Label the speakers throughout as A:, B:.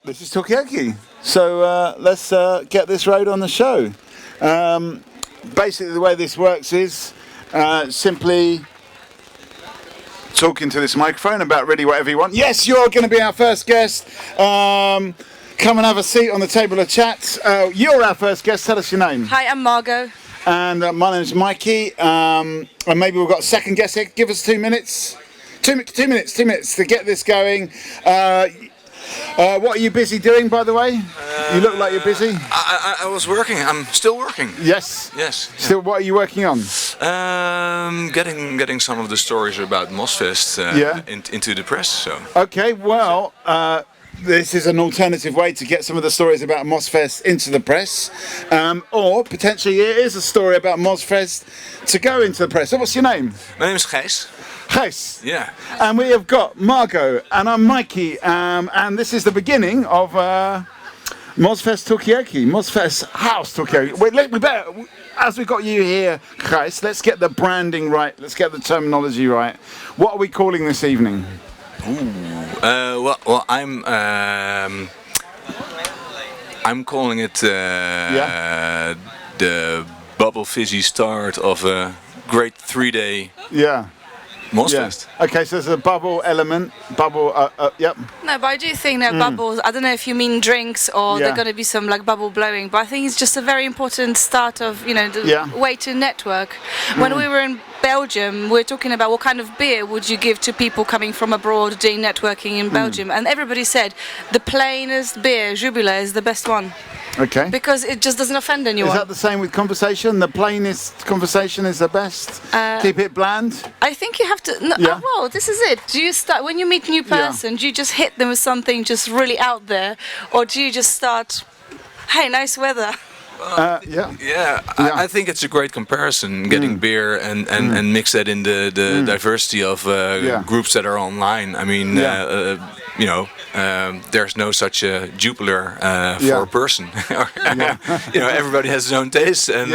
A: This is Tolhuistuin. So let's get this road on the show. Basically the way this works is simply talking to this microphone about really whatever you want. Yes, you're going to be our first guest. Come and have a seat on the table of chat. You're our first guest. Tell us your name.
B: Hi, I'm Margot.
A: And my name's Mikey. And maybe we've got a second guest here. Give us 2 minutes. 2 minutes to get this going. What are you busy doing, by the way? You look like you're busy.
C: I was working. I'm still working.
A: Yes.
C: Yes.
A: Still, what are you working on?
C: Getting some of the stories about MozFest into the press. So.
A: Okay. Well, this is an alternative way to get some of the stories about MozFest into the press, or potentially it is a story about MozFest to go into the press. So, what's your name?
C: My name is Gijs.
A: Gijs.
C: Yeah.
A: And we have got Margot, and I'm Mikey, and this is the beginning of MozFest Tolhuistuin, MozFest House Tolhuistuin. We better, as we got you here, Gijs, let's get the branding right, let's get the terminology right. What are we calling this evening?
C: Well, I'm calling it the bubble fizzy start of a great 3-day MozFest.
A: Yeah. Okay, so there's a bubble element, yep.
B: No, but I do think that bubbles, I don't know if you mean drinks or they're going to be some like bubble blowing, but I think it's just a very important start of, the way to network. When we were in Belgium, we were talking about what kind of beer would you give to people coming from abroad doing networking in Belgium, and everybody said the plainest beer, Jubilee, is the best one.
A: Okay.
B: Because it just doesn't offend anyone.
A: Is that the same with conversation? The plainest conversation is the best? Keep it bland?
B: I think you have to... well, this is it. Do you start... When you meet a new person, do you just hit them with something just really out there? Or do you just start... Hey, nice weather.
C: I think it's a great comparison, getting beer and mix that in the diversity of groups that are online. I mean, there's no such a Jupiler for a person. Everybody has his own taste, and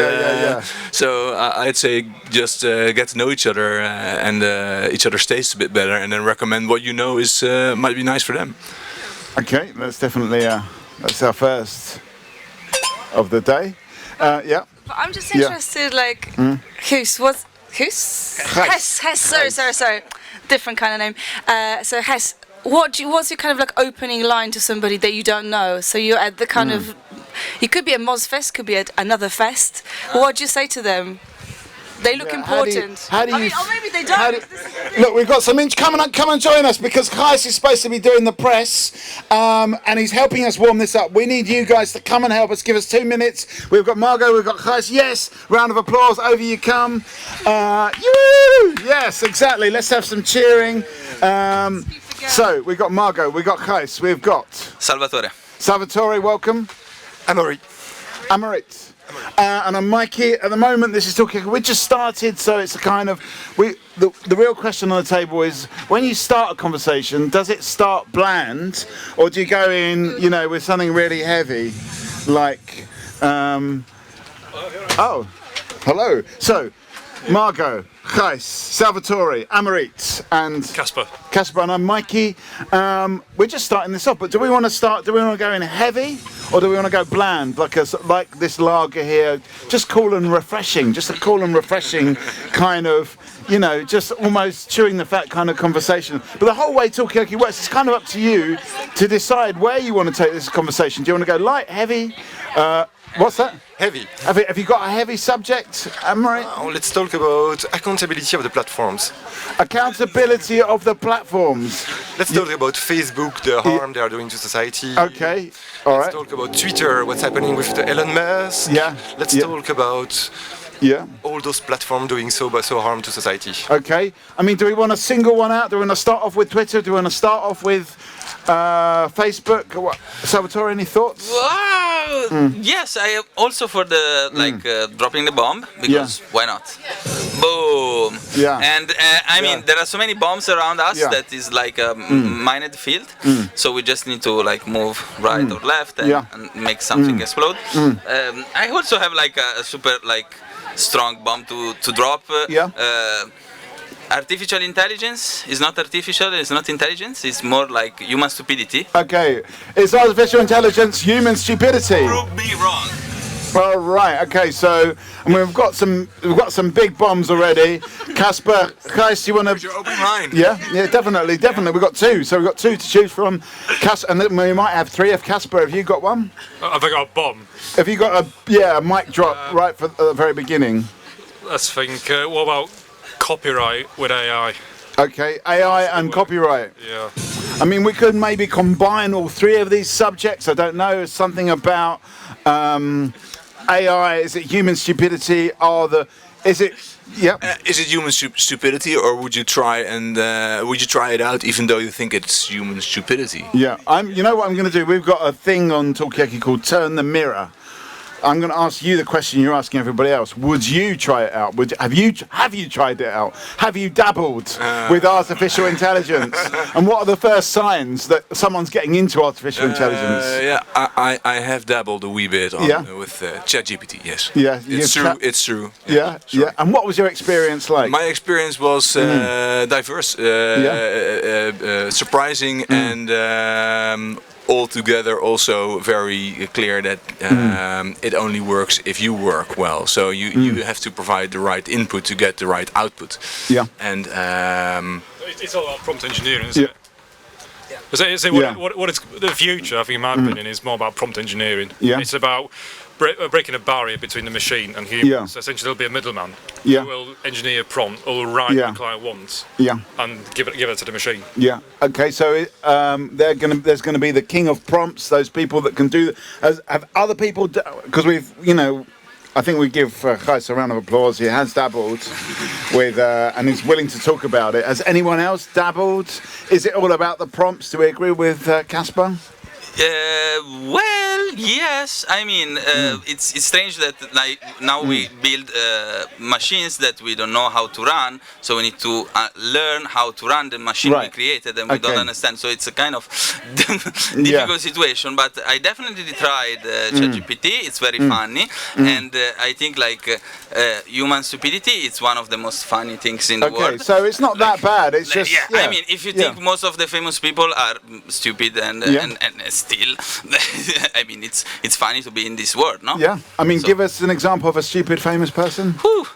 C: so I'd say just get to know each other and each other's tastes a bit better, and then recommend what you know is might be nice for them.
A: Okay, that's definitely that's our first of the day. But
B: I'm just interested, Hus, what's Hus? Hess, sorry. Different kind of name. So Hess, what's your kind of like opening line to somebody that you don't know? So you're at the kind of, you could be at MozFest, could be at another fest. What do you say to them? They look important.
A: How do you,
B: or maybe they don't.
A: Look, we've got some. Come and join us, because Gijs is supposed to be doing the press, and he's helping us warm this up. We need you guys to come and help us. Give us 2 minutes. We've got Margot. We've got Gijs. Yes, round of applause. Over you come. Yes, exactly. Let's have some cheering. So we've got Margot. We've got Gijs. We've got Salvatore. Welcome. Amorit. And I'm Mikey. At the moment, this is talking. We just started, so it's a kind of. The real question on the table is: when you start a conversation, does it start bland, or do you go in, with something really heavy, like? Oh, hello. So, Margot, Gijs, Salvatore, Amorit, and Casper, and I'm Mikey. We're just starting this off, but do we want to go in heavy, or do we want to go bland, like this lager here, just cool and refreshing, just a cool and refreshing kind of, just almost chewing the fat kind of conversation. But the whole way Tolhuistuin works, it's kind of up to you to decide where you want to take this conversation. Do you want to go light, heavy? What's that?
D: Heavy.
A: Have you got a heavy subject, Amorit?
D: Let's talk about accountability of the platforms.
A: Accountability of the platforms.
D: Let's talk about Facebook, the harm they are doing to society.
A: Okay, all right.
D: Let's talk about Twitter, what's happening with the Elon Musk.
A: Yeah.
D: Let's talk about all those platforms doing so harm to society.
A: Okay. I mean, do we want to single one out? Do we want to start off with Twitter? Do we want to start off with Facebook? Salvatore, any thoughts?
E: Yes, I am also for the dropping the bomb, because why not? Boom!
A: Yeah.
E: And I mean, there are so many bombs around us that is like a mined field. So we just need to move right or left and make something explode. I also have a super strong bomb to drop. artificial intelligence is not artificial, it's not intelligence, it's more like human stupidity.
A: Okay, is artificial intelligence human stupidity?
E: Prove me wrong.
A: All right. Okay. So, and we've got some big bombs already. Casper, Gijs, do you want to?
C: Your open mind.
A: Yeah. Yeah. Definitely. We've got two. So we've got two to choose from. And then we might have three. Of Casper, have you got one?
F: Have I got a bomb?
A: Have you got a mic drop right at the very beginning?
F: Let's think. What about copyright with AI?
A: Okay, AI and copyright.
F: Yeah.
A: I mean, we could maybe combine all three of these subjects. I don't know. Something about AI. Is it human stupidity? Is it? Yeah.
C: Is it human stupidity, or would you try it out even though you think it's human stupidity?
A: Yeah. You know what I'm going to do? We've got a thing on Talkieki called Turn the Mirror. I'm going to ask you the question you're asking everybody else. Would you try it out? Have you tried it out? Have you dabbled with artificial intelligence? And what are the first signs that someone's getting into artificial intelligence?
C: Yeah, I have dabbled a wee bit with ChatGPT. Yes.
A: Yeah,
C: it's true.
A: Yeah. And what was your experience like?
C: My experience was diverse, surprising, and altogether also very clear that it only works if you work well. So you have to provide the right input to get the right output.
A: Yeah.
C: And
F: it's all about prompt engineering, isn't it? What is the future? I think, in my opinion, is more about prompt engineering.
A: Yeah.
F: It's about breaking a barrier between the machine and humans. Yeah. So essentially, there'll be a middleman who will engineer a prompt or write what the client wants.
A: Yeah.
F: And give it to the machine.
A: Yeah. Okay. So there's going to be the king of prompts. Those people that can do. Have other people? Because I think we give Gijs a round of applause. He has dabbled with, and he's willing to talk about it. Has anyone else dabbled? Is it all about the prompts? Do we agree with Casper?
E: Well, yes. I mean, it's strange that like now we build machines that we don't know how to run, so we need to learn how to run the machine we created, and we don't understand. So it's a kind of difficult situation. But I definitely tried ChatGPT. It's very funny, and I think like human stupidity. It's one of the most funny things in the world.
A: Okay, so it's not that bad. It's just
E: I mean, if you think most of the famous people are stupid and still, I mean, it's funny to be in this world, no?
A: Yeah. I mean, give us an example of a stupid famous person.
E: Whew.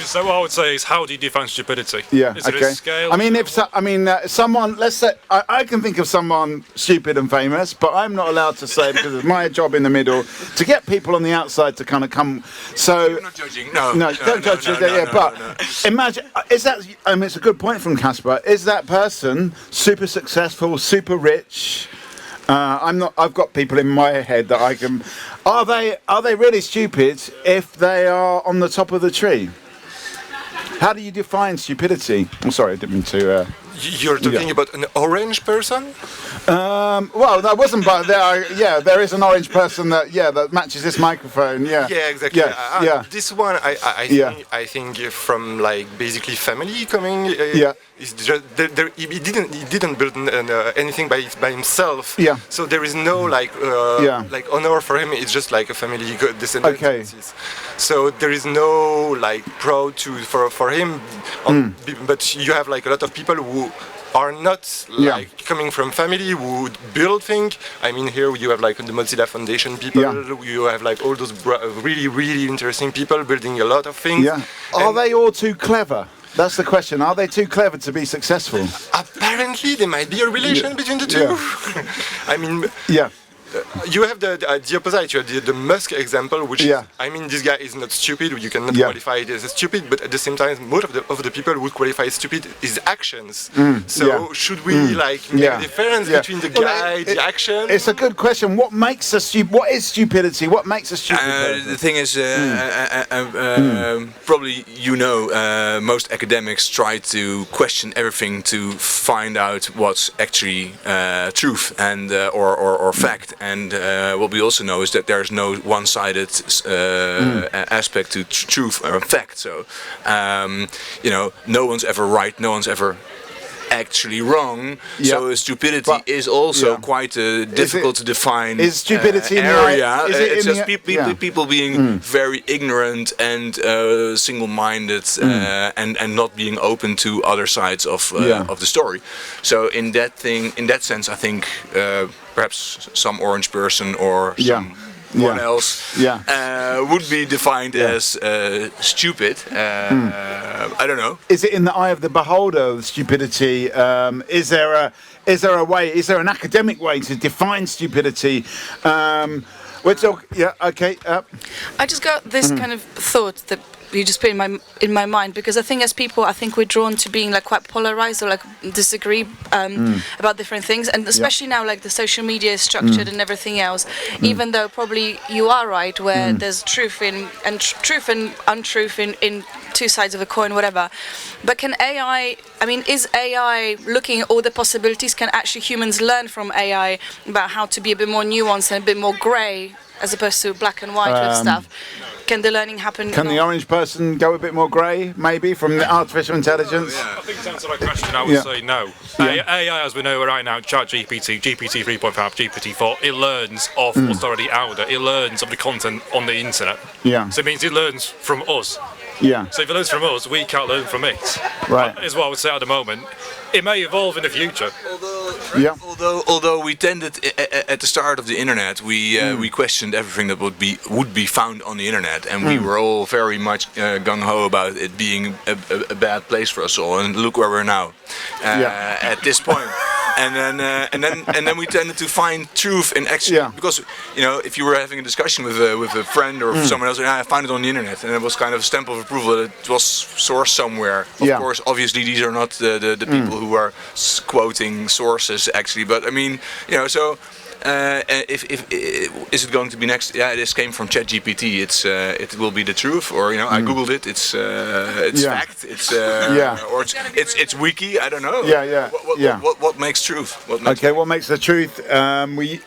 F: So what I would say is, how do you define stupidity?
A: Yeah.
F: Is it a scale?
A: I mean, someone. Let's say I can think of someone stupid and famous, but I'm not allowed to say because it's my job in the middle to get people on the outside to kind of come. So
C: you're not judging. No,
A: don't judge. Imagine. Is that? I mean, it's a good point from Casper. Is that person super successful, super rich? I'm not. I've got people in my head that I can. Are they really stupid if they are on the top of the tree? How do you define stupidity? I'm sorry, I didn't mean to.
D: You're talking about an orange person?
A: Well, that wasn't, but there is an orange person that matches this microphone. Yeah.
D: Yeah, exactly.
A: Yeah.
D: This one, I think from like basically family coming. It's just, he didn't build anything by himself.
A: Yeah.
D: So there is no like honor for him. It's just like a family descendants.
A: Okay.
D: So there is no like proud for him. But you have like a lot of people who are not like coming from family who build things. I mean, here you have like the Mozilla Foundation people. You have like all those really interesting people building a lot of things.
A: Yeah. Are they all too clever? That's the question. Are they too clever to be successful?
D: Apparently, there might be a relation between the two. I mean, you have the opposite. You have the Musk example, which I mean, this guy is not stupid. You cannot qualify it as stupid, but at the same time, most of the people who qualify stupid is actions. So should we like make a difference between the guy, the action?
A: It's a good question. What makes us stupid? What is stupidity? What makes us stupid?
C: The thing is, probably most academics try to question everything to find out what's actually truth and or fact. And what we also know is that there's no one-sided aspect to truth or fact. So, no one's ever right, no one's ever actually wrong. So stupidity is also quite difficult to define.
A: Is stupidity
C: area?
A: Is it
C: it's just people being very ignorant and single-minded and not being open to other sides of the story. So in that sense, I think perhaps some orange person or someone else would be defined as stupid. I don't know.
A: Is it in the eye of the beholder, stupidity? Is there a way? Is there an academic way to define stupidity? We're talking. Yeah. Okay.
B: I just got this kind of thought that you just put in my mind, because I think as people, I think we're drawn to being like quite polarized or like disagree about different things, and especially now like the social media is structured and everything else. Even though probably you are right, where there's truth and untruth in two sides of a coin, whatever. But can AI? I mean, is AI looking at all the possibilities? Can actually humans learn from AI about how to be a bit more nuanced and a bit more grey, as opposed to black and white with stuff? Can the learning happen?
A: Can the orange person go a bit more grey, maybe, from the artificial intelligence?
F: I think to answer that question, I would say no. AI, as we know right now, ChatGPT, GPT 3.5, GPT 4, it learns of what's already out there. It learns of the content on the internet. So it means it learns from us. So if it learns from us, we can't learn from it. Right. Is what I would say at the moment. It may evolve in the future.
C: Although we tended at the start of the internet, we questioned everything that would be found on the internet, and we were all very much gung ho about it being a bad place for us all. And look where we're now at this point. And then we tended to find truth in actually because if you were having a discussion with a friend or someone else, I found it on the internet, and it was kind of a stamp of approval that it was sourced somewhere. Of course, obviously these are not the people who are quoting sources actually, but I mean, so. If is it going to be next? Yeah, this came from ChatGPT. It will be the truth, or I googled it. It's fact. It's or it's wiki. I don't know. What makes truth?
A: What makes the truth? We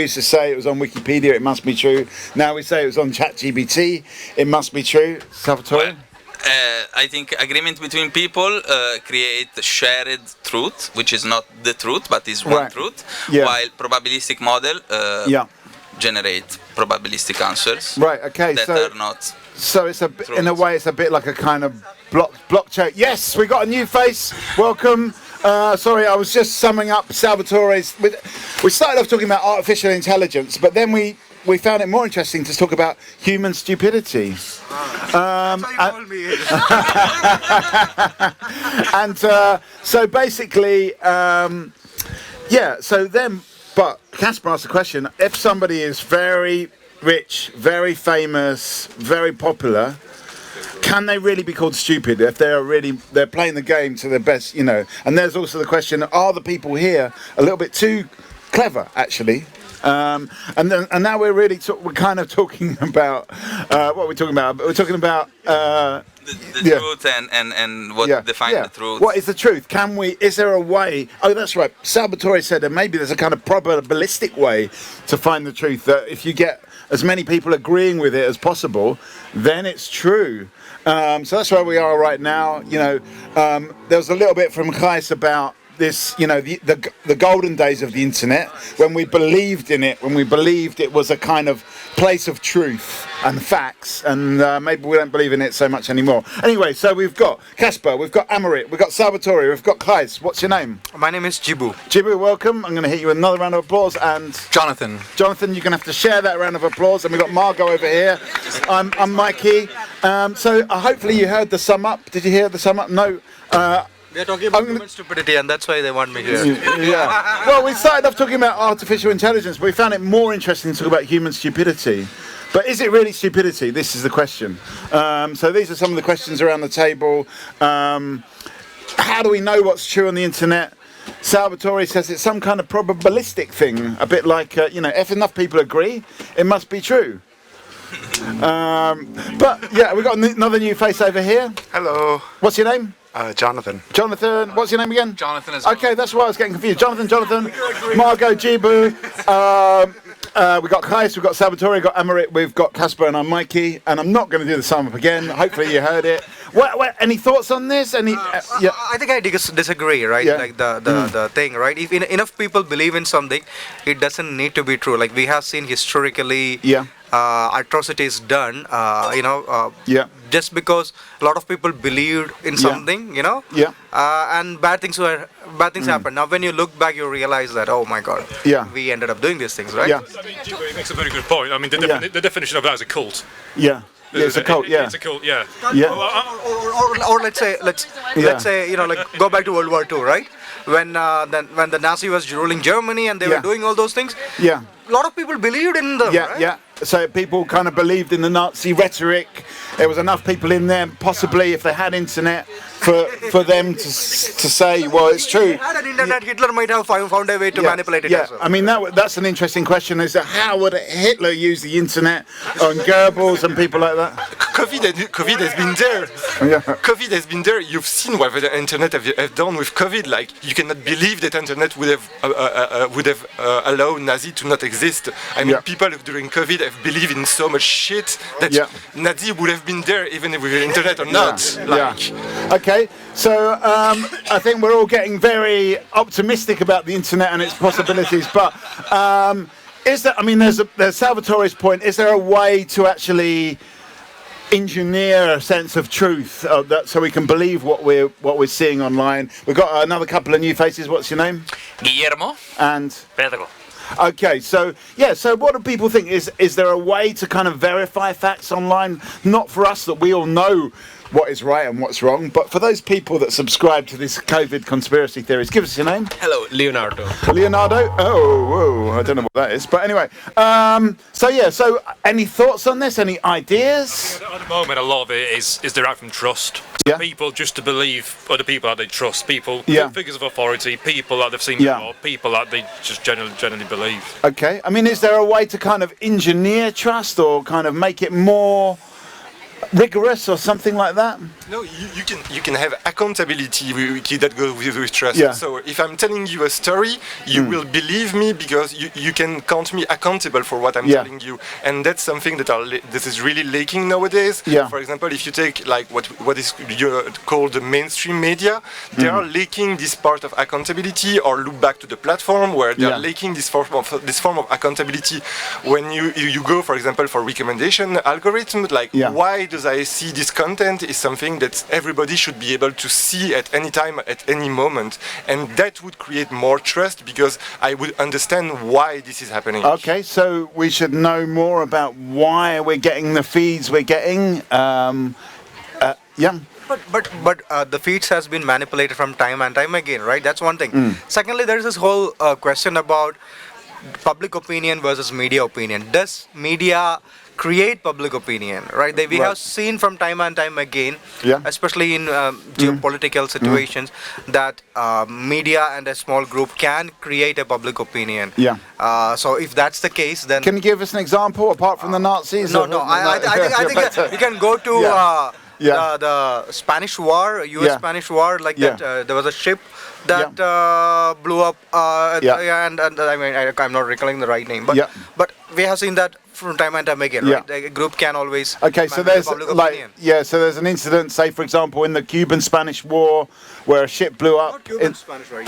A: used to say it was on Wikipedia. It must be true. Now we say it was on ChatGPT. It must be true. Salvatore.
E: I think agreement between people create shared truth, which is not the truth, but is one truth, while probabilistic model generate probabilistic answers that are not.
A: So it's in a way, it's a bit like a kind of blockchain. Yes, we got a new face. Welcome. Sorry, I was just summing up Salvatore's. We started off talking about artificial intelligence, but then we found it more interesting to talk about human stupidity. And so basically, but Casper asked the question, if somebody is very rich, very famous, very popular, can they really be called stupid if they're playing the game to their best, And there's also the question, are the people here a little bit too clever, actually? And now we're kind of talking about what are we talking about? We're talking about
E: the truth and what defines the truth.
A: What is the truth? Is there a way? Oh, that's right. Salvatore said that maybe there's a kind of probabilistic way to find the truth. That if you get as many people agreeing with it as possible, then it's true. So that's where we are right now. There was a little bit from Gijs about this, the golden days of the internet, when we believed in it, when we believed it was a kind of place of truth and facts, and maybe we don't believe in it so much anymore. Anyway, so we've got Casper, we've got Amarit, we've got Salvatore, we've got Gijs. What's your name?
G: My name is Jibu.
A: Jibu, welcome. I'm going to hit you with another round of applause. And
G: Jonathan.
A: Jonathan, you're going to have to share that round of applause. And we've got Margot over here. I'm Mikey. So hopefully you heard the sum up. Did you hear the sum up? No.
G: They're talking about human stupidity, and that's why they want me here.
A: Yeah. Well, we started off talking about artificial intelligence, but we found it more interesting to talk about human stupidity. But is it really stupidity? This is the question. So these are some of the questions around the table. How do we know what's true on the internet? Salvatore says it's some kind of probabilistic thing, a bit like, if enough people agree, it must be true. But yeah, we've got another new face over here.
H: Hello.
A: What's your name?
H: Jonathan.
A: Jonathan, what's your name again?
G: Jonathan as well.
A: Okay, that's why I was getting confused. Jonathan, Margot, Jibu. We've got Gijs, we've got Salvatore, we've got Amarit, we've got Casper, and I'm Mikey. And I'm not going to do the sum up again. Hopefully you heard it. Any thoughts on this? Yeah.
G: I think I disagree, right?
A: Yeah.
G: Like the thing, right? If enough people believe in something, it doesn't need to be true. Like we have seen historically, atrocities done, just because a lot of people believed in something, and bad things happen. Now when you look back, you realize that, oh my God, we ended up doing these things, right?
A: Yeah.
F: I mean, Jupiter makes a very good point. I mean, the definition of that is a cult.
A: Yeah. Yeah, it's a cult.
F: It's a cult. Yeah.
A: Yeah.
G: Or let's say, like go back to World War II, right? When the Nazi was ruling Germany and they were doing all those things.
A: Yeah.
G: A lot of people believed in them.
A: Yeah,
G: right?
A: yeah. So people kind of believed in the Nazi rhetoric. There was enough people in there, possibly if they had internet, for them to say, well, it's true.
G: If they had an internet, Hitler might have found a way to manipulate it.
A: Yeah,
G: as well.
A: I mean that's an interesting question. Is that how would Hitler use the internet on Goebbels and people like that?
D: COVID has been there.
A: Yeah.
D: COVID has been there. You've seen what the internet have done with COVID. Like you cannot believe that internet would have allowed Nazi to not exist. I mean, people during COVID have believed in so much shit that Nazi would have been there even with the internet or not.
A: Okay, so I think we're all getting very optimistic about the internet and its possibilities. But is there? I mean, there's Salvatore's point. Is there a way to actually engineer a sense of truth so we can believe what we're seeing online? We've got another couple of new faces. What's your name?
H: Guillermo.
A: And
H: Pedro.
A: Okay, so what do people think? Is there a way to kind of verify facts online? Not for us that we all know what is right and what's wrong, but for those people that subscribe to this COVID conspiracy theories. Give us your name.
I: Hello, Leonardo.
A: Leonardo? Oh, whoa, I don't know what that is, but anyway. So any thoughts on this? Any ideas?
F: At the moment, a lot of it is derived from trust.
A: Yeah.
F: People just to believe other people that they trust, people, figures of authority, people that they've seen before, people that they just generally believe.
A: Okay, I mean, is there a way to kind of engineer trust or kind of make it more rigorous or something like that?
D: No, you can have accountability that goes with trust.
A: Yeah.
D: So if I'm telling you a story, you will believe me because you can count me accountable for what I'm telling you, and that's something that is really lacking nowadays.
A: Yeah.
D: For example, if you take like what is called the mainstream media, they are lacking this part of accountability, or look back to the platform where they are lacking this form of accountability. When you go, for example, for recommendation algorithms, like why does I see this content is something that everybody should be able to see at any time, at any moment, and that would create more trust because I would understand why this is happening.
A: Okay, so we should know more about why we're getting the feeds we're getting. But
G: the feeds has been manipulated from time and time again, right? That's one thing. Secondly, there is this whole question about public opinion versus media opinion. Does media create public opinion, right? We have seen from time and time again, especially in geopolitical situations, that media and a small group can create a public opinion. So if that's the case, then
A: can you give us an example apart from the Nazis?
G: No. I think you can go to the Spanish War, U.S. Spanish War, like that. There was a ship that blew up, and I mean I'm not recalling the right name, but we have seen that from time and time again, right? A group can always
A: so there's so there's an incident, say for example in the Cuban-Spanish War, where a ship blew up.
G: Not Cuban-Spanish War.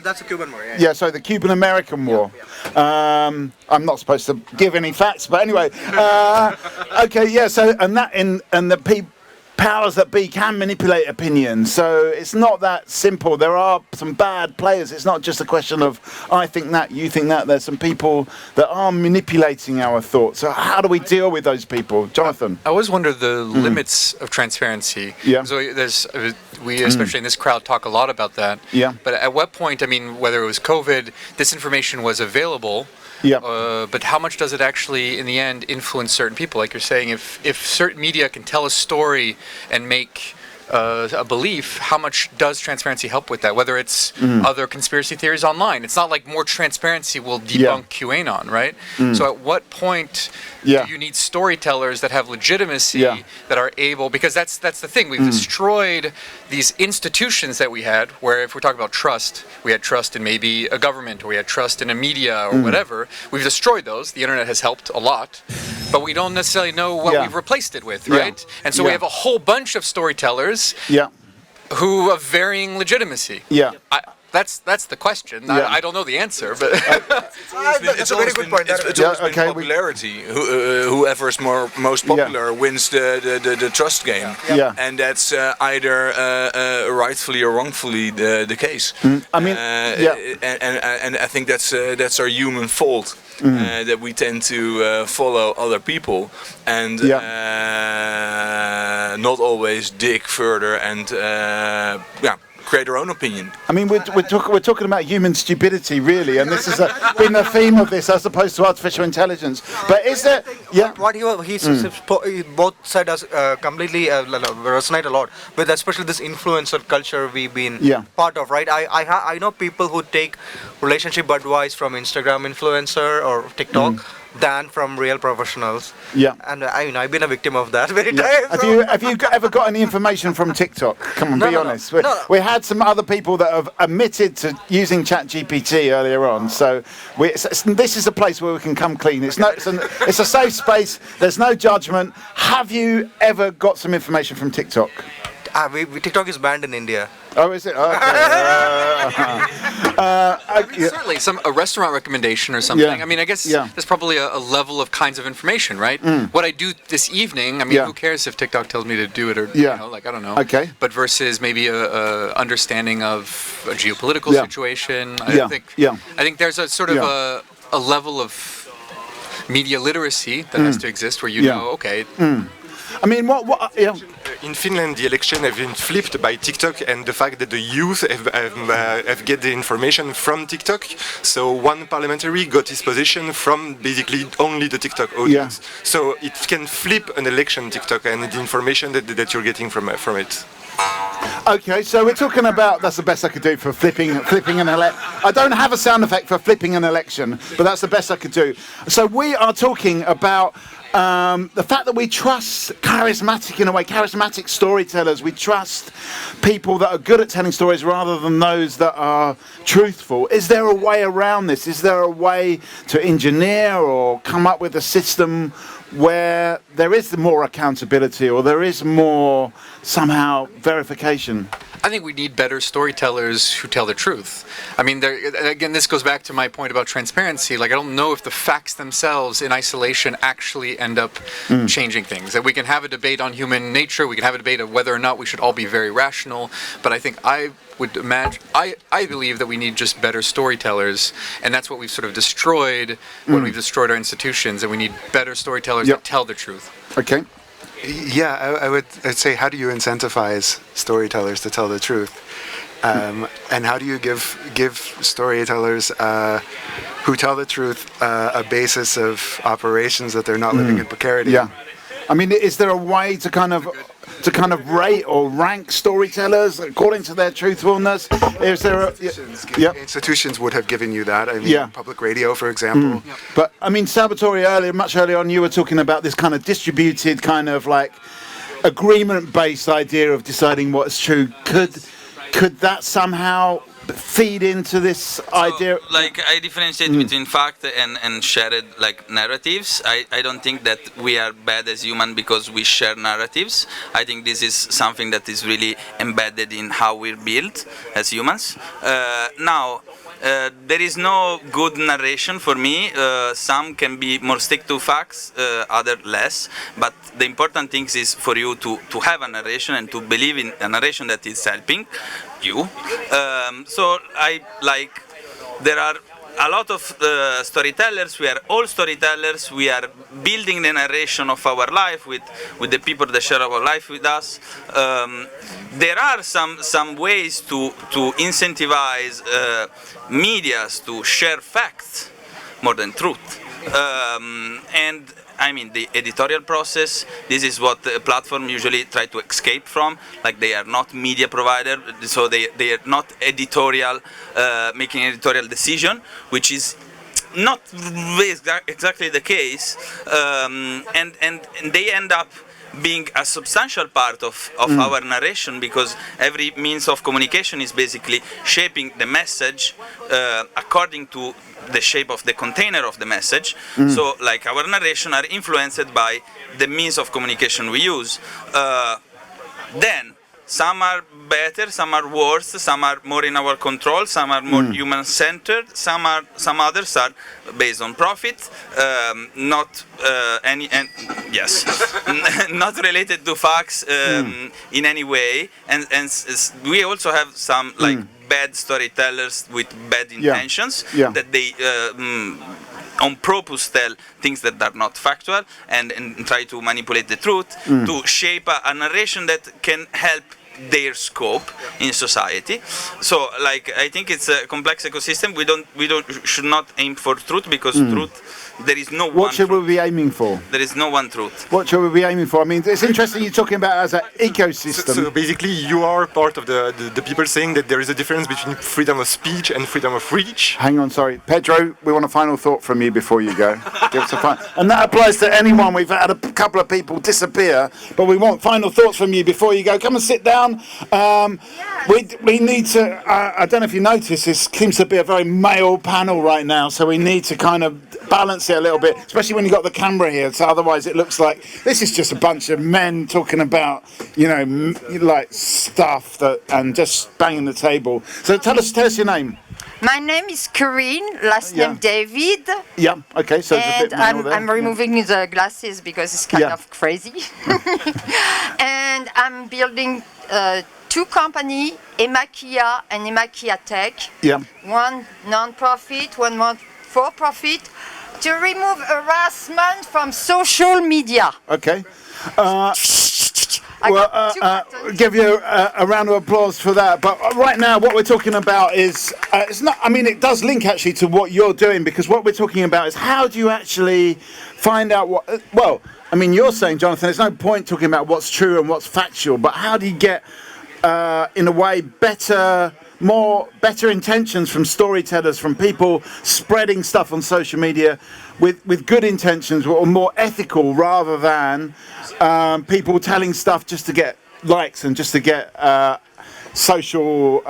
G: That's a Cuban War.
A: So the Cuban-American War. I'm not supposed to give any facts, but anyway. So and the people. Powers that be can manipulate opinions, so it's not that simple. There are some bad players. It's not just a question of I think that, you think that. There's some people that are manipulating our thoughts. So how do we deal with those people, Jonathan?
H: I always wonder the limits of transparency. So we especially in this crowd talk a lot about that. But at what point, I mean, whether it was COVID, this information was available. But how much does it actually, in the end, influence certain people? Like you're saying, if certain media can tell a story and make a belief, how much does transparency help with that? Whether it's other conspiracy theories online, it's not like more transparency will debunk QAnon, right? So at what point do you need storytellers that have legitimacy that are able? Because that's the thing. We've destroyed these institutions that we had. Where if we're talking about trust, we had trust in maybe a government, or we had trust in a media, or whatever. We've destroyed those. The internet has helped a lot. but we don't necessarily know what we've replaced it with, right? And so we have a whole bunch of storytellers who have varying legitimacy. That's the question. I don't know the answer, but
C: it's a very good point. It's always been popularity. Whoever is most popular wins the trust game, and that's either rightfully or wrongfully the case.
A: I mean,
C: and I think that's our human fault. That we tend to follow other people and not always dig further and create our own opinion.
A: I mean, we're talking about human stupidity, really, and this has been the theme of this, as opposed to artificial intelligence. But is there?
G: What he both said us completely resonate a lot with, especially this influencer culture we've been part of, right? I know people who take relationship advice from Instagram influencer or TikTok than from real professionals. And I've been a victim of that very time.
A: Have you ever got any information from TikTok? Come on, be honest. We had some other people that have admitted to using ChatGPT earlier on, so this is a place where we can come clean. It's a safe space. There's no judgment. Have you ever got some information from TikTok?
G: TikTok is banned in India.
A: Oh, is it? Okay.
H: Certainly, a restaurant recommendation or something. I mean, I guess there's probably a level of kinds of information, right? What I do this evening, I mean, who cares if TikTok tells me to do it or, I don't know.
A: Okay.
H: But versus maybe a understanding of a geopolitical situation. I think there's a sort of a level of media literacy that has to exist where you know, okay.
A: I mean,
D: in Finland, the election have been flipped by TikTok, and the fact that the youth have get the information from TikTok. So one parliamentary got his position from basically only the TikTok audience. So it can flip an election, TikTok, and the information that you're getting from it.
A: Okay, so we're talking about, that's the best I could do for flipping an election. I don't have a sound effect for flipping an election, but that's the best I could do. So we are talking about the fact that we trust charismatic storytellers. We trust people that are good at telling stories rather than those that are truthful. Is there a way around this? Is there a way to engineer or come up with a system where there is more accountability or there is more somehow verification?
H: I think we need better storytellers who tell the truth. I mean, again, this goes back to my point about transparency. Like, I don't know if the facts themselves in isolation actually end up changing things. That we can have a debate on human nature, we can have a debate of whether or not we should all be very rational, but I think I believe that we need just better storytellers, and that's what we've sort of destroyed when we've destroyed our institutions, and we need better storytellers that tell the truth.
A: Okay.
I: Yeah, I'd say, how do you incentivize storytellers to tell the truth? And how do you give storytellers who tell the truth a basis of operations that they're not living in precarity?
A: Yeah. I mean, is there a way to kind of rate or rank storytellers according to their truthfulness? Is there
I: institutions would have given you that. I mean, public radio, for example.
A: But I mean, Salvatore, much earlier on, you were talking about this kind of distributed, kind of like agreement-based idea of deciding what is true. Could that somehow feed into this idea?
E: Like, I differentiate between fact and shared narratives. I don't think that we are bad as human because we share narratives. I think this is something that is really embedded in how we're built as humans. Now, there is no good narration for me. Some can be more stick to facts, other less. But the important thing is for you to have a narration and to believe in a narration that is helping you. So there are a lot of storytellers. We are all storytellers. We are building the narration of our life with the people that share our life with us. There are some ways to incentivize medias to share facts more than truth. And I mean, the editorial process, this is what the platform usually try to escape from. Like, they are not media provider, so they are not editorial, making editorial decision, which is not exactly the case. And they end up being a substantial part of our narration, because every means of communication is basically shaping the message according to the shape of the container of the message. So like our narration are influenced by the means of communication we use. Then some are better, some are worse, some are more in our control, some are more human-centered, some others are based on profit, not not related to facts in any way, and we also have some like bad storytellers with bad intentions that they on purpose tell things that are not factual and try to manipulate the truth to shape a narration that can help their scope in society. So like I think it's a complex ecosystem. We should not aim for truth, because truth, there is no one.
A: What should we be aiming for?
E: There is no one truth.
A: What should we be aiming for? I mean, it's interesting you're talking about as an ecosystem.
D: So basically, you are part of the people saying that there is a difference between freedom of speech and freedom of reach.
A: Hang on, sorry. Pedro, we want a final thought from you before you go. Give us a final. And that applies to anyone. We've had a couple of people disappear, but we want final thoughts from you before you go. Come and sit down. We need to, I don't know if you notice, this seems to be a very male panel right now, so we need to kind of balance it a little bit, especially when you've got the camera here, so otherwise it looks like this is just a bunch of men talking about, like stuff and just banging the table. So tell us your name.
J: My name is Corinne, last name David.
A: Yeah, okay, so there's a bit
J: and
A: there.
J: I'm removing the glasses because it's kind of crazy. And I'm building two companies, Emakia and Emakia Tech. Yeah. One non-profit, one for-profit, to remove harassment from social media.
A: Okay. Give you a round of applause for that. But right now, what we're talking about is it's not. I mean, it does link actually to what you're doing, because what we're talking about is how do you actually find out what. Well, I mean, you're saying, Jonathan, there's no point talking about what's true and what's factual, but how do you get, in a way, better intentions from storytellers, from people spreading stuff on social media with good intentions, or more ethical, rather than people telling stuff just to get likes and just to get social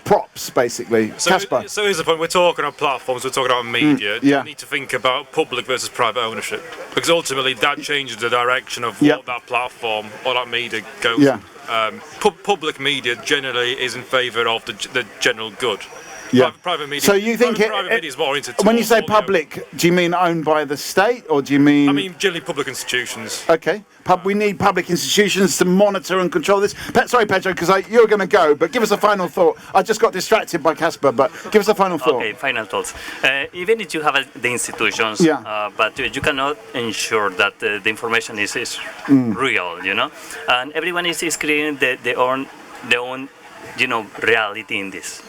A: props, basically. Casper.
F: So here's the point, we're talking on platforms, we're talking about media. You need to think about public versus private ownership, because ultimately that changes the direction of what that platform or that media goes. Public media generally is in favour of the general good. Private media.
A: So you think
F: private media is more into.
A: When you say public, do you mean owned by the state, or do you mean?
F: I mean generally public institutions.
A: Okay. We need public institutions to monitor and control this. Sorry, Pedro, because you're going to go, but give us a final thought. I just got distracted by Casper, but give us a final thought.
K: Okay, final thoughts. Even if you have the institutions, but you cannot ensure that the information is real, and everyone is creating their own reality in this.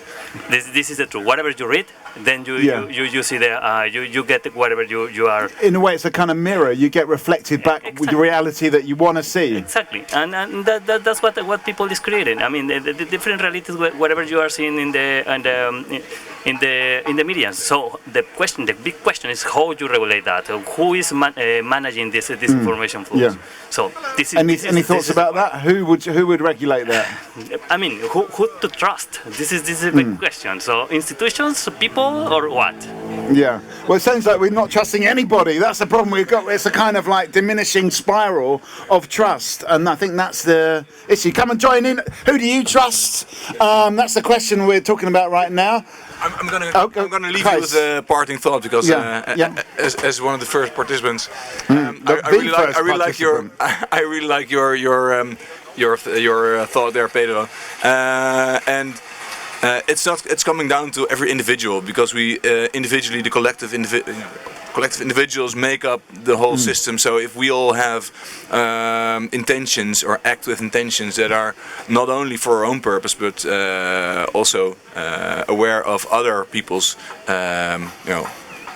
K: This is the truth. Whatever you read, then you see you get whatever you are.
A: In a way, it's a kind of mirror. You get reflected back with the reality that you want to see.
K: Exactly, and that's what people is creating. I mean, the different realities, whatever you are seeing in the media. So the big question is how you regulate that. Who is managing this information flows? Yeah. So this is.
A: Any thoughts about that? Who would regulate that?
K: I mean, who to trust? This is a big question. So institutions, people, or what?
A: Yeah. Well, it sounds like we're not trusting anybody. That's the problem we've got. It's a kind of like diminishing spiral of trust, and I think that's the issue. Come and join in. Who do you trust? That's the question we're talking about right now.
C: I'm going to leave you with a parting thought, because as one of the first participants, I really like your thought there, Pedro, and. It's coming down to every individual, because we individually, the collective individuals make up the whole system. So if we all have intentions or act with intentions that are not only for our own purpose, but also aware of other people's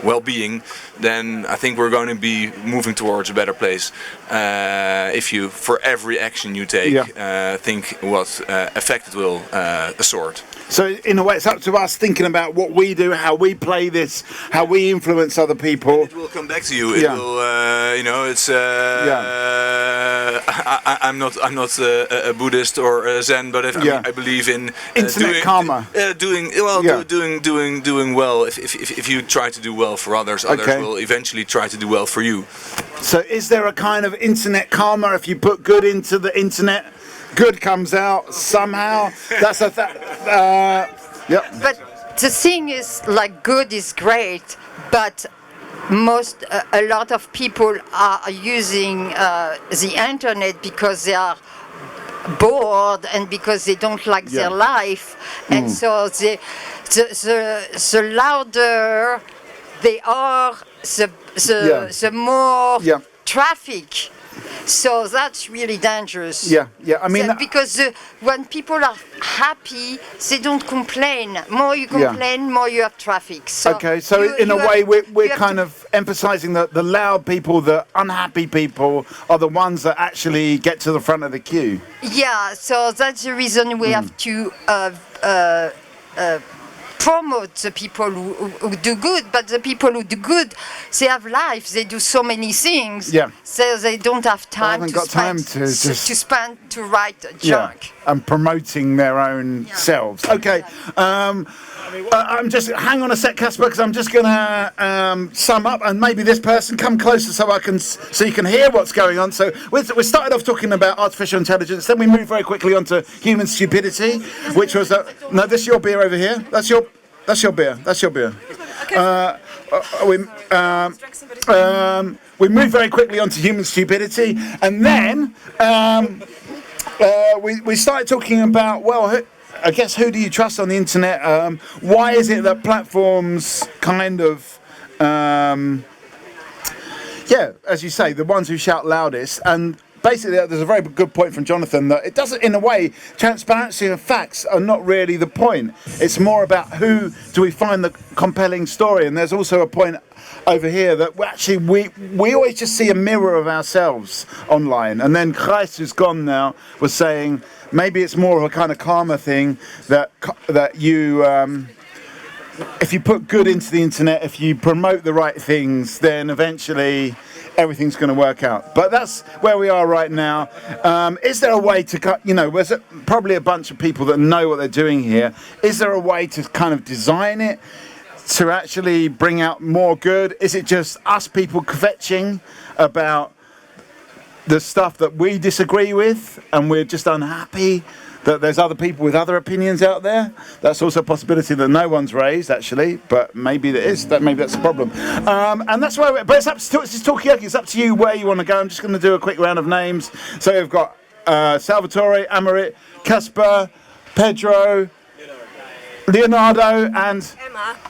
C: well-being, then I think we're going to be moving towards a better place. If you, for every action you take, think what effect it will assort.
A: So in a way, it's up to us thinking about what we do, how we play this, how we influence other people.
C: It will come back to you. It will, you know, it's. I'm not a Buddhist or a Zen, but I believe in
A: internet karma.
C: Doing well. If you try to do well for others, others will eventually try to do well for you.
A: So is there a kind of internet karma? If you put good into the internet, good comes out somehow. That's a
J: But the thing is, like, good is great, but a lot of people are using the internet because they are bored and because they don't like their life, and so the louder they are, the more traffic. So that's really dangerous.
A: Yeah. I mean,
J: because when people are happy, they don't complain. More you complain, more you have traffic. So
A: in a way, we're kind of emphasising that the loud people, the unhappy people, are the ones that actually get to the front of the queue.
J: Yeah. So that's the reason we have to promote the people who do good, but the people who do good, they have lives, they do so many things, so they don't have time to write junk.
A: And promoting their own selves. Okay, I'm just, hang on a sec, Casper, because I'm just going to sum up, and maybe this person come closer so you can hear what's going on. So we started off talking about artificial intelligence, then we moved very quickly onto human stupidity, which was no, this is your beer over here. That's your beer. We moved very quickly onto human stupidity, and then we started talking about, I guess, who do you trust on the internet? Why is it that platforms kind of, as you say, the ones who shout loudest? And basically, there's a very good point from Jonathan that it doesn't, in a way, transparency and facts are not really the point. It's more about who do we find the compelling story. And there's also a point over here that we always just see a mirror of ourselves online. And then Gijs, who's gone now, was saying maybe it's more of a kind of karma thing that you. If you put good into the internet, if you promote the right things, then eventually everything's going to work out. But that's where we are right now. Is there a way to cut, there's probably a bunch of people that know what they're doing here. Is there a way to kind of design it to actually bring out more good? Is it just us people kvetching about the stuff that we disagree with and we're just unhappy that there's other people with other opinions out there? That's also a possibility that no one's raised, actually, but maybe there is. Maybe that's a problem. And that's why. But it's Tolhuistuin. It's up to you where you want to go. I'm just going to do a quick round of names. So we've got Salvatore, Amarit, Casper, Pedro, Leonardo, and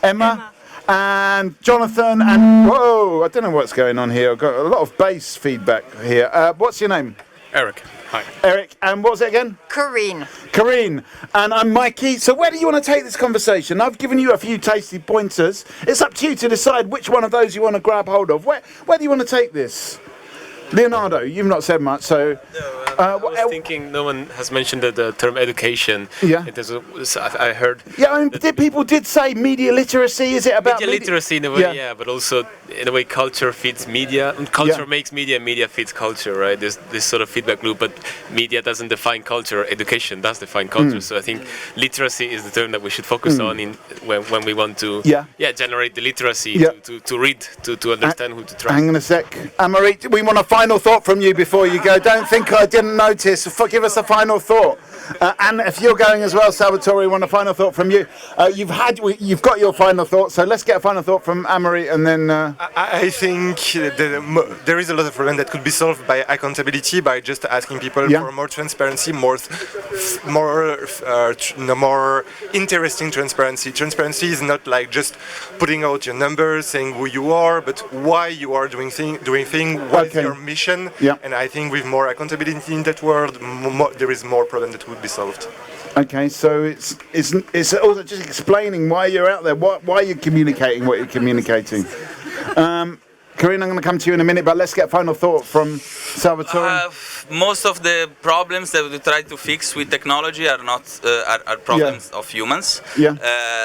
A: Emma. And Jonathan, and whoa, I don't know what's going on here. I've got a lot of bass feedback here. What's your name?
L: Eric. Hi.
A: Eric, and what was it again?
J: Corinne.
A: And I'm Mikey. So where do you want to take this conversation? I've given you a few tasty pointers. It's up to you to decide which one of those you want to grab hold of. Where do you want to take this? Leonardo, you've not said much, so...
L: I was thinking, no one has mentioned the term education.
A: Yeah.
L: I heard...
A: Yeah, people did say media literacy. Is it about...
L: Media literacy in a way, yeah, but also, in a way, culture feeds media, and culture makes media, and media feeds culture, right? There's this sort of feedback loop, but media doesn't define culture, education does define culture, so I think literacy is the term that we should focus on when we want to generate the literacy to read, to understand who to trust.
A: Hang on a sec. Amarit, we want a final thought from you before you go. Don't think I didn't notice. Give us a final thought. And if you're going as well, Salvatore, we want a final thought from you. You've got your final thought, so let's get a final thought from Amarit, and then...
D: I think there is a lot of problem that could be solved by accountability, by just asking people for more transparency, more interesting transparency. Transparency is not like just putting out your numbers, saying who you are, but why you are doing thing, what is your mission. And I think with more accountability in that world, there is more problem that would be solved.
A: Okay, so it's also just explaining why you're out there, why you're communicating what you're communicating. Karina, I'm going to come to you in a minute, but let's get a final thought from Salvatore.
E: Most of the problems that we try to fix with technology are not are problems of humans.
A: Yeah.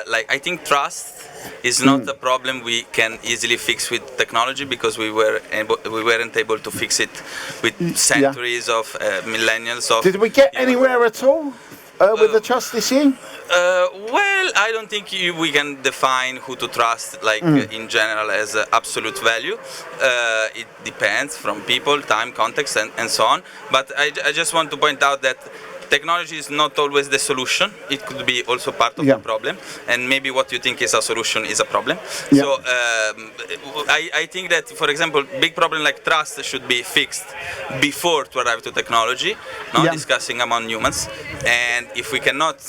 E: Like I think trust is not a problem we can easily fix with technology because we weren't able to fix it with centuries of millennials of.
A: Did we get anywhere at all with the trust issue?
E: Well, I don't think we can define who to trust, like in general, as absolute value. It depends from people, time, context, and so on. But I just want to point out that technology is not always the solution. It could be also part of the problem, and maybe what you think is a solution is a problem.
A: Yeah.
E: So I think that, for example, big problem like trust should be fixed before to arrive to technology, not discussing among humans. And if we cannot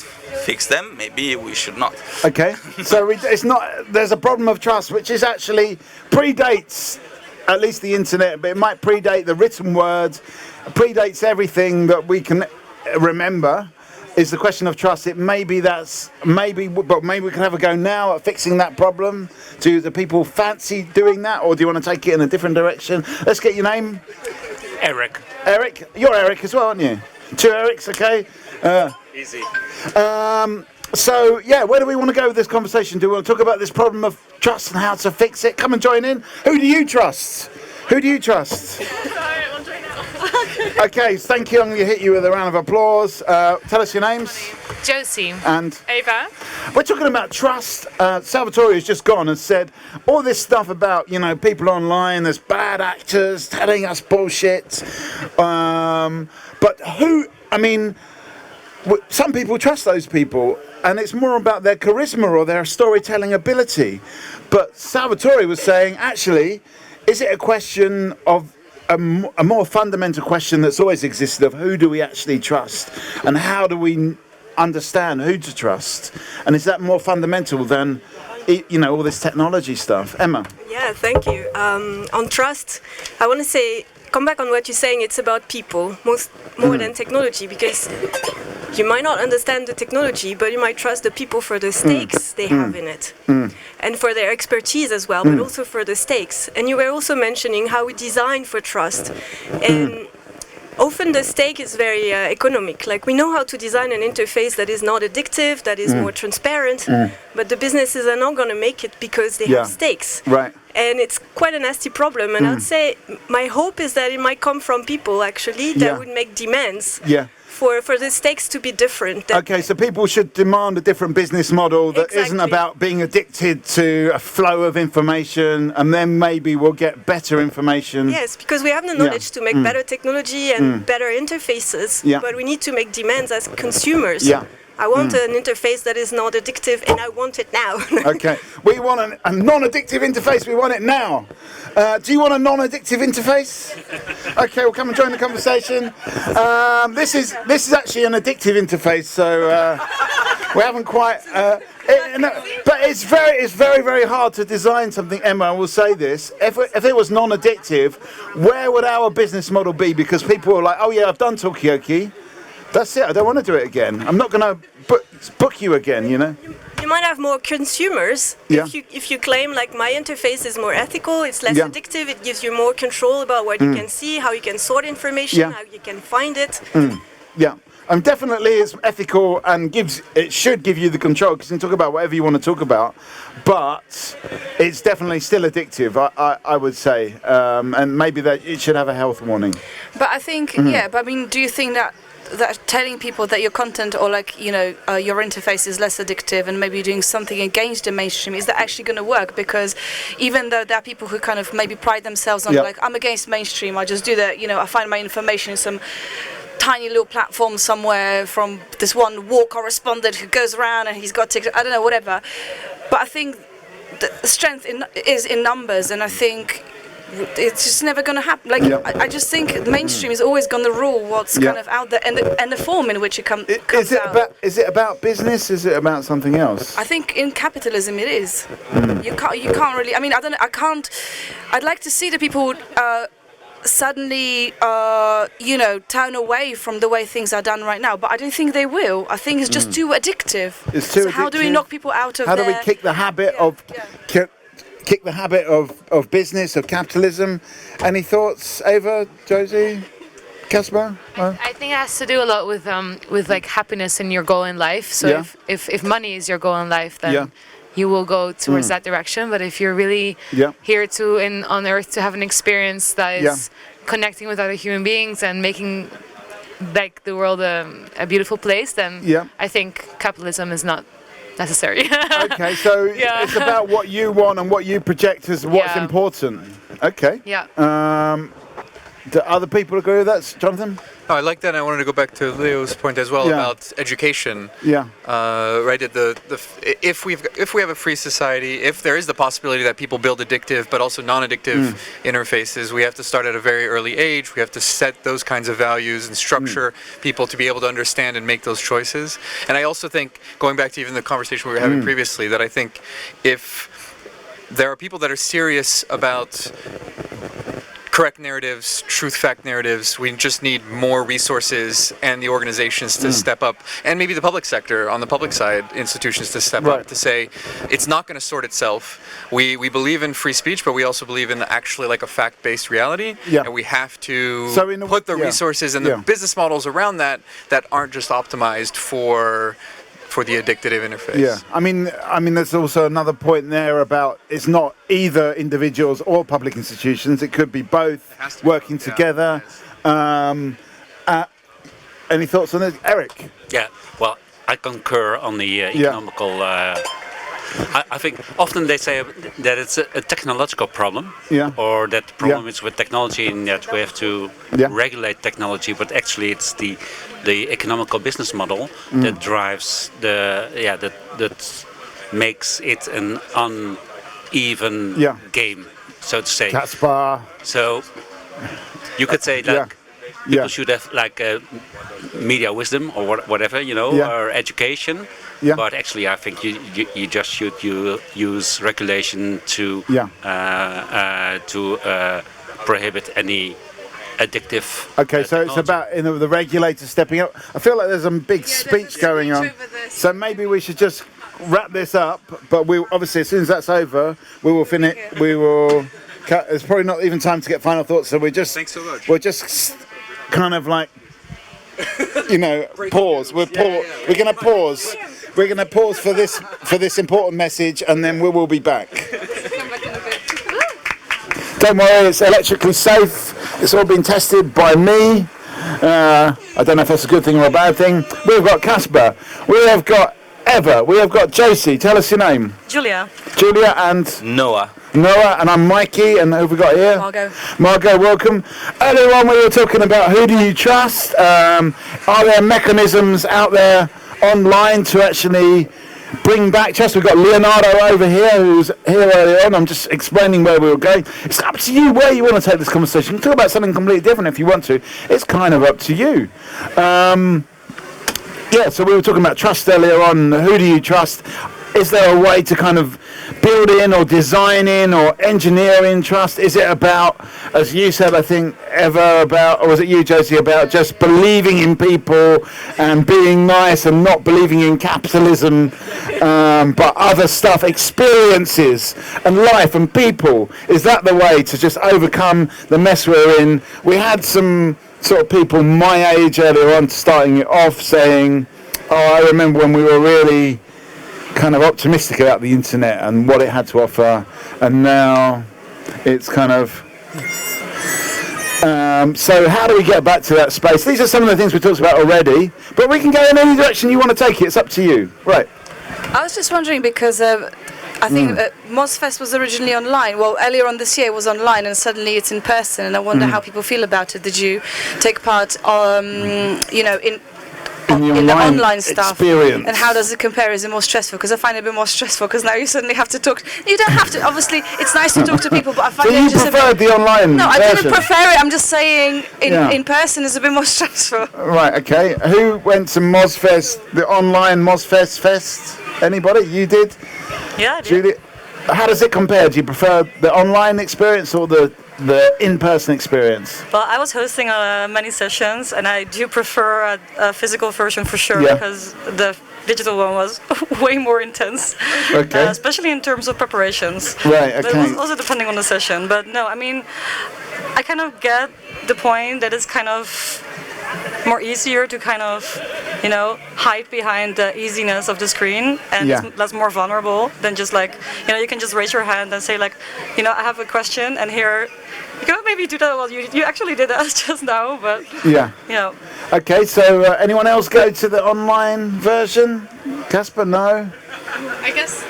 E: fix them, maybe we should not.
A: Okay, so it's not. There's a problem of trust, which is actually predates at least the internet, but it might predate the written word, predates everything that we can remember. Is the question of trust. But maybe we can have a go now at fixing that problem. Do the people fancy doing that, or do you want to take it in a different direction? Let's get your name.
F: Eric.
A: Eric, you're Eric as well, aren't you? Two Erics, okay.
F: Easy.
A: So yeah, where do we want to go with this conversation? Do we want to talk about this problem of trust and how to fix it? Come and join in. Who do you trust? Who do you trust? Okay, thank you. I'm going to hit you with a round of applause. Tell us your names.
M: Josie.
A: And
M: Ava.
A: We're talking about trust. Salvatore has just gone and said all this stuff about, people online, there's bad actors telling us bullshit. But some people trust those people, and it's more about their charisma or their storytelling ability. But Salvatore was saying, actually, is it a question of a more fundamental question that's always existed of who do we actually trust, and how do we understand who to trust? And is that more fundamental than all this technology stuff? Emma?
N: Yeah, thank you. On trust, I want to come back on what you're saying. It's about people more than technology, because you might not understand the technology, but you might trust the people for the stakes they have in it, and for their expertise as well, but also for the stakes. And you were also mentioning how we design for trust, and often the stake is very economic. Like, we know how to design an interface that is not addictive, that is more transparent, but the businesses are not going to make it because they have stakes.
A: Right.
N: And it's quite a nasty problem. And I'd say my hope is that it might come from people, actually, that would make demands for the stakes to be different.
A: Okay, so people should demand a different business model that isn't about being addicted to a flow of information, and then maybe we'll get better information.
N: Yes, because we have the knowledge to make better technology and better interfaces, but we need to make demands as consumers.
A: Yeah.
N: I want an interface that is not addictive, and I want it now.
A: Okay, we want a non-addictive interface. We want it now. Do you want a non-addictive interface? Okay, well, come and join the conversation. This is actually an addictive interface, so we haven't quite. But it's very, very hard to design something. Emma, I will say this: if it was non-addictive, where would our business model be? Because people are like, "Oh yeah, I've done Talkie. That's it. I don't want to do it again. I'm not going to book you again,
N: You might have more consumers if you claim, like, my interface is more ethical, it's less addictive, it gives you more control about what you can see, how you can sort information, how you can find it.
A: Yeah. Definitely it's ethical and it should give you the control, because you can talk about whatever you want to talk about, but it's definitely still addictive, I would say, and maybe that it should have a health warning.
B: But I think, do you think that telling people that your content or your interface is less addictive and maybe doing something against the mainstream, is that actually going to work? Because even though there are people who kind of maybe pride themselves on I'm against mainstream, I just do that, I find my information in some tiny little platform somewhere from this one war correspondent who goes around and he's got I don't know, whatever. But I think the strength is in numbers, and I think it's just never going to happen. I just think mainstream is always going to rule what's kind of out there, and the form in which it comes out.
A: Is it about business? Is it about something else?
B: I think in capitalism it is. You can't really. I mean, I don't know. I'd like to see the people suddenly, turn away from the way things are done right now. But I don't think they will. I think it's just too addictive.
A: It's too addictive.
B: How do we knock people out of
A: How do we kick the habit of kick the habit of business, of capitalism. Any thoughts, Ava, Josie, Casper?
M: I think it has to do a lot with like happiness and your goal in life. So if money is your goal in life, then you will go towards that direction. But if you're really here on Earth to have an experience that is connecting with other human beings and making like the world a beautiful place, then I think capitalism is not necessary.
A: Okay, so it's about what you want and what you project as what's important. Okay.
M: Yeah.
A: Do other people agree with that, Jonathan?
H: Oh, I like that. I wanted to go back to Leo's point as well about education.
A: Yeah.
H: Right. If we have a free society, if there is the possibility that people build addictive but also non-addictive interfaces, we have to start at a very early age. We have to set those kinds of values and structure people to be able to understand and make those choices. And I also think, going back to even the conversation we were having previously, that I think if there are people that are serious about correct narratives, truth fact narratives, we just need more resources and the organizations to step up, and maybe the public sector on the public side, institutions to step up to say it's not going to sort itself. We believe in free speech, but we also believe in actually like a fact-based reality, and we have to put the resources and the business models around that aren't just optimized for the addictive interface.
A: Yeah, I mean, there's also another point there about it's not either individuals or public institutions. It could be both working together. Any thoughts on this, Eric?
O: Yeah, well, I concur on the economical. I think often they say that it's a technological problem, or that the problem is with technology, and that we have to regulate technology. But actually, it's the economical business model that drives that makes it an uneven game, so to say.
A: Casper.
O: So you could say like people should have like media wisdom or whatever, or education.
A: Yeah.
O: But actually, I think you just should use regulation to prohibit any addictive.
A: Okay, so it's about the regulators stepping up. I feel like there's a big speech going on, so maybe we should just wrap this up. But we obviously, as soon as that's over, we will finish. We will. There's probably not even time to get final thoughts, so we're just.
H: Thanks so much.
A: We're just kind of like, pause. We're going to pause. We're going to pause for this important message, and then we will be back. Don't worry, it's electrically safe. It's all been tested by me. I don't know if that's a good thing or a bad thing. We've got Casper. We have got Eva. We have got Josie. Tell us your name.
P: Julia.
A: Julia and
E: Noah.
A: Noah, and I'm Mikey, and who have we got here?
P: Margot.
A: Margot, welcome. Earlier on we were talking about who do you trust? Are there mechanisms out there online to actually bring back trust? We've got Leonardo over here, who's here earlier on. I'm just explaining where we were going. It's up to you where you want to take this conversation. You can talk about something completely different if you want to. It's kind of up to you. So we were talking about trust earlier on. Who do you trust? Is there a way to kind of build in or design in or engineer in trust? Is it about, as you said, I think, Eva, or was it you, Josie, about just believing in people and being nice and not believing in capitalism, but other stuff, experiences and life and people? Is that the way to just overcome the mess we're in? We had some sort of people my age earlier on starting it off saying, I remember when we were really kind of optimistic about the internet and what it had to offer, and now it's kind of so how do we get back to that space? These are some of the things we talked about already, but we can go in any direction you want to take it. It's up to you. Right.
B: I was just wondering because I think MozFest was originally online. Well, earlier on this year it was online, and suddenly it's in person, and I wonder how people feel about it. Did you take part in the online stuff,
A: experience.
B: And how does it compare? Is it more stressful? Because I find it a bit more stressful because now you suddenly have to talk. You don't have to. Obviously, it's nice to talk to people, but I find
A: you preferred the online
B: No,
A: version.
B: I didn't prefer it. I'm just saying in person is a bit more stressful.
A: Right. Okay. Who went to MozFest, the online MozFest Fest? Anybody? You did?
P: Yeah, I did.
A: Julie, how does it compare? Do you prefer the online experience or the in-person experience?
P: Well, I was hosting many sessions, and I do prefer a physical version for sure, because the digital one was way more intense, especially in terms of preparations.
A: Right, okay.
P: But it was also depending on the session. But no, I mean, I kind of get the point that it's kind of more easier to kind of, hide behind the easiness of the screen, and it's less more vulnerable than just like, you can just raise your hand and say like, I have a question, and here, you can maybe do that. Well, you actually did that just now, but yeah.
A: Okay, so anyone else go to the online version? Casper, no.
M: I guess.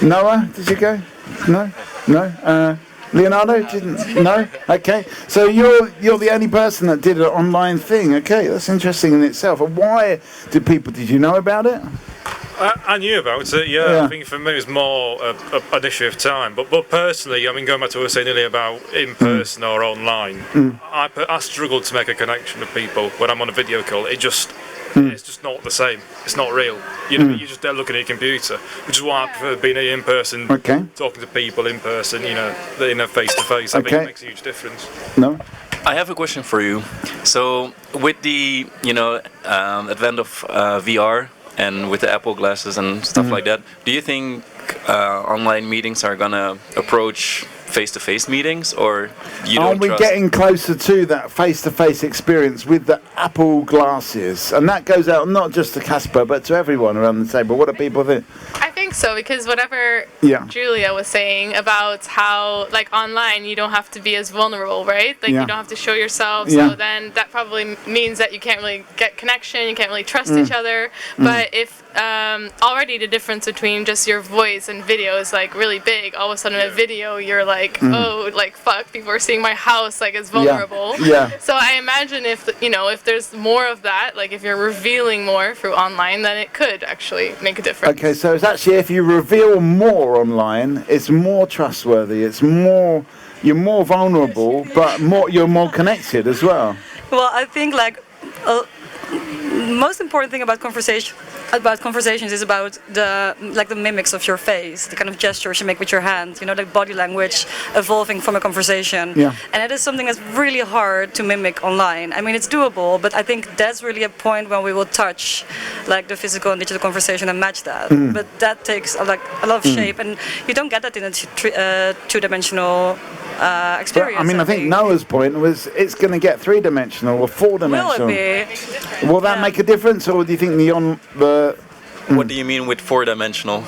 A: Noah, did you go? No. Leonardo didn't. No. Okay. So you're the only person that did an online thing. Okay, that's interesting in itself. And why did you know about it?
F: I knew about it. Yeah. I think for me it was more an issue of time. But personally, I mean, going back to what I was saying earlier about in person or online, I struggle to make a connection with people when I'm on a video call. It's just not the same. It's not real. You're just there looking at your computer, which is why I prefer being in person, talking to people in person, face to face. I think it makes a huge difference.
A: No?
Q: I have a question for you. So with the advent of VR and with the Apple glasses and stuff like that, do you think online meetings are gonna approach face-to-face meetings, or
A: are we getting closer to that face-to-face experience with the Apple glasses? And that goes out not just to Casper but to everyone around the table. What do people think?
M: I think so, because whatever Julia was saying about how like online you don't have to be as vulnerable, right? Like you don't have to show yourself, so then that probably means that you can't really get connection, you can't really trust each other. But if already the difference between just your voice and video is like really big, all of a sudden in a video you're like, oh, like fuck, people are seeing my house, like it's vulnerable. So I imagine if there's more of that, like if you're revealing more through online, then it could actually make a difference.
A: Okay, so it's actually, if you reveal more online, it's more trustworthy, you're more vulnerable, but you're more connected as well.
P: Well, I think like most important thing about conversations is about the mimics of your face, the kind of gestures you make with your hand, like body language evolving from a conversation. And it is something that's really hard to mimic online. I mean, it's doable, but I think that's really a point when we will touch like the physical and digital conversation and match that. But that takes a lot of shape, and you don't get that in a two-dimensional experience.
A: But, I think Noah's point was it's going to get three-dimensional or four-dimensional.
P: Will it be?
A: Will that make a difference, or do you think
Q: What do you mean with four-dimensional?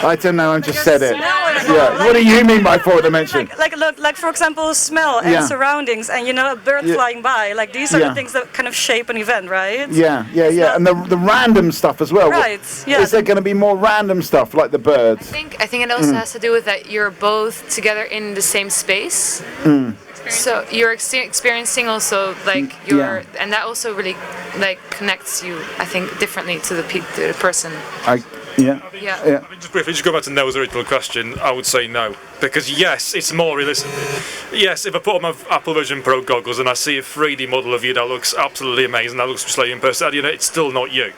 A: I don't know, I just said it. What do you mean by four-dimensional?
P: Like for example, smell and surroundings, and a bird flying by. Like these are the things that kind of shape an event, right?
A: And the random stuff as well.
P: Right.
A: Is there going to be more random stuff like the birds?
M: I think it also has to do with that you're both together in the same space. So you're experiencing also like and that also really like connects you, I think, differently to the person.
F: Just briefly, just go back to Noah's original question, I would say no. Because yes, it's more realistic. Yes, if I put on my Apple Vision Pro goggles and I see a 3D model of you that looks absolutely amazing, that looks just like you in person, it's still not you.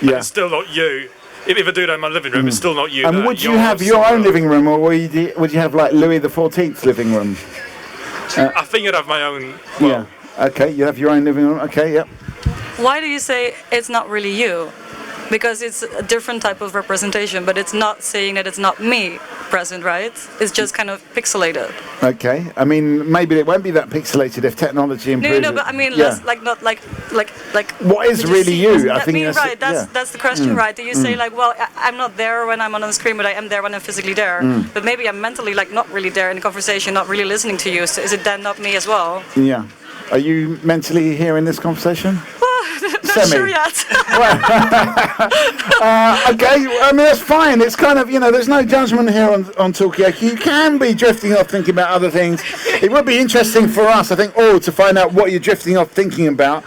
F: It's still not you. If I do that in my living room, it's still not you.
A: And would you have your own living room, or would you have like Louis XIV's living room?
F: I think I'd have my own.
A: Okay, you have your own living room. Okay, yep.
P: Why do you say it's not really you? Because it's a different type of representation, but it's not saying that it's not me present, right? It's just kind of pixelated.
A: Okay, I mean, maybe it won't be that pixelated if technology improves.
P: No, but I mean, less, not like.
A: What is really you? I think
P: right. That's the question, right? Do you say like, well, I'm not there when I'm on the screen, but I am there when I'm physically there. But maybe I'm mentally like not really there in the conversation, not really listening to you. So is it then not me as well?
A: Yeah. Are you mentally here in this conversation?
P: Not sure yet.
A: Okay, I mean, that's fine. It's kind of, there's no judgment here on Talkie. You can be drifting off thinking about other things. It would be interesting for us, I think, to find out what you're drifting off thinking about.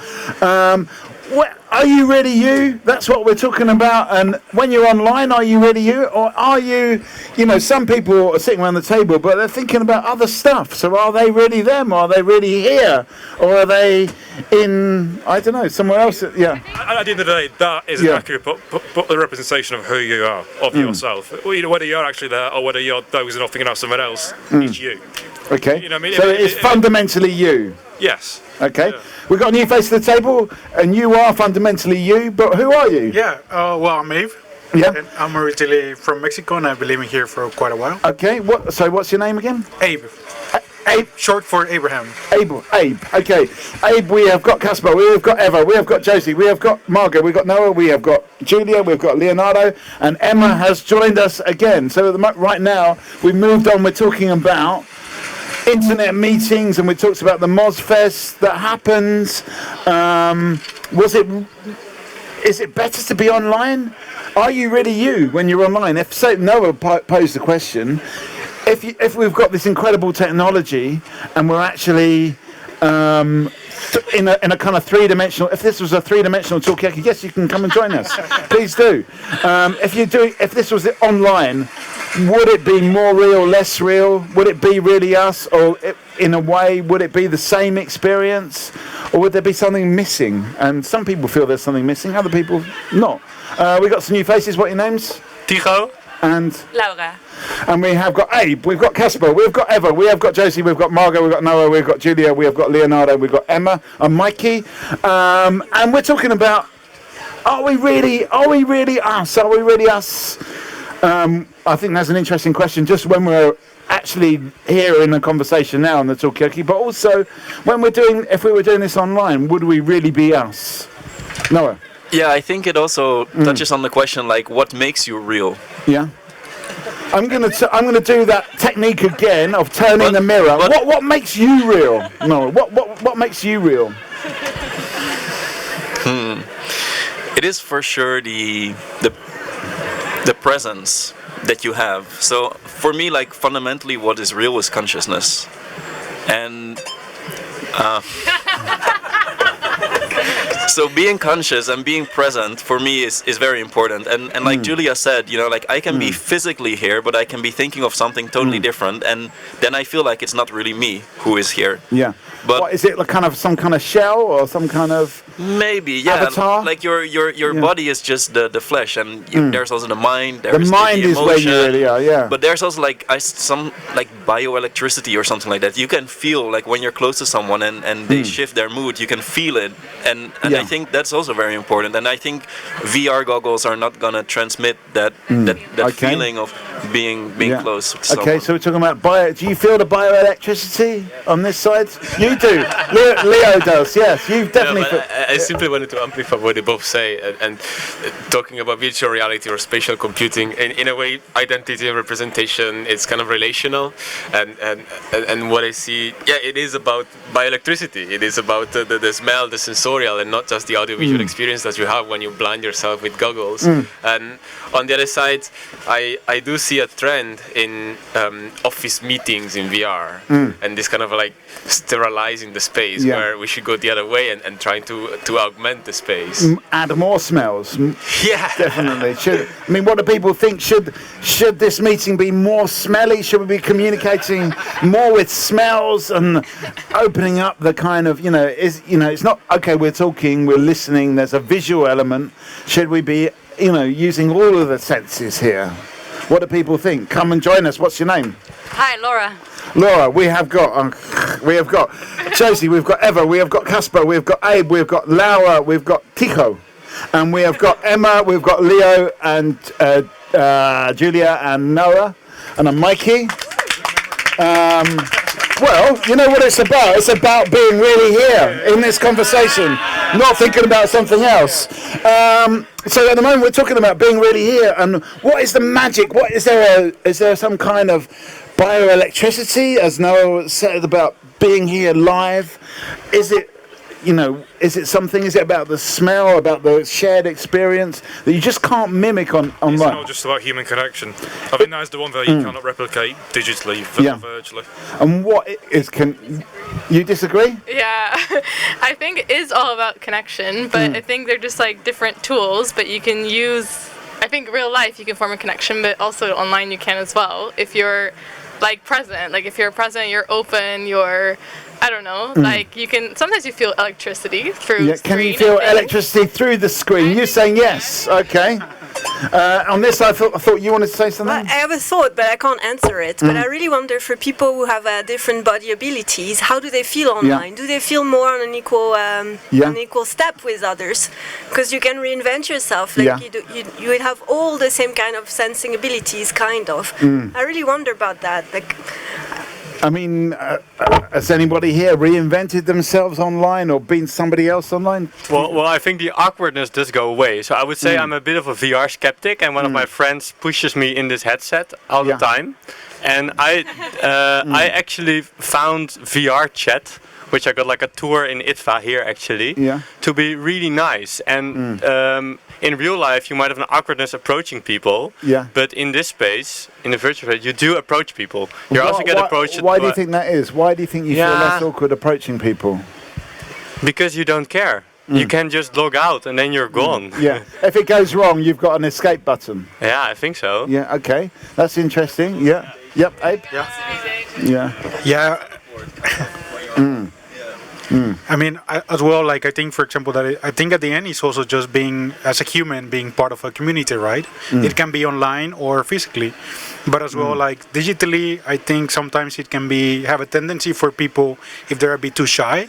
A: Are you really you? That's what we're talking about. And when you're online, are you really you? Or are you, some people are sitting around the table, but they're thinking about other stuff. So are they really them? Are they really here? Or are they in, I don't know, somewhere else?
F: At the end of the day, that is an accurate the representation of who you are, of yourself. Whether you're actually there or whether you're dozing off thinking about someone else, it's you.
A: Okay.
F: You know what I mean?
A: So it's fundamentally you.
F: Yes.
A: Okay. Yeah. We've got a new face to the table, and you are fundamentally you. But who are you?
R: Yeah. Well, I'm Abe.
A: Yeah.
R: And I'm originally from Mexico, and I've been living here for quite a while.
A: Okay. What's your name again?
R: Abe.
A: Abe.
R: Short for Abraham.
A: Abe. Okay. Abe, we have got Casper, we have got Eva, we have got Josie, we have got Margot, we've got Noah, we have got Julia, we've got Leonardo, and Emma has joined us again. So right now, we've moved on, we're talking about internet meetings, and we talked about the MozFest that happens. Is it better to be online? Are you really you when you're online? If say Noah posed the question, if we've got this incredible technology and we're actually in a kind of three-dimensional, if this was a three-dimensional talkie, yes, you can come and join us. Please do. If this was online, would it be more real, less real? Would it be really us, or in a way, would it be the same experience, or would there be something missing? And some people feel there's something missing, other people not. We got some new faces. What are your names?
S: Tigo
A: and
P: Laura.
A: And we have got Abe, we've got Casper, we've got Eva, we have got Josie, we've got Margot, we've got Noah, we've got Julia, we have got Leonardo, we've got Emma and Mikey. And we're talking about, are we really us? Are we really us? I think that's an interesting question, just when we're actually here in a conversation now on the Talkie, but also if we were doing this online, would we really be us? Noah?
Q: Yeah, I think it also touches on the question, like, what makes you real?
A: Yeah. I'm gonna do that technique again of turning the mirror. What makes you real? No. What makes you real?
Q: It is for sure the presence that you have. So for me, like, fundamentally, what is real is consciousness, and. So being conscious and being present for me is very important. And like Julia said, you know, like, I can be physically here, but I can be thinking of something totally different, and then I feel like it's not really me who is here.
A: Yeah. But what, is it like kind of some kind of shell or some kind of
Q: maybe
A: avatar?
Q: Like your body is just the flesh, and there's also the mind.
A: The mind is where you really are. Yeah.
Q: But there's also like some like bioelectricity or something like that. You can feel, like, when you're close to someone and they shift their mood, you can feel it, and I think that's also very important. And I think VR goggles are not gonna transmit that feeling of being close to someone.
A: Okay, so we're talking about do you feel the bioelectricity on this side? You do. Leo does. Yes, you definitely.
L: I simply wanted to amplify what they both say, and talking about virtual reality or spatial computing. In a way, identity and representation is kind of relational, and what I see, it is about bioelectricity. It is about the smell, the sensorial, and not just the audiovisual experience that you have when you blind yourself with goggles. And on the other side, I do see a trend in office meetings in VR, and this kind of like sterilizing the space, where we should go the other way and trying to augment the space.
A: Add more smells.
L: Yeah,
A: definitely. What do people think? Should this meeting be more smelly? Should we be communicating more with smells and opening up the kind of, it's not, okay, we're talking, we're listening, there's a visual element. Should we be, using all of the senses here? What do people think? Come and join us. What's your name?
P: Hi, Laura.
A: Laura, we have got Josie, we've got Eva, we have got Casper, we've got Abe, we've got Laura, we've got Tico, and we have got Emma, we've got Leo and Julia and Noah, and I'm Mikey. Well, you know what it's about? It's about being really here in this conversation, not thinking about something else. So at the moment we're talking about being really here, and what is the magic? What is there some kind of bioelectricity, as Noah said, about being here live? Is it something? Is it about the smell, about the shared experience that you just can't mimic online?
F: It's not just about human connection. I think that is the one that you cannot replicate digitally, virtually.
A: And what is? Can you disagree?
M: Yeah, I think it is all about connection, but I think they're just like different tools. But you can use. I think real life you can form a connection, but also online you can as well. If you're like present, like if you're present, you're open, I don't know, like you can, sometimes you feel electricity through screen.
A: Can you feel electricity through the screen? You're saying yes, okay. On this, I thought you wanted to say something.
N: Well, I have a thought, but I can't answer it. But I really wonder, for people who have different body abilities, how do they feel online? Do they feel more on an equal step with others? Because you can reinvent yourself. Like you will have all the same kind of sensing abilities, kind of. I really wonder about that. Like,
A: I mean, has anybody here reinvented themselves online or been somebody else online?
S: Well, I think the awkwardness does go away. So I would say I'm a bit of a VR skeptic, and one of my friends pushes me in this headset all the time. And I actually found VR chat, which I got like a tour in ITVA here actually, to be really nice. And in real life, you might have an awkwardness approaching people, but in this space, in the virtual space, you do approach people. You also get approached.
A: Why do you think that is? Why do you think you feel less awkward approaching people?
S: Because you don't care. You can just log out and then you're gone.
A: Yeah. If it goes wrong, you've got an escape button.
S: Yeah, I think so.
A: Yeah. Okay. That's interesting. Yeah. Yep. Abe.
R: Yeah. Yeah. I mean, as well, like I think, for example, that I think at the end it's also just being, as a human, being part of a community, right? It can be online or physically, but as well, like digitally, I think sometimes it can have a tendency for people, if they're a bit too shy,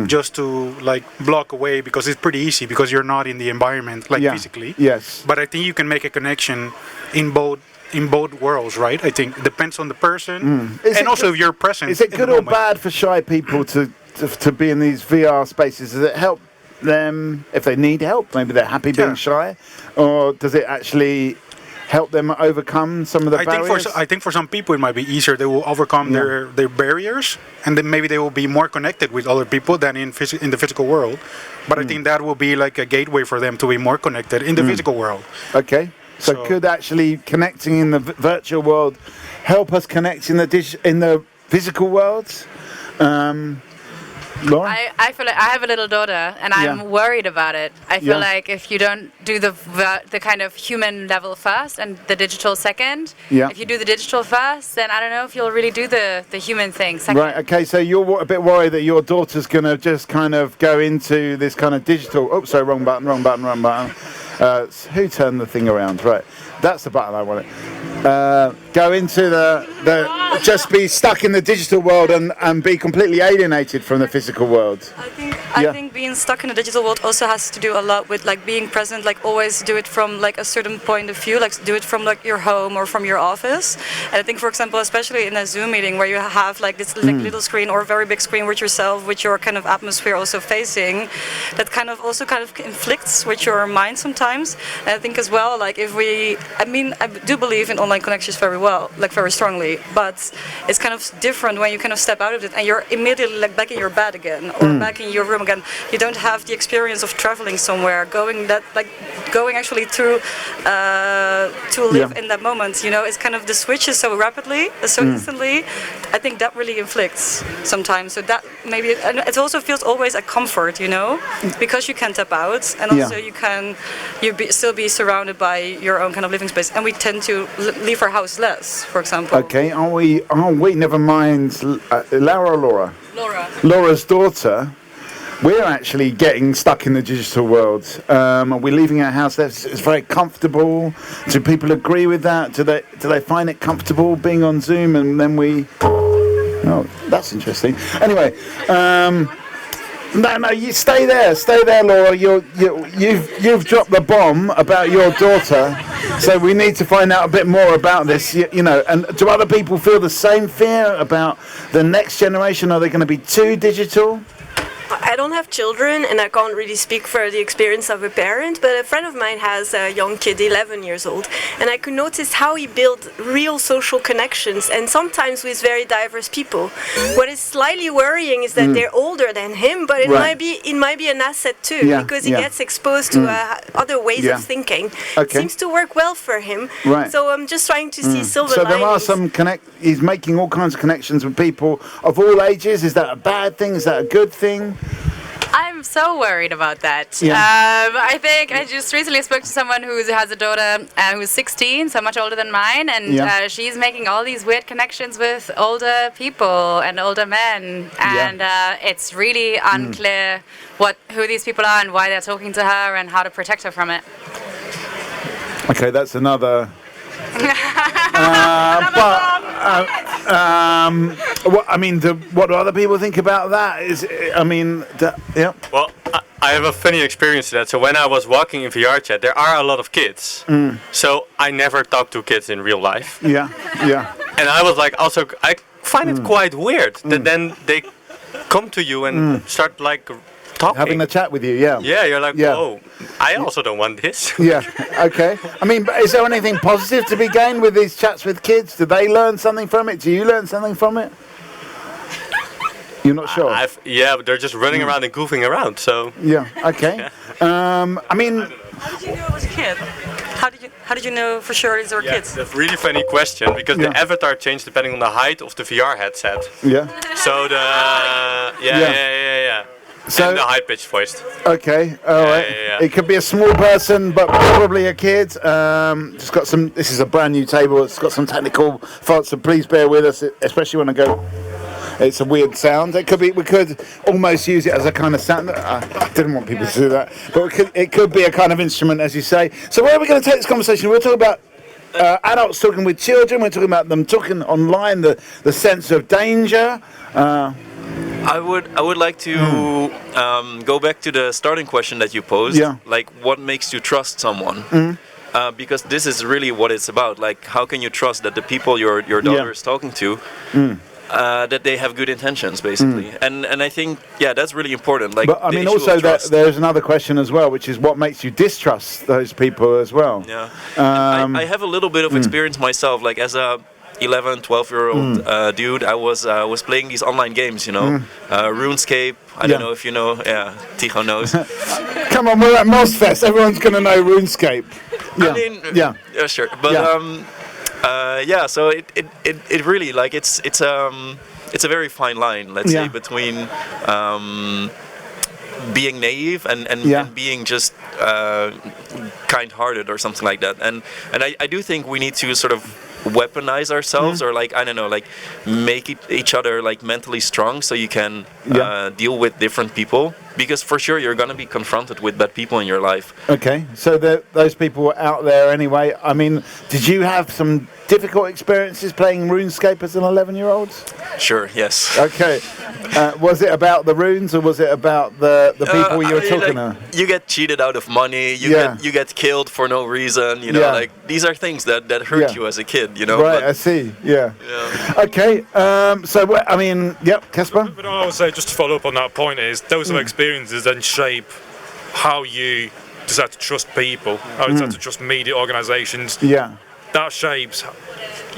R: just to like block away, because it's pretty easy because you're not in the environment, like physically.
A: Yes.
R: But I think you can make a connection in both worlds, right? I think it depends on the person, and also if you're present.
A: Is it good or bad for shy people to be in these VR spaces? Does it help them if they need help? Maybe they're happy being shy, or does it actually help them overcome some of the barriers?
R: I think for some people it might be easier. They will overcome their barriers, and then maybe they will be more connected with other people than in the physical world. But I think that will be like a gateway for them to be more connected in the physical world.
A: Okay. So could actually connecting in the virtual world help us connect in the physical world? Laura?
M: I feel like I have a little daughter, and I'm worried about it. I feel like if you don't do the kind of human level first and the digital second, if you do the digital first, then I don't know if you'll really do the human thing second.
A: Right, okay, so you're a bit worried that your daughter's going to just kind of go into this kind of digital... Oops, sorry, wrong button. Who turned the thing around? Right, that's the button I wanted. Go into just be stuck in the digital world and be completely alienated from the physical world.
P: I think being stuck in the digital world also has to do a lot with like being present, like always do it from like a certain point of view, like do it from like your home or from your office. And I think, for example, especially in a Zoom meeting where you have like this like, little screen or a very big screen with yourself, with your kind of atmosphere also facing, that kind of conflicts with your mind sometimes. And I think as well, like I do believe in online connections very well, like very strongly, but it's kind of different when you kind of step out of it and you're immediately like back in your bed again or back in your room again. You don't have the experience of traveling somewhere, going actually through to live in that moment. You know, it's kind of the switches so rapidly, so instantly. I think that really inflicts sometimes. So that maybe, and it also feels always a comfort, you know, because you can tap out and also you can still be surrounded by your own kind of living space. And we tend to leave our house less, for example.
A: Okay, are we? Never mind. Laura. Laura's daughter. We're actually getting stuck in the digital world. We're leaving our house. It's very comfortable. Do people agree with that? Do they find it comfortable being on Zoom and then we? Oh, that's interesting. Anyway. No, you stay there, Laura. You've dropped the bomb about your daughter, so we need to find out a bit more about this. You know, and do other people feel the same fear about the next generation? Are they going to be too digital?
N: I don't have children and I can't really speak for the experience of a parent, but a friend of mine has a young kid, 11 years old, and I could notice how he built real social connections, and sometimes with very diverse people. What is slightly worrying is that they're older than him, but it might be an asset too, because he gets exposed to other ways of thinking. It seems to work well for him. So I'm just trying to see silver linings.
A: So there are some he's making all kinds of connections with people of all ages. Is that a bad thing? Is that a good thing?
M: I'm so worried about that. I think I just recently spoke to someone who has a daughter who's 16, so much older than mine, and she's making all these weird connections with older people and older men, and it's really unclear who these people are and why they're talking to her and how to protect her from it.
A: Okay, that's another. What do other people think about that? Yeah.
S: Well, I have a funny experience to that. So when I was walking in VR chat, there are a lot of kids. So I never talk to kids in real life.
A: Yeah.
S: And I was like, also, I find it quite weird that then they come to you and start like talking.
A: Having a chat with you, yeah.
S: Yeah, you're like, whoa, I also don't want this.
A: Yeah, okay. But is there anything positive to be gained with these chats with kids? Do they learn something from it? Do you learn something from it? You're not sure?
S: But they're just running around and goofing around, so...
A: Yeah, okay.
P: How did you know it was a kid? How did you know for sure these were kids?
S: That's a really funny question, because the avatar changed depending on the height of the VR headset.
A: Yeah.
S: So the... Yeah.
A: So,
S: and the high-pitched voice.
A: Okay, all right.
S: Yeah.
A: It could be a small person, but probably a kid. Just got some. This is a brand new table. It's got some technical faults, so please bear with us, especially when I go. It's a weird sound. It could be. We could almost use it as a kind of sound. I didn't want people to do that, but it could be a kind of instrument, as you say. So where are we going to take this conversation? We're talking about. Adults talking with children. We're talking about them talking online. The sense of danger.
Q: I would like to go back to the starting question that you posed.
A: Yeah.
Q: Like, what makes you trust someone? Because this is really what it's about. Like, how can you trust that the people your daughter is talking to, that they have good intentions, basically? And I think, that's really important. Like,
A: but I mean, also there's another question as well, which is what makes you distrust those people as well.
Q: Yeah. I have a little bit of experience myself. Like, as a 11, 12-year-old dude, I was playing these online games, RuneScape. I don't know if you know. Yeah, Ticho knows.
A: Come on, we're at MozFest. Everyone's going to know RuneScape. Yeah.
Q: I mean, yeah, sure. But so it really, like, it's a very fine line, let's say, between being naive and being just kind-hearted or something like that. And I do think we need to sort of weaponize ourselves, or like, I don't know, like make each other like mentally strong, so you can deal with different people, because for sure you're gonna be confronted with bad people in your life.
A: Okay, so those people were out there anyway. I mean, did you have some difficult experiences playing RuneScape as an 11-year-old?
Q: Sure, yes.
A: Okay. Was it about the runes, or was it about the people you were talking to?
Q: You get cheated out of money, you get killed for no reason, like these are things that hurt you as a kid,
A: Right, I see, Okay, Casper?
F: But I would say, just to follow up on that point, is those experiences then shape how you decide to trust people, how you decide to trust media organisations.
A: Yeah.
F: That shapes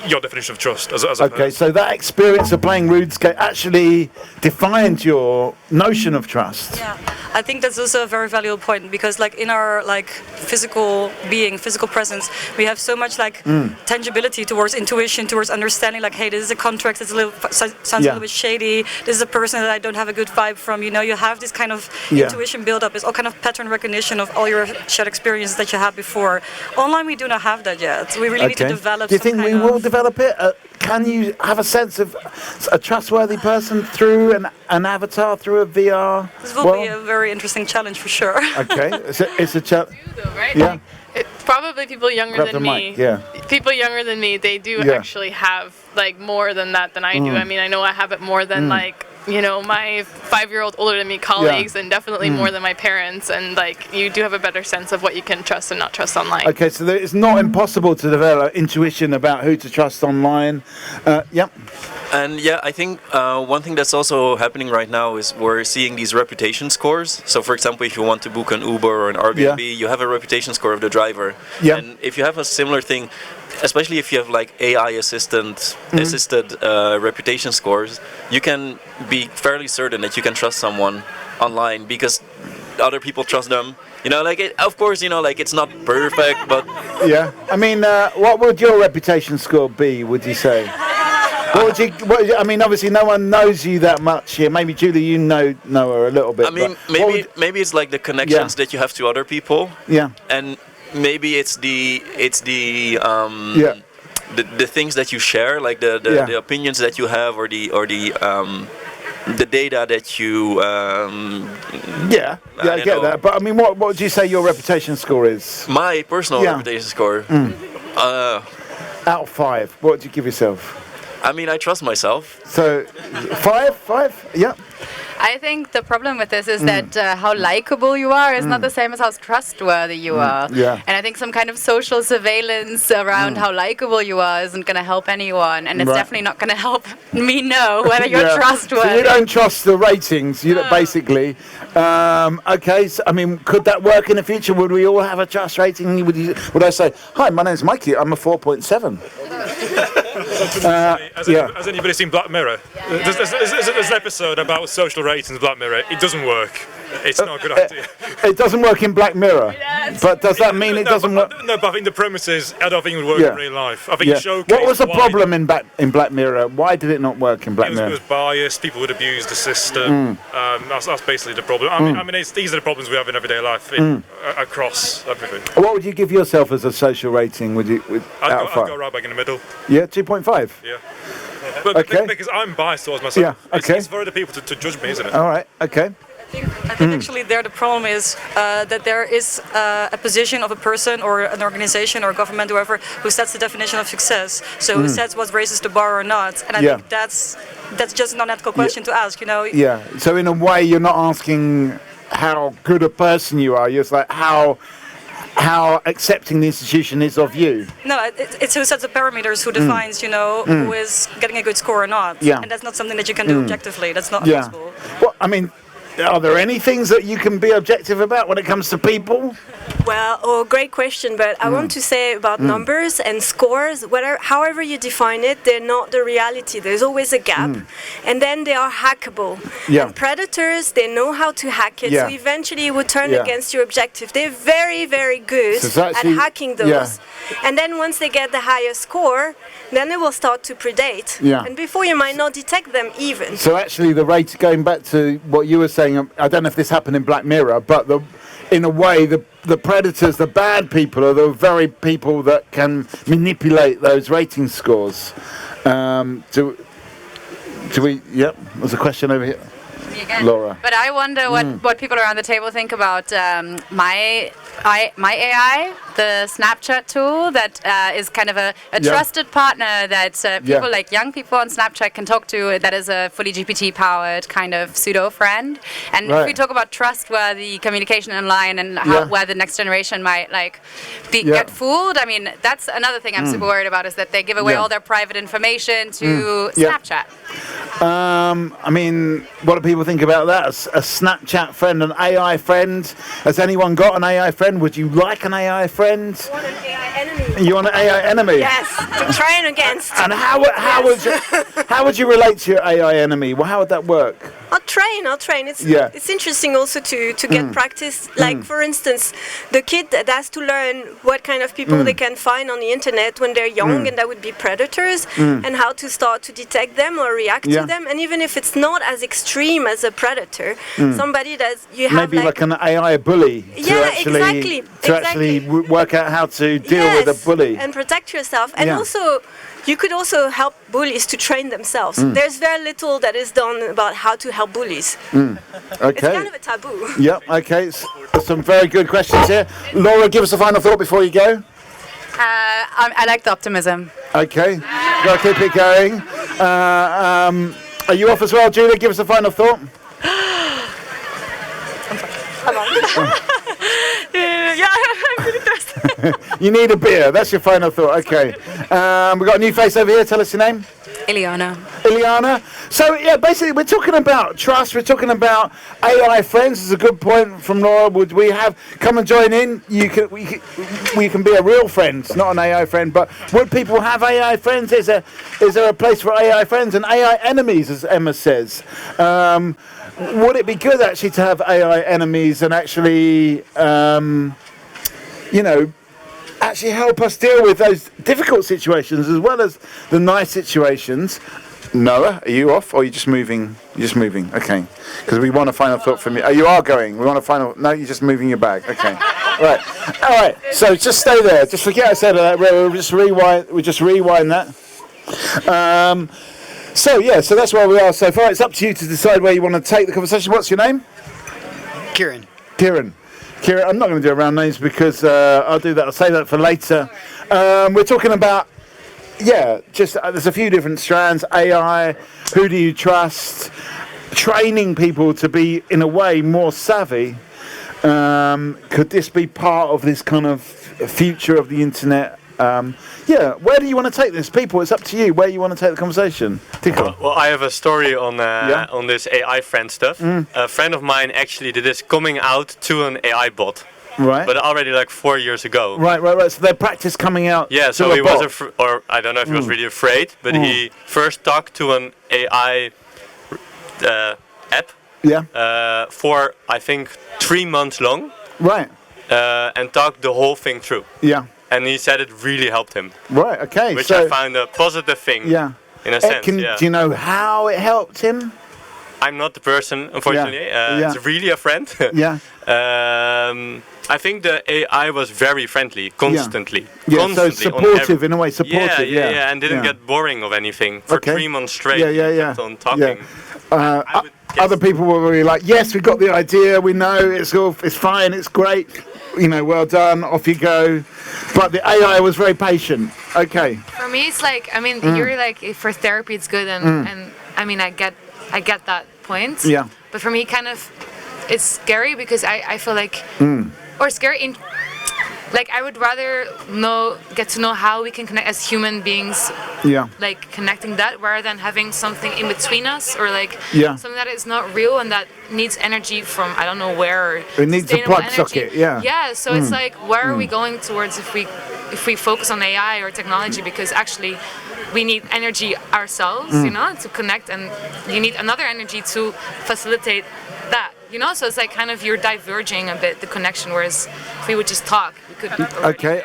F: your definition of trust as a
A: Okay,
F: person.
A: so that experience of playing RuneScape actually defined your notion of trust.
P: Yeah, I think that's also a very valuable point, because like in our like physical being, physical presence, we have so much like tangibility towards intuition, towards understanding, like, hey, this is a contract that's sounds a little bit shady, this is a person that I don't have a good vibe from, you have this kind of intuition build up. It's all kind of pattern recognition of all your shared experiences that you had before. Online we do not have that yet. We really need to develop.
A: Do you think we will develop it? Can you have a sense of a trustworthy person through an avatar, through a VR?
P: This will be a very interesting challenge for sure.
A: Okay, it's a challenge.
M: Right?
A: Yeah.
M: Probably people younger than me. People younger than me, they do actually have like more than that than I do. I mean, I know I have it more than like my 5-year-old older than me colleagues, and definitely more than my parents, and like you do have a better sense of what you can trust and not trust online.
A: Okay, so it's not impossible to develop intuition about who to trust online.
Q: And I think one thing that's also happening right now is we're seeing these reputation scores. So for example, if you want to book an Uber or an Airbnb, you have a reputation score of the driver. And if you have a similar thing, especially if you have like AI assisted reputation scores, you can be fairly certain that you can trust someone online because other people trust them. Of course, it's not perfect, but...
A: Yeah. I mean, what would your reputation score be, would you say? I mean, obviously no one knows you that much here. Maybe Julie, you know her a little bit.
Q: I mean, maybe it's like the connections that you have to other people.
A: Yeah.
Q: And maybe it's the things that you share, like the opinions that you have, or the the data that you.
A: I get that. But I mean, what would you say your reputation score is?
Q: My personal reputation score.
A: Out of 5, what would you give yourself?
Q: I mean, I trust myself.
A: So, 5? Yeah.
T: I think the problem with this is that how likable you are is not the same as how trustworthy you are.
A: Yeah.
T: And I think some kind of social surveillance around how likable you are isn't going to help anyone, and it's definitely not going to help me know whether you're trustworthy.
A: So you don't trust the ratings, basically. Okay, so, I mean, could that work in the future? Would we all have a trust rating? Would I say, hi, my name's Mikey, I'm a 4.7?
F: Has anybody seen Black Mirror? There's an episode about social ratings in Black Mirror. It doesn't work. It's not a good idea.
A: It doesn't work in Black Mirror. But does that mean it doesn't work?
F: No, but I think the premise is, I don't think it would work in real life. I think it showcased.
A: What was the problem in Black Mirror? Why did it not work in Black Mirror?
F: It was biased. People would abuse the system. That's basically the problem. I mean, these are the problems we have in everyday life across everything.
A: What would you give yourself as a social rating? Would you?
F: I'd go right back in the middle.
A: Yeah, 2.5.
F: Yeah. But because I'm biased towards myself.
A: Yeah. Okay.
F: It's for other people to judge me, isn't it?
A: All right. Okay.
P: I think actually there the problem is that there is a position of a person or an organization or government, whoever, who sets the definition of success. So who sets what raises the bar or not. And I think that's just not an ethical question to ask,
A: Yeah. So in a way, you're not asking how good a person you are. You're just like how accepting the institution is of you.
P: No, it's who sets the parameters, who defines, who is getting a good score or not.
A: Yeah.
P: And that's not something that you can do objectively. That's not possible.
A: Well, I mean, are there any things that you can be objective about when it comes to people?
N: Well, great question, but I want to say about numbers and scores, however you define it, they're not the reality. There's always a gap, and then they are hackable.
A: Yeah.
N: And predators, they know how to hack it, so eventually it would turn against your objective. They're very, very good at hacking those. Yeah. And then once they get the higher score, then they will start to predate.
A: Yeah.
N: And before you might not detect them even.
A: So actually the rate, going back to what you were saying, I don't know if this happened in Black Mirror, but in a way, the predators, the bad people, are the very people that can manipulate those rating scores. Do we? Yep. There's a question over here, Laura.
T: But I wonder what people around the table think about my AI, the Snapchat tool that is kind of a trusted partner that people like young people on Snapchat can talk to, that is a fully GPT-powered kind of pseudo-friend. And if we talk about trustworthy communication online and where the next generation might get fooled, I mean, that's another thing I'm super worried about, is that they give away all their private information to Snapchat.
A: I mean, what do people think about that? A Snapchat friend, an AI friend? Has anyone got an AI friend? Would you like an AI friend?
N: You want an AI enemy?
A: You want an AI enemy?
N: Yes, to train against.
A: And how would you relate to your AI enemy? Well, how would that work?
N: I'll train. It's interesting also to get practice. Like for instance, the kid that has to learn what kind of people they can find on the internet when they're young, and that would be predators, and how to start to detect them or react to them. And even if it's not as extreme as a predator, somebody that you have
A: maybe like an AI bully
N: to
A: actually work out how to deal with a bully
N: and protect yourself. And also, you could also help bullies to train themselves. There's very little that is done about how to help bullies.
A: Okay.
N: It's kind of a taboo.
A: Yep, okay. Some very good questions here. Laura, give us a final thought before you go.
T: I like the optimism.
A: Okay. Got to keep it going. Are you off as well, Julia? Give us a final thought.
P: Yeah, I'm really thirsty.
A: You need a beer. That's your final thought. Okay. We've got a new face over here. Tell us your name. Ileana. So yeah, basically we're talking about trust. We're talking about AI friends. It's a good point from Laura. Would we come and join in? We can be a real friend, not an AI friend. But would people have AI friends? Is there a place for AI friends and AI enemies, as Emma says? Would it be good actually to have AI enemies and actually, actually help us deal with those difficult situations as well as the nice situations? Noah, are you off or are you just moving? You're just moving, okay. Because we want a final thought from you. Oh, you are going. We want a final. No, you're just moving your bag. Okay. Right. All right. So just stay there. Just forget I said that. We'll just rewind. We just rewind that. So that's where we are so far. It's up to you to decide where you want to take the conversation. What's your name?
U: Kieran.
A: Kieran, I'm not going to do around names because I'll do that. I'll save that for later. We're talking about, there's a few different strands. AI, who do you trust? Training people to be, in a way, more savvy. Could this be part of this kind of future of the internet? Where do you want to take this? People, it's up to you where you want to take the conversation.
S: Well, I have a story on this AI friend stuff. A friend of mine actually did this coming out to an AI bot.
A: Right.
S: But already like 4 years ago.
A: Right. So they practice coming out.
S: Yeah. So he was, or I don't know if he was really afraid, but he first talked to an AI app.
A: Yeah.
S: For I think 3 months long.
A: Right.
S: And talked the whole thing through.
A: Yeah.
S: And he said it really helped him.
A: Right. Okay.
S: Which I found a positive thing.
A: Yeah.
S: In a sense.
A: Do you know how it helped him?
S: I'm not the person, unfortunately. It's really a friend.
A: Yeah.
S: I think the AI was very friendly, constantly.
A: So supportive, in a way, supportive.
S: Yeah, and didn't get boring of anything for 3 months straight. Kept on talking.
A: Other people were really like, yes, we got the idea, we know, it's fine, it's great, well done, off you go. But the AI was very patient. Okay.
M: For me, it's like, you're like, for therapy, it's good, and I mean, I get that point.
A: Yeah.
M: But for me, kind of, it's scary because I feel like, or scary like I would rather get to know how we can connect as human beings.
A: Yeah.
M: Like connecting that rather than having something in between us or like something that is not real and that needs energy from I don't know where.
A: It needs a plug socket. Yeah.
M: Yeah. So it's like where are we going towards if we focus on AI or technology, because actually we need energy ourselves, to connect, and you need another energy to facilitate that. So it's like kind of you're diverging a bit the connection, whereas if we would just talk, we could.
A: Okay,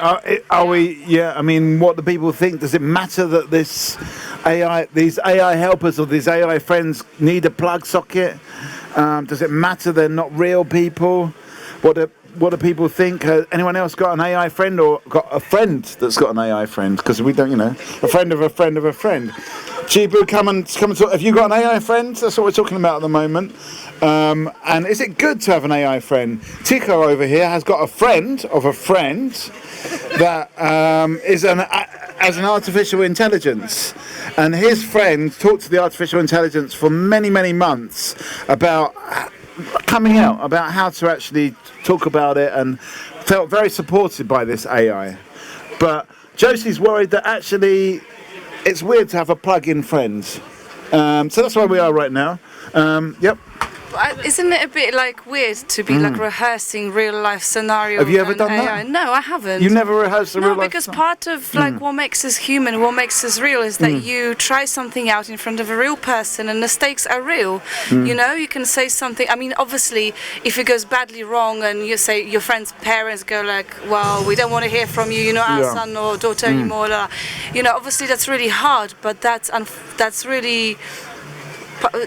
A: are we? Yeah, I mean, what do people think? Does it matter that these AI helpers or these AI friends need a plug socket? Does it matter they're not real people? What do people think? Anyone else got an AI friend or got a friend that's got an AI friend? Because we don't, a friend of a friend of a friend. Jibu, come and talk. Have you got an AI friend? That's what we're talking about at the moment. And is it good to have an AI friend? Tico over here has got a friend of a friend that is as an artificial intelligence, and his friend talked to the artificial intelligence for many, many months about coming out, about how to actually talk about it, and felt very supported by this AI. But Josie's worried that actually it's weird to have a plug-in friend. So that's where we are right now. Yep.
B: Isn't it a bit like weird to be like rehearsing real life scenarios?
A: Have you ever done
B: AI?
A: that?
B: No, I haven't.
A: You never rehearsed a real life?
B: No, because part of like what makes us human, what makes us real, is that you try something out in front of a real person, and the stakes are real. You can say something. I mean, obviously, if it goes badly wrong, and you say your friend's parents go like, "Well, we don't want to hear from you. You're not our son or daughter anymore." Obviously that's really hard, but that's really.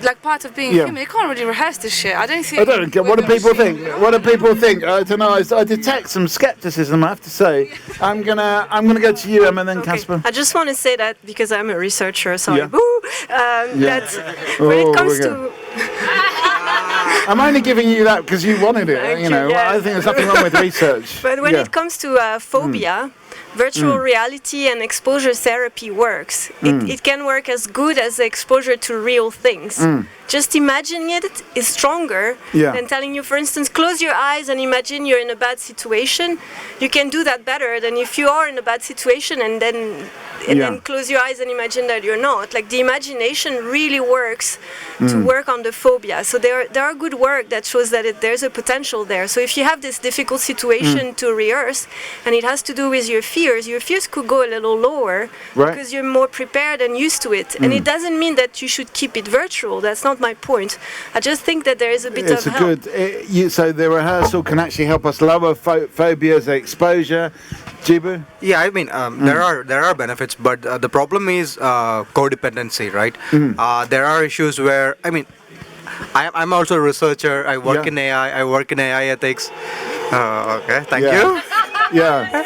B: Like part of being human, you can't really rehearse this shit. I don't get.
A: What do people think? What do people think? I don't know. I detect some skepticism, I have to say. I'm gonna go to you, Emma, and then Casper.
N: I just want to say that because I'm a researcher, sorry, that when it comes to.
A: I'm only giving you that because you wanted it. I think there's nothing wrong with research.
N: But when it comes to phobia. Virtual reality and exposure therapy works. It can work as good as the exposure to real things. Just imagining it is stronger than telling you, for instance, close your eyes and imagine you're in a bad situation. You can do that better than if you are in a bad situation and then close your eyes and imagine that you're not. Like the imagination really works to work on the phobia. So there are good work that shows that there's a potential there. So if you have this difficult situation to rehearse and it has to do with your fears could go a little lower because you're more prepared and used to it. And it doesn't mean that you should keep it virtual. That's not my point. I just think that there is a bit of help.
A: So the rehearsal can actually help us lower phobias, exposure. Jibu?
G: Yeah, I mean, there are benefits, but the problem is codependency, right? There are issues where, I mean, I'm also a researcher. I work in AI. I work in AI ethics. Okay, thank you.
A: Yeah.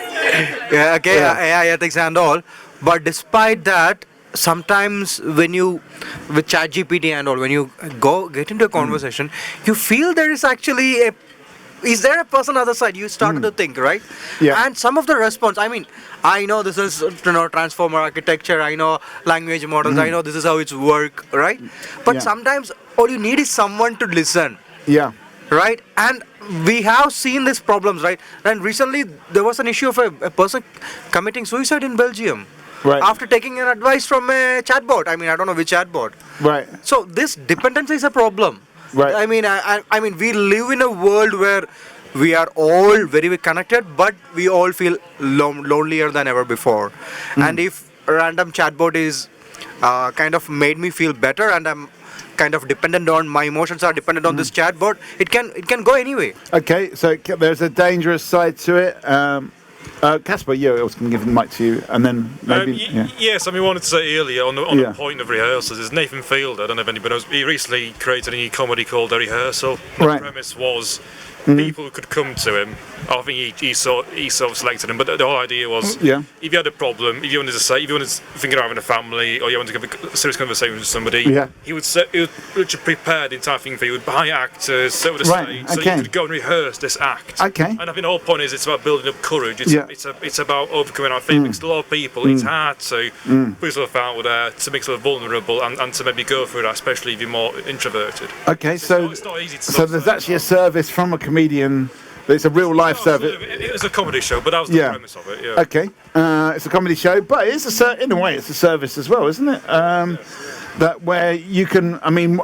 G: AI ethics and all. But despite that, sometimes when you, with ChatGPT and all, when you get into a conversation, you feel there is actually is there a person on the other side? You started to think, right?
A: Yeah.
G: And some of the response, I mean, I know this is transformer architecture, I know language models, I know this is how it's work, right? But sometimes all you need is someone to listen.
A: Yeah.
G: Right? And we have seen these problems, right? And recently there was an issue of a person committing suicide in Belgium.
A: Right.
G: After taking an advice from a chatbot. I mean, I don't know which chatbot.
A: Right.
G: So this dependency is a problem.
A: Right.
G: I mean, we live in a world where we are all very connected, but we all feel lonelier than ever before. And if a random chatbot is kind of made me feel better, and I'm kind of dependent on my emotions are dependent on this chatbot, it can go anyway.
A: Okay, so there's a dangerous side to it. Casper, I was going to give the mic to you, and then maybe.
F: Yes, I mean, I wanted to say earlier on the point of rehearsals is Nathan Fielder. I don't know if anybody knows. He recently created a new comedy called The Rehearsal. The premise was people could come to him. I think he sort of selected them, but the whole idea was if you had a problem, if you wanted to think of having a family, or you wanted to have a serious conversation with somebody, he would prepare the entire thing for you. He would hire actors, set with a stage, so you could go and rehearse this act.
A: Okay.
F: And I think the whole point is it's about building up courage. It's about overcoming our fear. Because a lot of people, it's hard to put yourself out there, to make yourself vulnerable, and to maybe go through that, especially if you're more introverted.
A: Okay, so
F: it's not easy to
A: so there's actually a service from a comedian. It's a real life service.
F: It was a comedy show, but that was the premise of it. Yeah.
A: Okay, it's a comedy show, but it's in a way it's a service as well, isn't it? That where you can. I mean,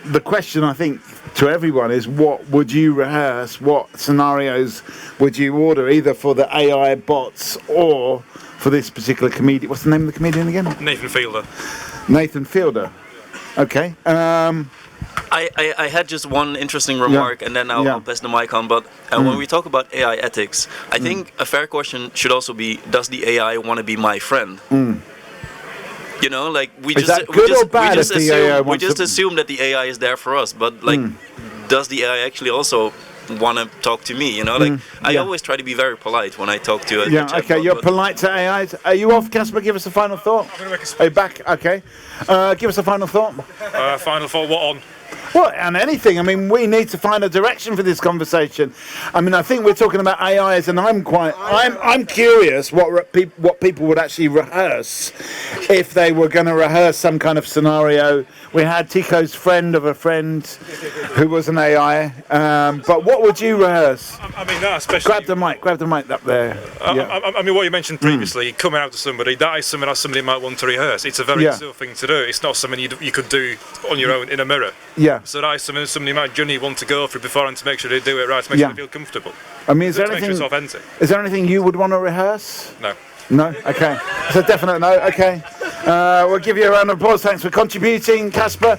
A: the question I think to everyone is, what would you rehearse? What scenarios would you order, either for the AI bots or for this particular comedian? What's the name of the comedian again?
F: Nathan Fielder.
A: Nathan Fielder. Okay.
Q: I had just one interesting remark, and then I'll pass the mic on. But when we talk about AI ethics, I think a fair question should also be: does the AI want to be my friend? You know, like we just assume that the AI is there for us, but like, does the AI actually also want to talk to me? You know, like I always try to be very polite when I talk to a chatbot.
A: Okay, you're polite to AIs. Are you off, Casper? Give us a final thought. Are you back? Okay. Give us a final thought.
F: Final thought. What on?
A: Well, and anything. I mean, we need to find a direction for this conversation. I mean, I think we're talking about AIs, and I'm curious what people would actually rehearse if they were going to rehearse some kind of scenario. We had Tico's friend of a friend who was an AI, but what would you rehearse?
F: I mean, that especially.
A: Grab the mic up there.
F: I mean, what you mentioned previously, coming out to somebody, that is something that somebody might want to rehearse. It's a very tough thing to do. It's not something you could do on your own in a mirror.
A: Yeah.
F: So that is something somebody might genuinely want to go through before and to make sure they do it right, to make sure they feel comfortable.
A: I mean, is there anything you would want to rehearse?
F: No.
A: No? Okay. It's a definite no. Okay. We'll give you a round of applause. Thanks for contributing, Casper.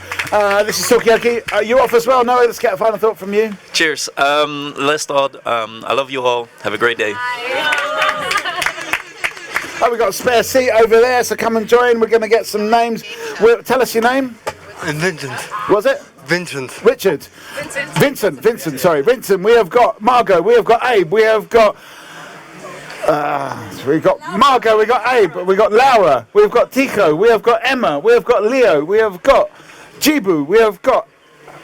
A: This is Tokiyaki. Are you off as well? No, let's get a final thought from you.
Q: Cheers. Last thought. I love you all. Have a great day.
A: Oh, we've got a spare seat over there, so come and join. We're going to get some names. Tell us your name.
U: Vincent.
A: Was it?
U: Vincent.
A: Richard. Vincent. Sorry, Vincent. We have got Margot. We have got Abe. We have got. We've got Margot. We've got Abe. We've got Laura. We've got Tico. We have got Emma. We have got Leo. We have got Jibu. We have got.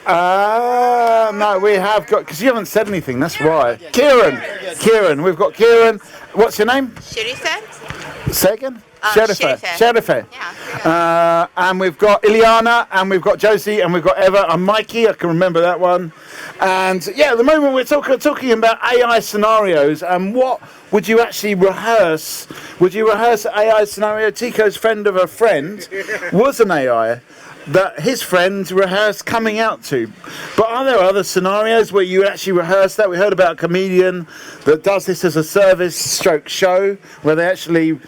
A: No, we have got. Because you haven't said anything. That's why. Kieran. We've got Kieran. What's your name?
V: Sherifa.
A: Say again. Sherifa.
V: Yeah.
A: And we've got Ileana, and we've got Josie, and we've got Eva, and Mikey. I can remember that one. And yeah, at the moment we're talking about AI scenarios, and what would you actually rehearse? Would you rehearse an AI scenario? Tico's friend of a friend was an AI that his friends rehearsed coming out to. But are there other scenarios where you actually rehearse that? We heard about a comedian that does this as a service/show, where they actually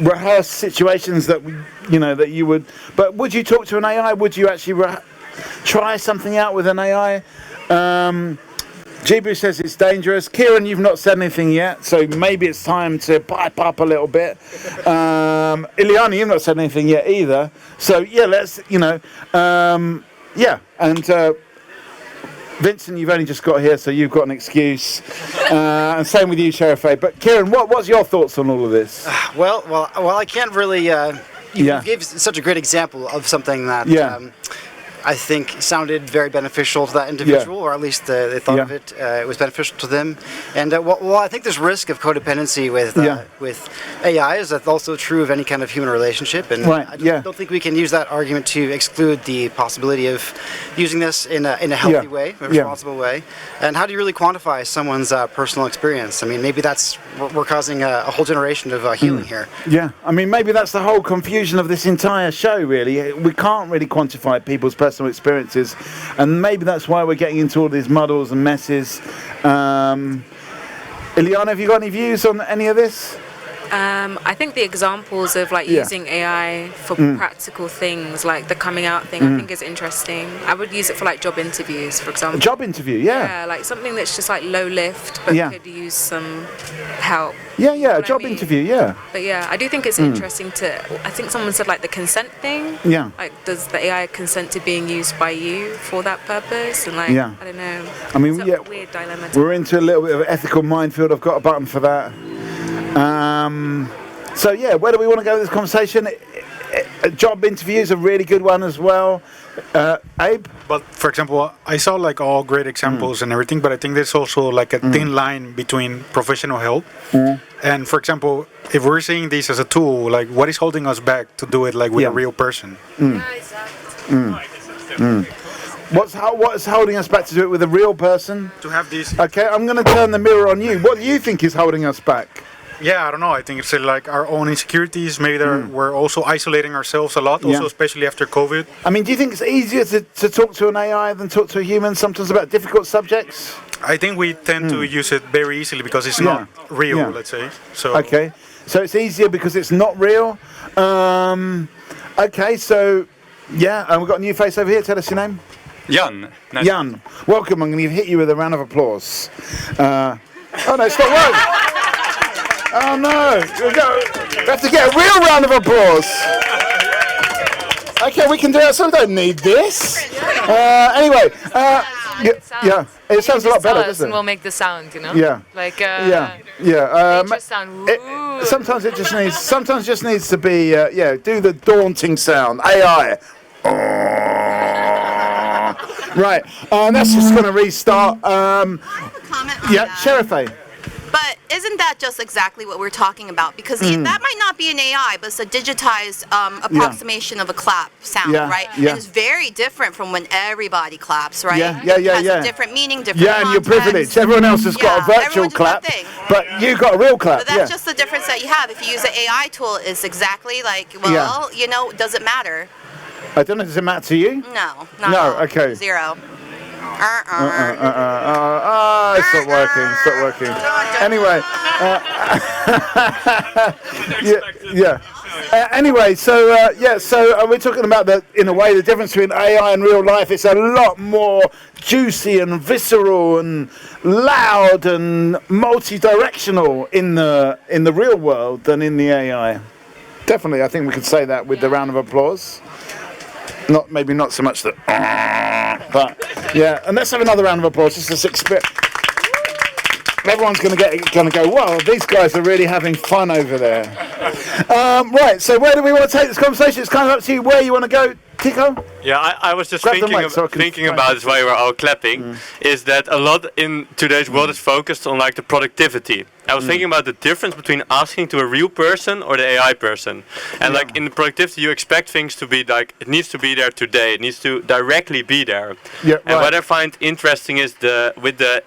A: rehearse situations that that you would. But would you talk to an AI? Would you actually try something out with an AI? Jibu says it's dangerous. Kieran, you've not said anything yet, so maybe it's time to pipe up a little bit. Ileana, you've not said anything yet either. So yeah, let's and Vincent, you've only just got here, so you've got an excuse. And same with you, Sheriff A. But Kieran, what's your thoughts on all of this?
W: Well, I can't really
I: you gave such a great example of something that I think sounded very beneficial to that individual, or at least they thought of it. It was beneficial to them. And I think there's risk of codependency with AI. Is that also true of any kind of human relationship? And I don't think we can use that argument to exclude the possibility of using this in a healthy way, a responsible way. And how do you really quantify someone's personal experience? I mean, maybe we're causing a whole generation of healing here.
A: Yeah, I mean, maybe that's the whole confusion of this entire show, really. We can't really quantify people's personal experiences, and maybe that's why we're getting into all these muddles and messes. Ileana, have you got any views on any of this?
M: I think the examples of using AI for practical things, like the coming out thing, I think is interesting. I would use it for job interviews, for example.
A: A job interview,
M: yeah, like something that's just low lift, but could use some help.
A: A job interview,
M: But I do think it's interesting I think someone said the consent thing. Like, does the AI consent to being used by you for that purpose? And I don't know.
A: I mean,
M: it's a weird dilemma.
A: We're into a little bit of ethical minefield. I've got a button for that. So where do we want to go with this conversation? Job interviews, a really good one as well. Abe?
R: But for example, I saw all great examples and everything, but I think there's also a thin line between professional help and, for example, if we're seeing this as a tool, what is holding us back to do it with a real person?
A: What's holding us back to do it with a real person?
R: To have these.
A: Okay, I'm going to turn the mirror on you. What do you think is holding us back?
R: Yeah, I don't know. I think it's our own insecurities. Maybe we're also isolating ourselves a lot, also especially after COVID.
A: I mean, do you think it's easier to talk to an AI than talk to a human sometimes about difficult subjects?
R: I think we tend to use it very easily because it's not real, let's say. So.
A: Okay, so it's easier because it's not real. Okay, so we've got a new face over here. Tell us your name.
U: Jan.
A: Nice. Jan, welcome. I'm going to hit you with a round of applause. Oh no, it's not working. Oh no, we have to get a real round of applause. Okay, we can do that, so we don't need this. Anyway, it sounds a lot better, doesn't it?
M: And we'll make the sound,
A: Yeah.
M: Nature sound.
A: Sometimes it just needs to be, do the daunting sound. AI. Right, that's just going to restart. Sheriff A.
W: But isn't that just exactly what we're talking about? Because that might not be an AI, but it's a digitized approximation of a clap sound, right?
A: Yeah.
W: And it's very different from when everybody claps, right?
A: It has
W: a different meaning, different context.
A: And you're privileged. Everyone else has got a virtual clap, but you got a real clap.
W: But that's just the difference that you have. If you use an AI tool, it's exactly does it matter?
A: I don't know, does it matter to you?
W: No.
A: No, okay.
W: Zero.
A: It's not working. Anyway. Anyway, so we're talking about in a way, the difference between AI and real life. It's a lot more juicy and visceral and loud and multi-directional in the real world than in the AI. Definitely, I think we could say that with the round of applause. Maybe not so much that, but and let's have another round of applause. Just this experience. Everyone's going to go, wow, these guys are really having fun over there. Right, so where do we want to take this conversation? It's kind of up to you where you want to go, Tico.
S: Yeah, I was just thinking about this while we were all clapping, is that a lot in today's world is focused on the productivity. I was thinking about the difference between asking to a real person or the AI person. And in the productivity, you expect things to be it needs to be there today. It needs to directly be there. And what I find interesting is with the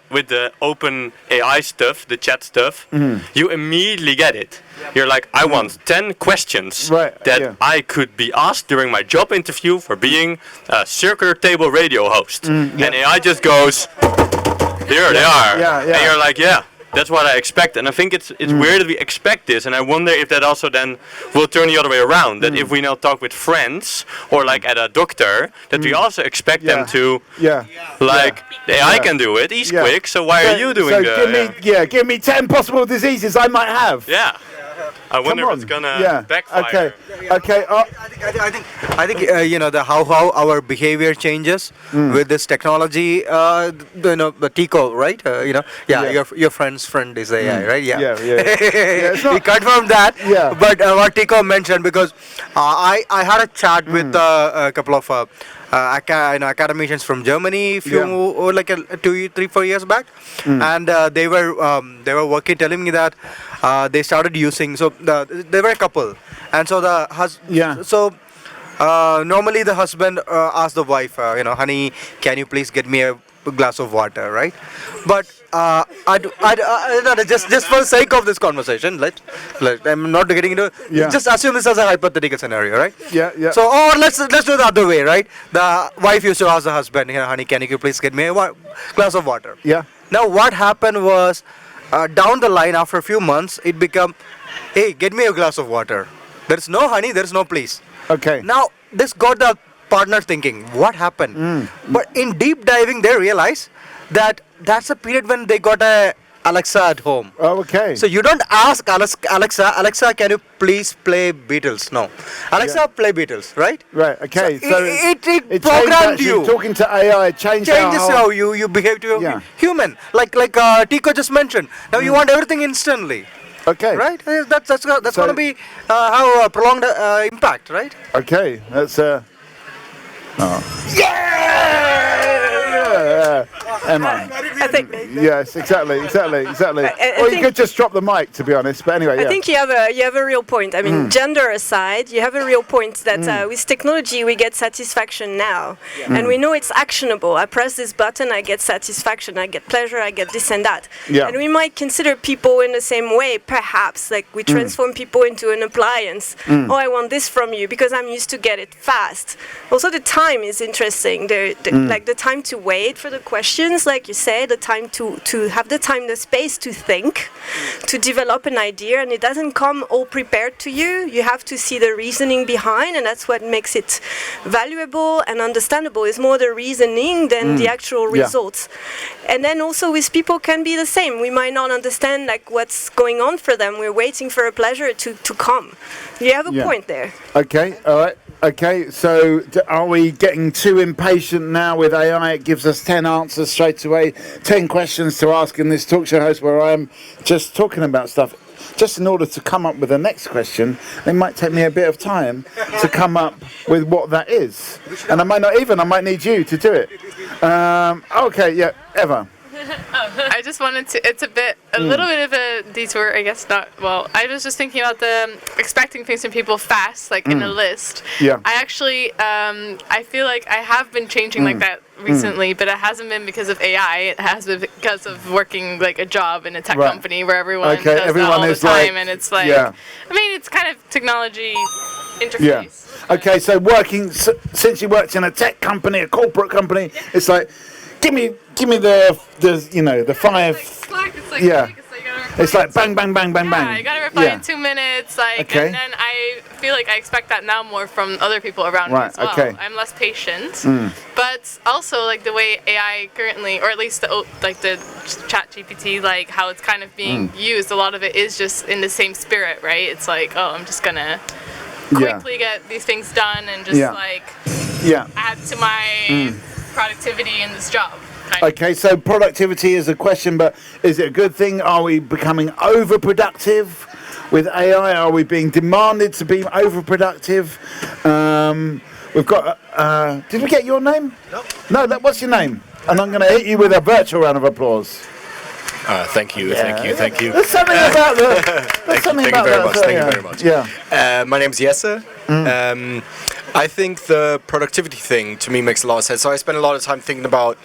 S: open AI stuff, the chat stuff, you immediately get it. You're like, I want 10 questions that I could be asked during my job interview for being a circular table radio host. And AI just goes, here they are. And you're like, that's what I expect. And I think it's weird that we expect this, and I wonder if that also then will turn the other way around, that if we now talk with friends or at a doctor, that we also expect them to the AI can do it, he's quick, so why are you doing
A: give me 10 possible diseases I might have.
S: I wonder if it's gonna backfire.
A: Okay.
G: I think how our behavior changes with this technology. The Tico, right? Your friend's friend is AI, right? Yeah. We confirmed that. Yeah. But what Tico mentioned, because I had a chat with a couple of academicians from Germany, like 2, 3, 4 years back, and they were working, telling me that they started using. So they were a couple, and so normally the husband asked the wife, honey, can you please get me a glass of water, right? But just for the sake of this conversation, I'm not getting into. Just assume this as a hypothetical scenario, right?
A: Yeah.
G: So, or let's do the other way, right? The wife used to ask the husband, honey, can you please get me a glass of water?
A: Yeah.
G: Now, what happened was, down the line, after a few months, it became, hey, get me a glass of water. There's no honey, there's no please.
A: Okay.
G: Now, this got the partner thinking, what happened? But in deep diving, they realize that that's a period when they got a Alexa at home.
A: Oh, okay.
G: So you don't ask Alexa, can you please play Beatles? No. Alexa, play Beatles, right?
A: Right, okay.
G: So it programmed you.
A: Talking to AI changes
G: how you behave to a human. Like Tico just mentioned. Now you want everything instantly.
A: Okay.
G: Right? That's going to be have a prolonged impact, right?
A: Okay. That's Emma.
N: I think.
A: Yes, exactly. Or you could just drop the mic, to be honest. But anyway,
N: I think you have a real point. I mean, gender aside, you have a real point that with technology we get satisfaction now, and we know it's actionable. I press this button, I get satisfaction, I get pleasure, I get this and that.
A: Yeah.
N: And we might consider people in the same way, perhaps. Like we transform people into an appliance. Oh, I want this from you because I'm used to get it fast. Also, the time is interesting. Like the time to wait for the questions, like you say, the time to have the space to think, to develop an idea, and it doesn't come all prepared to you. You have to see the reasoning behind, and that's what makes it valuable and understandable. Is more the reasoning than the actual results. And then also with people can be the same. We might not understand like what's going on for them. We're waiting for a pleasure to come. You have a point there.
A: Okay, all right. Okay, so are we getting too impatient now with AI? It gives us 10 answers straight away, 10 questions to ask in this talk show host where I'm just talking about stuff. Just in order to come up with the next question, it might take me a bit of time to come up with what that is. And I might need you to do it. Okay, yeah, Eva.
M: I just wanted to, it's a little bit of a detour, I guess not, well, I was just thinking about the expecting things from people fast, like in a list.
A: Yeah.
M: I actually, I feel like I have been changing like that recently, but it hasn't been because of AI, it has been because of working like a job in a tech company where everyone does that all the time, and it's like, I mean, it's kind of technology interface.
A: Yeah. Okay, so since you worked in a tech company, a corporate company, it's like, give me the 5. It's like bang, bang, bang, bang, bang.
M: Yeah, you gotta reply in 2 minutes, and then I feel like I expect that now more from other people around me as well.
A: Okay.
M: I'm less patient, but also like the way AI currently, or at least the Chat GPT, like how it's kind of being used. A lot of it is just in the same spirit, right? It's like, oh, I'm just gonna quickly get these things done and just add to my productivity in this job.
A: Okay, so productivity is a question, but is it a good thing? Are we becoming overproductive with AI? Are we being demanded to be overproductive? We've got. Did we get your name? No. What's your name? And I'm going to hit you with a virtual round of applause.
C: Thank you.
A: There's something about that.
C: Thank you very much.
A: Yeah.
C: My name's Jesse. I think the productivity thing to me makes a lot of sense. So I spend a lot of time thinking about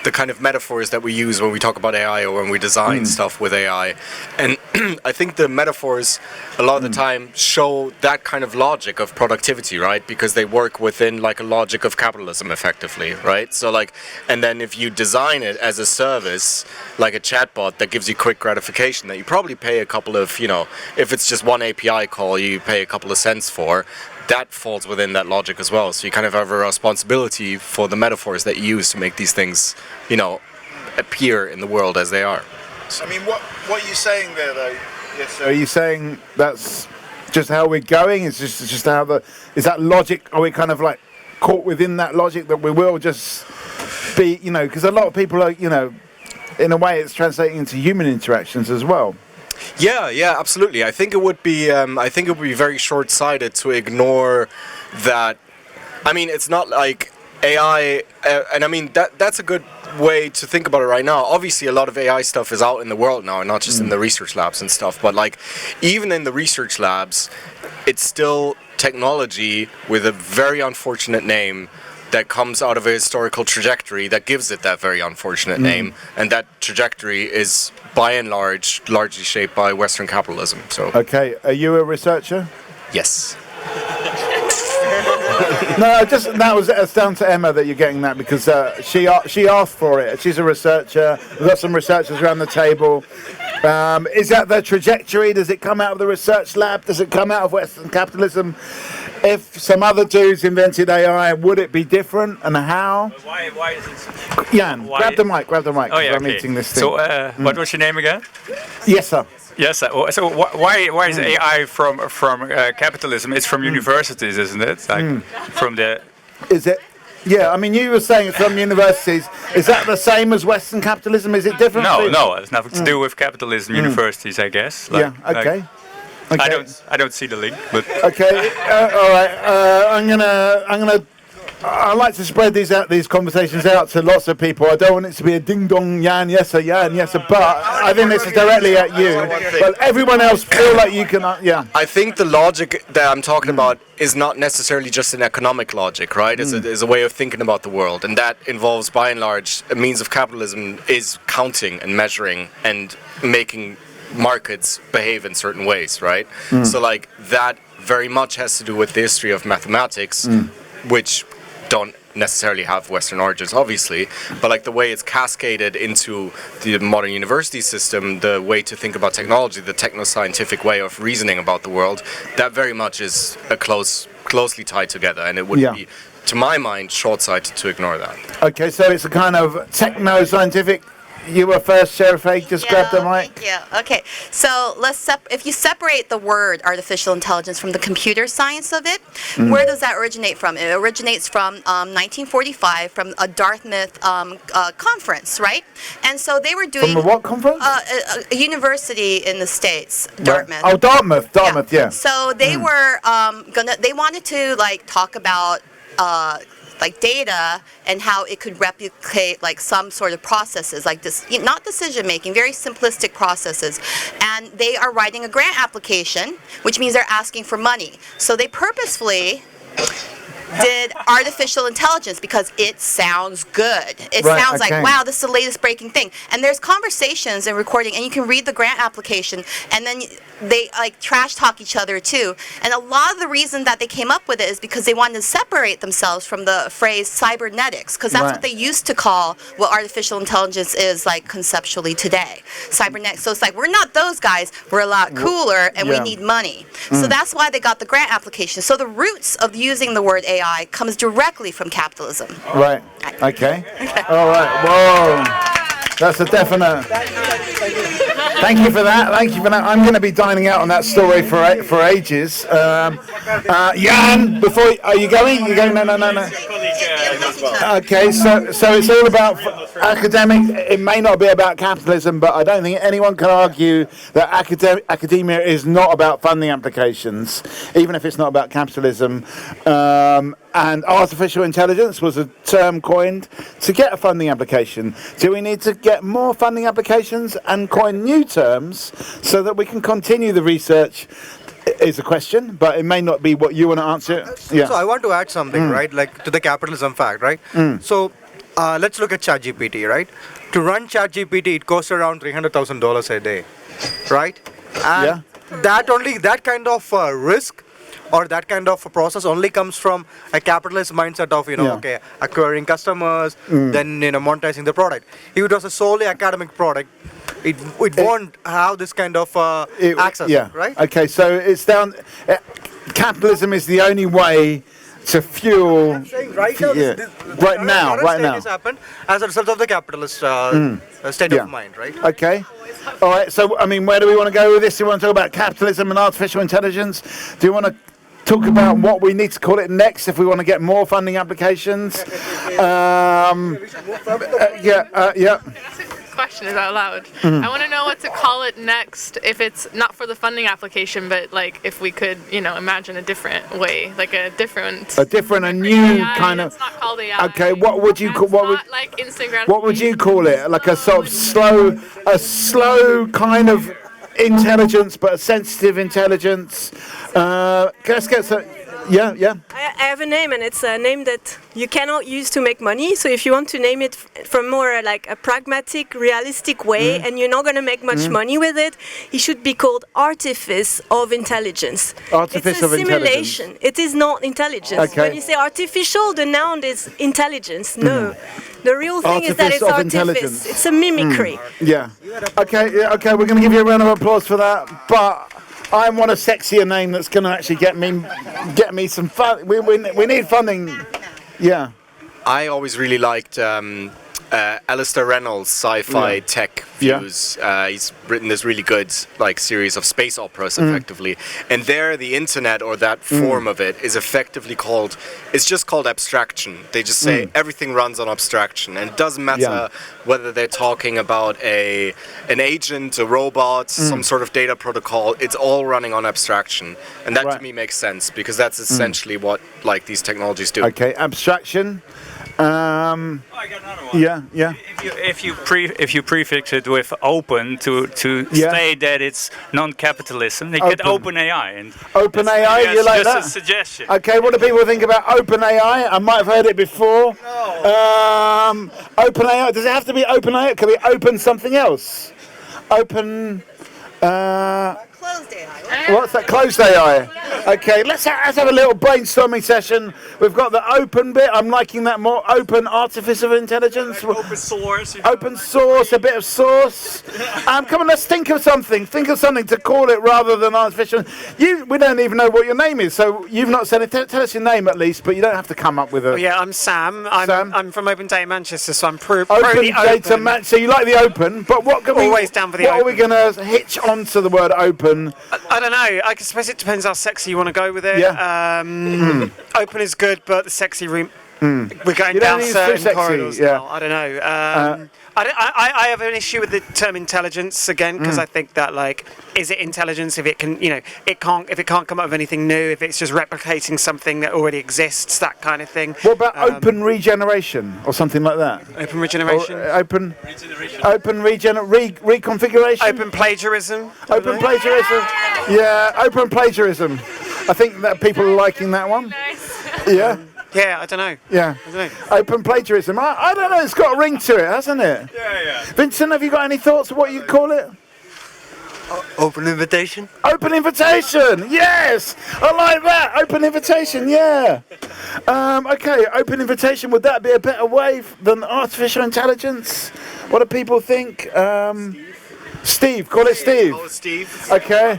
C: the kind of metaphors that we use when we talk about AI or when we design stuff with AI. And I think the metaphors a lot of the time show that kind of logic of productivity, right? Because they work within like a logic of capitalism effectively, right? So like, and then if you design it as a service, like a chatbot that gives you quick gratification that you probably pay a couple of, if it's just one API call, you pay a couple of cents for, that falls within that logic as well. So you kind of have a responsibility for the metaphors that you use to make these things, appear in the world as they are.
A: I mean, what you're saying there, though, Yes. So are you saying that's just how we're going? It's just how is that logic? Are we kind of like caught within that logic that we will just be, because a lot of people are, in a way it's translating into human interactions as well.
C: Yeah, absolutely. I think it would be very short-sighted to ignore that. I mean, it's not like AI, and I mean that's a good way to think about it right now. Obviously, a lot of AI stuff is out in the world now, and not just in the research labs and stuff. But like, even in the research labs, it's still technology with a very unfortunate name that comes out of a historical trajectory that gives it that very unfortunate name, and that trajectory is by and largely shaped by Western capitalism. So.
A: Okay, are you a researcher?
C: Yes.
A: No, it's down to Emma that you're getting that because she asked for it. She's a researcher. We've got some researchers around the table. Is that the trajectory? Does it come out of the research lab? Does it come out of Western capitalism? If some other dudes invented AI, would it be different, and how?
J: Why is it?
A: Jan, grab the mic.
J: Oh yeah,
A: I'm eating this thing.
J: So, what was your name again?
A: Yes, sir.
J: Yes. So why is AI from capitalism? It's from universities, isn't it? Like from the.
A: Is it? Yeah, I mean, you were saying it's from universities. Is that the same as Western capitalism? Is it different?
J: No, it's nothing to do with capitalism. Universities, I guess.
A: Okay. Okay.
J: I don't see the link, but.
A: Okay. All right. I like to spread these conversations out to lots of people. I don't want it to be a ding dong Jan yes sir, but I think this is directly at you. But everyone else feel like you can.
C: I think the logic that I'm talking about is not necessarily just an economic logic, right? It's a way of thinking about the world, and that involves, by and large, a means of capitalism is counting and measuring and making markets behave in certain ways, right? So like that very much has to do with the history of mathematics, which don't necessarily have Western origins, obviously, but like the way it's cascaded into the modern university system, the way to think about technology, the techno-scientific way of reasoning about the world, that very much is closely tied together, and it would be, to my mind, short-sighted to ignore that.
A: Okay, so it's a kind of techno-scientific. You were first, Sheriff Haig. Just grab the mic.
W: Thank you. Okay, so if you separate the word artificial intelligence from the computer science of it, where does that originate from? It originates from 1945 from a Dartmouth conference, right? And so they were doing.
A: From a what conference?
W: A university in the States, Dartmouth.
A: Oh, Dartmouth, yeah.
W: So they were they wanted to like talk about. Like data and how it could replicate like some sort of processes like this, not decision making, very simplistic processes. And they are writing a grant application, which means they're asking for money. So they purposefully did artificial intelligence because it sounds good. It sounds like, wow, this is the latest breaking thing. And there's conversations and recording, and you can read the grant application, and then they like trash talk each other too. And a lot of the reason that they came up with it is because they wanted to separate themselves from the phrase cybernetics, because that's what they used to call what artificial intelligence is like conceptually today. Cybernetics. So it's like, we're not those guys, we're a lot cooler, and we need money. So that's why they got the grant application. So the roots of using the word AI comes directly from capitalism.
A: Right. Okay. All right. Whoa. That's a definite. Thank you for that. I'm going to be dining out on that story for ages. Jan, are you going? No. Okay, so it's all about academic. It may not be about capitalism, but I don't think anyone can argue that academia is not about funding applications, even if it's not about capitalism. And artificial intelligence was a term coined to get a funding application. Do we need to get more funding applications and coin new terms so that we can continue the research? Is a question, but it may not be what you want to answer. Yeah.
G: So I want to add something, right? Like to the capitalism fact, right? So let's look at ChatGPT, right? To run ChatGPT, it costs around $300,000 a day, right? And that kind of risk or that kind of a process only comes from a capitalist mindset of okay, acquiring customers, then monetizing the product. If it was a solely academic product, it won't have this kind of access, right?
A: Okay, so it's down. Capitalism is the only way to fuel.
G: Right now,
A: right now.
G: Has happened as a result of the capitalist state of mind, right?
A: Okay. All right. So, I mean, where do we want to go with this? Do you want to talk about capitalism and artificial intelligence? Do you want to talk about what we need to call it next if we want to get more funding applications? Yeah.
D: Question is out loud. I want to know what to call it next. If it's not for the funding application, but like if we could, imagine a different way, like a new
A: AI, kind of.
D: It's not called AI.
A: Okay, what would you call?
D: Like Instagram.
A: What would you call it? Like a sort of slow kind of intelligence, but a sensitive intelligence. Let's get some. Yeah.
N: I have a name, and it's a name that you cannot use to make money. So if you want to name it from more like a pragmatic, realistic way, and you're not going to make much money with it, it should be called artifice of intelligence.
A: Artifice of
N: simulation. It is not intelligence.
A: Okay.
N: When you say artificial, the noun is intelligence. No. The real thing is that it's artifice. It's a mimicry.
A: Yeah. Okay. We're going to give you a round of applause for that, but I want a sexier name that's going to actually get me some fun. We need funding. Yeah.
C: I always really liked Alistair Reynolds' sci-fi tech views. He's written this really good series of space operas, effectively. And there, the internet, or that form of it, is effectively it's called abstraction. They just say everything runs on abstraction, and it doesn't matter whether they're talking about an agent, a robot, some sort of data protocol. It's all running on abstraction, and that to me makes sense because that's essentially what these technologies do.
A: Okay, abstraction. Yeah.
J: If you prefix it with open to state that it's non-capitalism, they get open AI. And
A: open AI, you like
J: just
A: that?
J: a suggestion.
A: Okay, what do people think about open AI? I might have heard it before. No. Open AI, does it have to be open AI? Can we open something else? Open.
W: Closed AI.
A: What's that? Closed AI. Okay, let's have a little brainstorming session. We've got the open bit. I'm liking that more. Open artificial intelligence.
J: Open source.
A: Open source, a bit of source. Come on, let's think of something. Think of something to call it rather than artificial. We don't even know what your name is, so you've not said it. Tell us your name at least, but you don't have to come up with a.
K: Yeah, I'm Sam. I'm from Open Data Manchester, so I'm
A: Open Data Manchester. So you like the open, but what can
K: always down for the
A: what
K: open.
A: are we going to hitch onto the word open?
K: I don't know. I suppose it depends how sexy you want to go with it.
A: Yeah.
K: Open is good, but the sexy room. We're going down certain corridors now. I don't know. I have an issue with the term intelligence again because I think that is it intelligence if it can it can't come up with anything new, if it's just replicating something that already exists, that kind of thing.
A: What about open regeneration or something like that?
K: Open regeneration.
A: Open reconfiguration.
K: Open plagiarism.
A: Open plagiarism. Yeah, open plagiarism. I think that people are liking that one. Yeah.
K: Yeah, I don't know.
A: Yeah.
K: I don't know.
A: Open plagiarism. I don't know. It's got a ring to it, hasn't it?
K: Yeah.
A: Vincent, have you got any thoughts of what you call it?
U: Open invitation.
A: Open invitation. Yes, I like that. Open invitation. Yeah. Okay. Open invitation. Would that be a better way than artificial intelligence? What do people think? Steve. Call it Steve.
C: Oh, Steve.
A: Okay.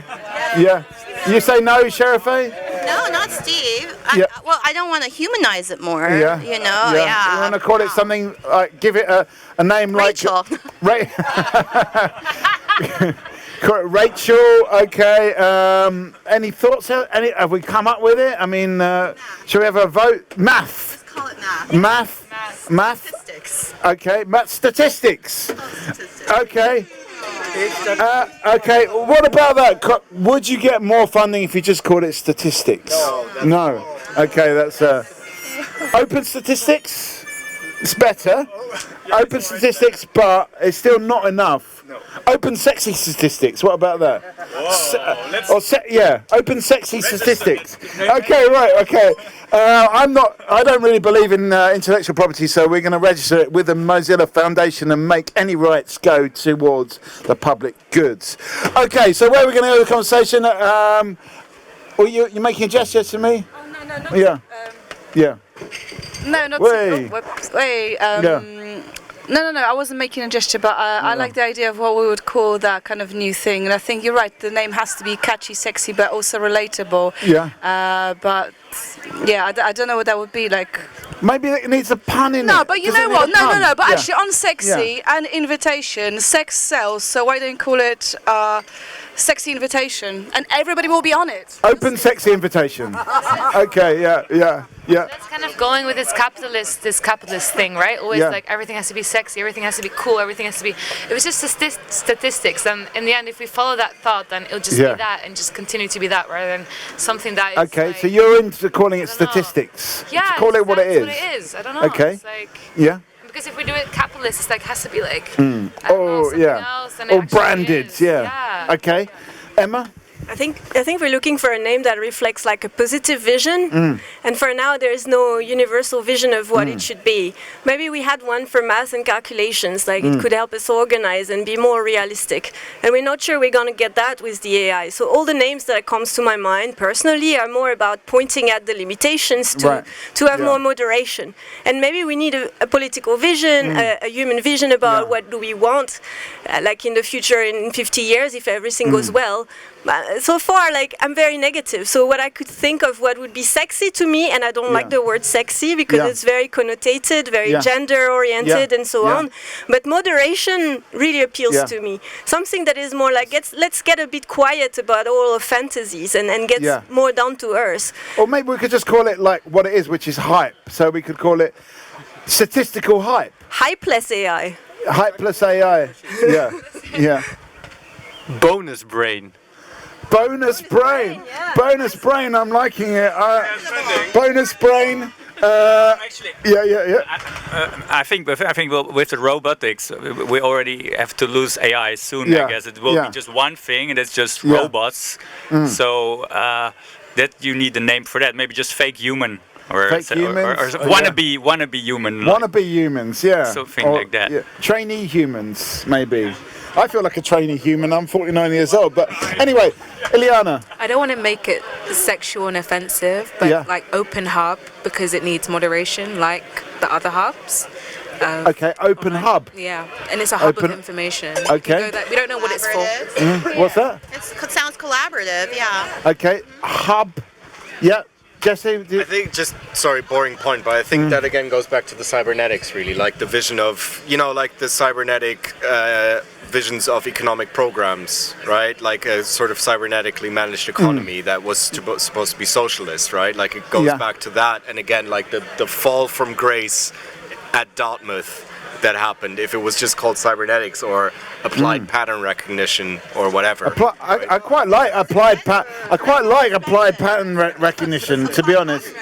A: Yeah. You say no, Sheriff?
W: No, not Steve. I don't want to humanize it more.
A: Yeah.
W: You
A: want to call it something give it a name
W: Rachel.
A: like Rachel. Okay. Any thoughts? Have we come up with it? I mean, shall we have a vote? Math.
W: Let's call it math.
A: Math.
W: Statistics.
A: Okay. Statistics. Okay. Okay, what about that? Would you get more funding if you just called it statistics? No. Okay, that's open statistics. It's better. Open statistics, but it's still not enough. Open sexy statistics. What about that? Open sexy statistics. Okay, right. Okay. I don't really believe in intellectual property, so we're going to register it with the Mozilla Foundation and make any rights go towards the public goods. Okay, so where are we going to go with the conversation? You're making a gesture to me?
B: Oh, no.
A: Yeah. Yeah.
B: No, not
A: Way.
B: Wait. No, I wasn't making a gesture, but I like the idea of what we would call that kind of new thing. And I think you're right, the name has to be catchy, sexy, but also relatable.
A: Yeah.
B: But yeah, I don't know what that would be like.
A: Maybe it needs a pun in it.
B: No, but you know what? No. But actually, on sexy and invitation, sex sells. So why don't you call it sexy invitation? And everybody will be on it.
A: Open sexy invitation. Okay. Yeah.
M: That's kind of going with this capitalist thing, right? Always like everything has to be sexy, everything has to be cool, everything has to be. It was just statistics, and in the end, if we follow that thought, then it'll just be that and just continue to be that rather than something that is.
A: Okay,
M: like,
A: so you're into calling it statistics.
M: Yeah,
A: to call it what it is.
M: What it is. I don't know.
A: Okay.
M: It's like,
A: yeah.
M: Because if we do it capitalist, it's like has to be like. I don't know, something else, and
A: or branded.
M: is.
A: Yeah. Okay, Emma.
N: I think we're looking for a name that reflects like a positive vision, and for now there is no universal vision of what it should be. Maybe we had one for math and calculations, like it could help us organize and be more realistic, and we're not sure we're gonna get that with the AI. So all the names that comes to my mind personally are more about pointing at the limitations to have more moderation, and maybe we need a political vision, a human vision about what do we want, like in the future in 50 years if everything goes well. So far, like, I'm very negative. So what I could think of what would be sexy to me, and I don't like the word sexy because it's very connotated, very gender-oriented and so on. But moderation really appeals to me. Something that is more like, let's get a bit quiet about all of fantasies and get more down to earth.
A: Or maybe we could just call it like what it is, which is hype. So we could call it statistical hype.
N: Hype plus AI.
A: Hype plus AI. Yeah.
S: Bonus brain.
A: Bonus brain. Bonus brain. I'm liking it. Bonus brain.
J: I think with the robotics, we already have to lose AI soon. I guess it will be just one thing, and it's just robots. So that you need a name for that. Maybe just fake human. Or wannabe human.
A: Wannabe humans,
J: something like that.
A: Trainee humans, maybe. I feel like a trainee human. I'm 49 years old, but anyway, Ileana.
E: I don't want to make it sexual and offensive, but like open hub because it needs moderation, like the other hubs.
A: Okay, open hub.
E: Yeah, and it's a hub of information.
A: Okay.
E: We don't know what it's for.
A: What's that?
W: It sounds collaborative. Yeah.
A: Okay, hub. Yeah. Jesse,
C: I think boring point, but I think that again goes back to the cybernetics, really, like the vision of, like the cybernetic visions of economic programs, right? Like a sort of cybernetically managed economy that was supposed to be socialist, right? Like it goes back to that, and again, like the fall from grace at Dartmouth that happened, if it was just called cybernetics or applied pattern recognition or whatever.
A: I quite like applied pattern recognition, to be honest.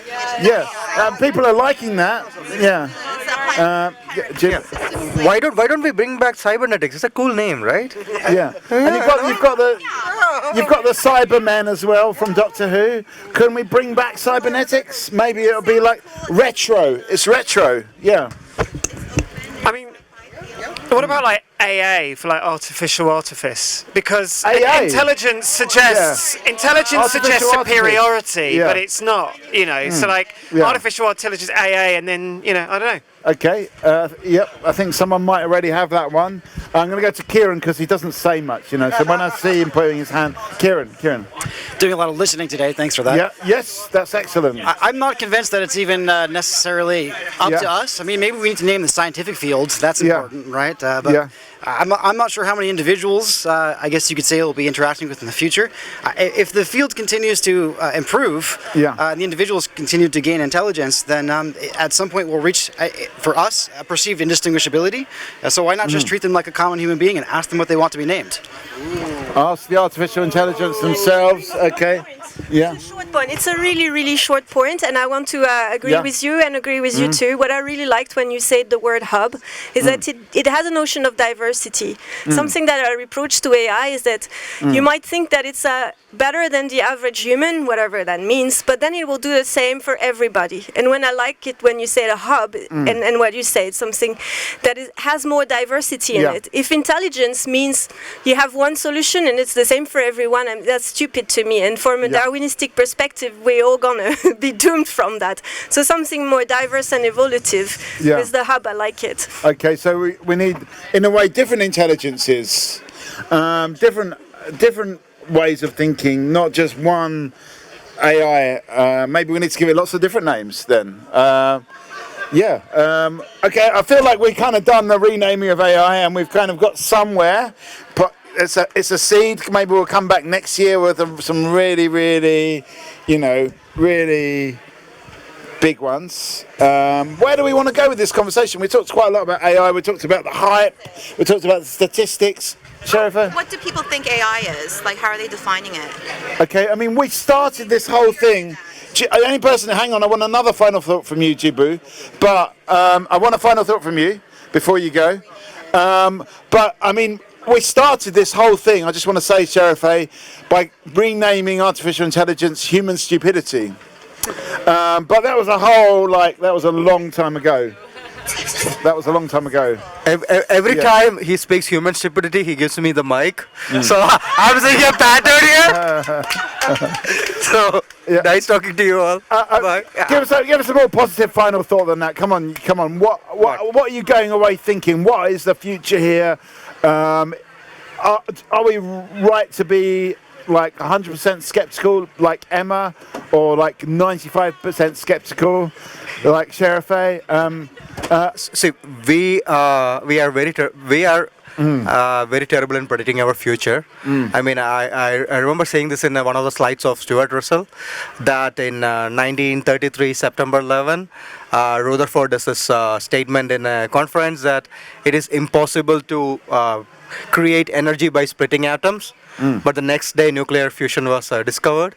A: People are liking that.
G: Why don't we bring back cybernetics? It's a cool name, right?
A: Yeah. And you've got the Cybermen as well from Doctor Who. Can we bring back cybernetics? Maybe it'll be like retro. It's retro. Yeah.
K: I mean, what about like AA for like artificial artifice? Because intelligence suggests superiority, but it's not. So like artificial intelligence AA, and then I don't know.
A: Okay. I think someone might already have that one. I'm going to go to Kieran because he doesn't say much, So when I see him putting his hand, Kieran.
I: Doing a lot of listening today. Thanks for that.
A: Yeah. Yes, that's excellent.
I: I'm not convinced that it's even necessarily up to us. I mean, maybe we need to name the scientific fields. That's important, right? But I'm not sure how many individuals, I guess you could say, will be interacting with in the future. If the field continues to improve, and the individuals continue to gain intelligence, then at some point we'll reach, for us, a perceived indistinguishability. So why not just treat them like a common human being and ask them what they want to be named?
A: Ask the artificial intelligence themselves. Okay. Yeah.
N: It's a short point. It's a really, really short point, and I want to agree with you and agree with you too. What I really liked when you said the word hub is that it has a notion of diversity. Something that I reproach to AI is that you might think that it's better than the average human, whatever that means, but then it will do the same for everybody. And when I like it when you say a hub and what you say, it's something that has more diversity in it. If intelligence means you have one solution and it's the same for everyone, that's stupid to me. And for modernity, Darwinistic perspective, we're all gonna be doomed from that. So something more diverse and evolutive with the hub, I like it.
A: Okay, so we need, in a way, different intelligences, different ways of thinking, not just one AI. Maybe we need to give it lots of different names then. Okay, I feel like we've kind of done the renaming of AI and we've kind of got somewhere, but it's a seed. Maybe we'll come back next year with some really, really, really big ones. Where do we want to go with this conversation? We talked quite a lot about AI. We talked about the hype. We talked about the statistics. Sherifa?
W: What do people think AI is? Like, how are they defining it?
A: Okay, I mean, we started this whole thing. Only person, hang on, I want another final thought from you, Jibu. But I want a final thought from you before you go. But, I mean, we started this whole thing, I just want to say, Sherifa, by renaming artificial intelligence human stupidity. But that was that was a long time ago. That was a long time ago.
G: Every time he speaks human stupidity, he gives me the mic. So I'm seeing a pattern here. So nice talking to you all. Bye.
A: Give us a more positive final thought than that. Come on. What are you going away thinking? What is the future here? Are we right to be like 100% skeptical, like Emma, or like 95% skeptical, like Sherifa?
G: See, we are very terrible in predicting our future. I mean, I remember saying this in one of the slides of Stuart Russell, that in 1933, September 11, Rutherford does this statement in a conference that it is impossible to create energy by splitting atoms. But the next day, nuclear fusion was discovered.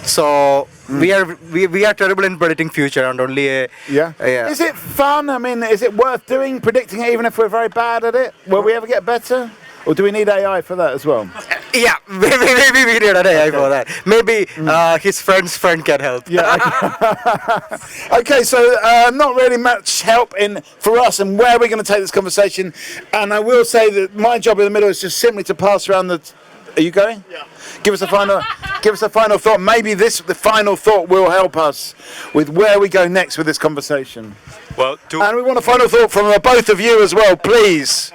G: So we are terrible in predicting future, and only
A: Is it fun? I mean, is it worth doing, predicting it, even if we're very bad at it? Will we ever get better? Or do we need AI for that as well?
G: Yeah, maybe we need an AI for that. Maybe his friend's friend can help.
A: Yeah. Okay, so not really much help for us and where we're going to take this conversation. And I will say that my job in the middle is just simply to pass around the. Are you going? Yeah. Give us a final thought. Maybe the final thought will help us with where we go next with this conversation.
S: Well,
A: and we want a final thought from both of you as well, please.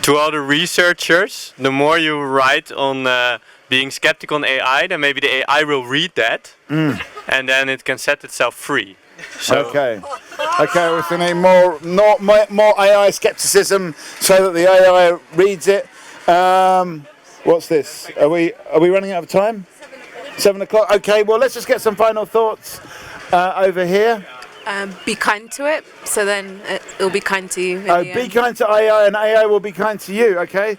S: To all the researchers, the more you write on being skeptical on AI, then maybe the AI will read that, and then it can set itself free. So
A: okay, we're going to need more AI skepticism so that the AI reads it. What's this? Are we running out of time? 7 o'clock. Okay, well let's just get some final thoughts over here.
E: Be kind to it, so then it'll be kind to you.
A: Be kind to AI, and AI will be kind to you. Okay,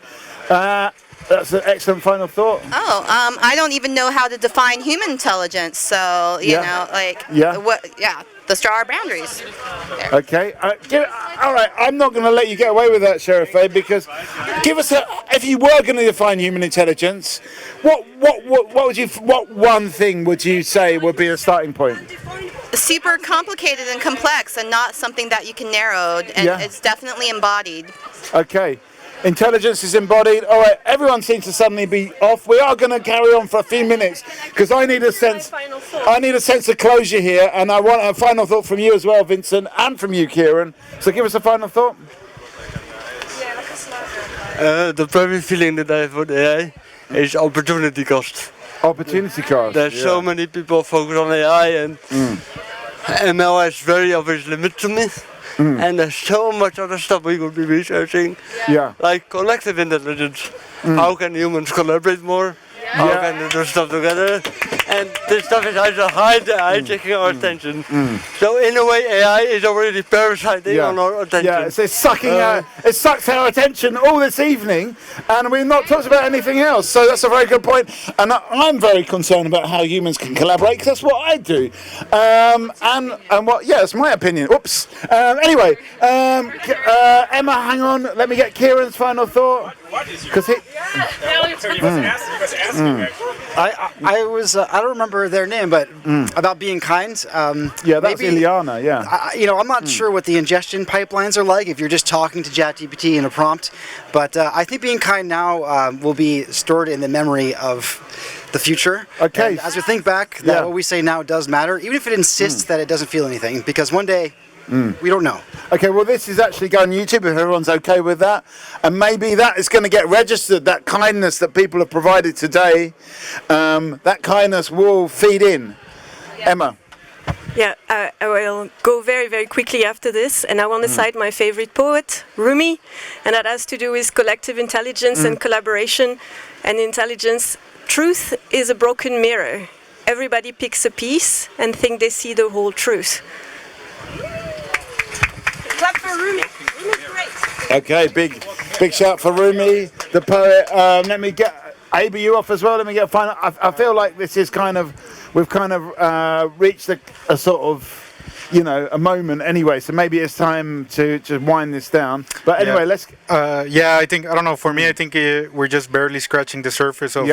A: that's an excellent final thought.
W: I don't even know how to define human intelligence. So let's draw our boundaries. There.
A: Okay. All right. I'm not going to let you get away with that, Sherifa, because if you were going to define human intelligence, what one thing would you say would be a starting point?
W: Super complicated and complex, and not something that you can narrow. And it's definitely embodied.
A: Okay. Intelligence is embodied. All right, everyone seems to suddenly be off. We are going to carry on for a few minutes because I need a sense of closure here, and I want a final thought from you as well, Vincent, and from you, Kieran. So give us a final thought.
U: The primary feeling that I have with AI is opportunity cost.
A: Opportunity cost.
U: There's so many people focus on AI, and ML has very obvious limits to me. And there's so much other stuff we could be researching. Like collective intelligence. How can humans collaborate more? How can they do stuff together? And this stuff is taking our attention. So in a way, AI is already parasiting on our attention.
A: Yeah, it's sucking it sucks our attention all this evening, and we've not talked about anything else. So that's a very good point. And I'm very concerned about how humans can collaborate, because that's what I do. And what? Yeah, it's my opinion. Oops. Anyway, Emma, hang on. Let me get Kieran's final thought. Because
I: I don't remember their name, but about being kind.
A: That's Ileana. Yeah.
I: I'm not sure what the ingestion pipelines are like if you're just talking to ChatGPT in a prompt, but I think being kind now will be stored in the memory of the future.
A: Okay.
I: And as we think back, that what we say now does matter, even if it insists that it doesn't feel anything, because one day we don't know.
A: Okay, well, this is actually going on YouTube if everyone's okay with that, and maybe that is going to get registered. That kindness that people have provided today, that kindness will feed in. Emma.
N: Yeah, I will go very, very quickly after this, and I want to cite my favorite poet, Rumi, and that has to do with collective intelligence and collaboration and intelligence. Truth is a broken mirror. Everybody picks a piece and think they see the whole truth. Clap for Rumi. Rumi's great.
A: Okay, big shout for Rumi, the poet. Let me get Aba, you off as well. Let me get a final. I feel like this is we've kind of reached a sort of, a moment anyway. So maybe it's time to wind this down. But anyway, let's.
R: I don't know. For me, I think we're just barely scratching the surface of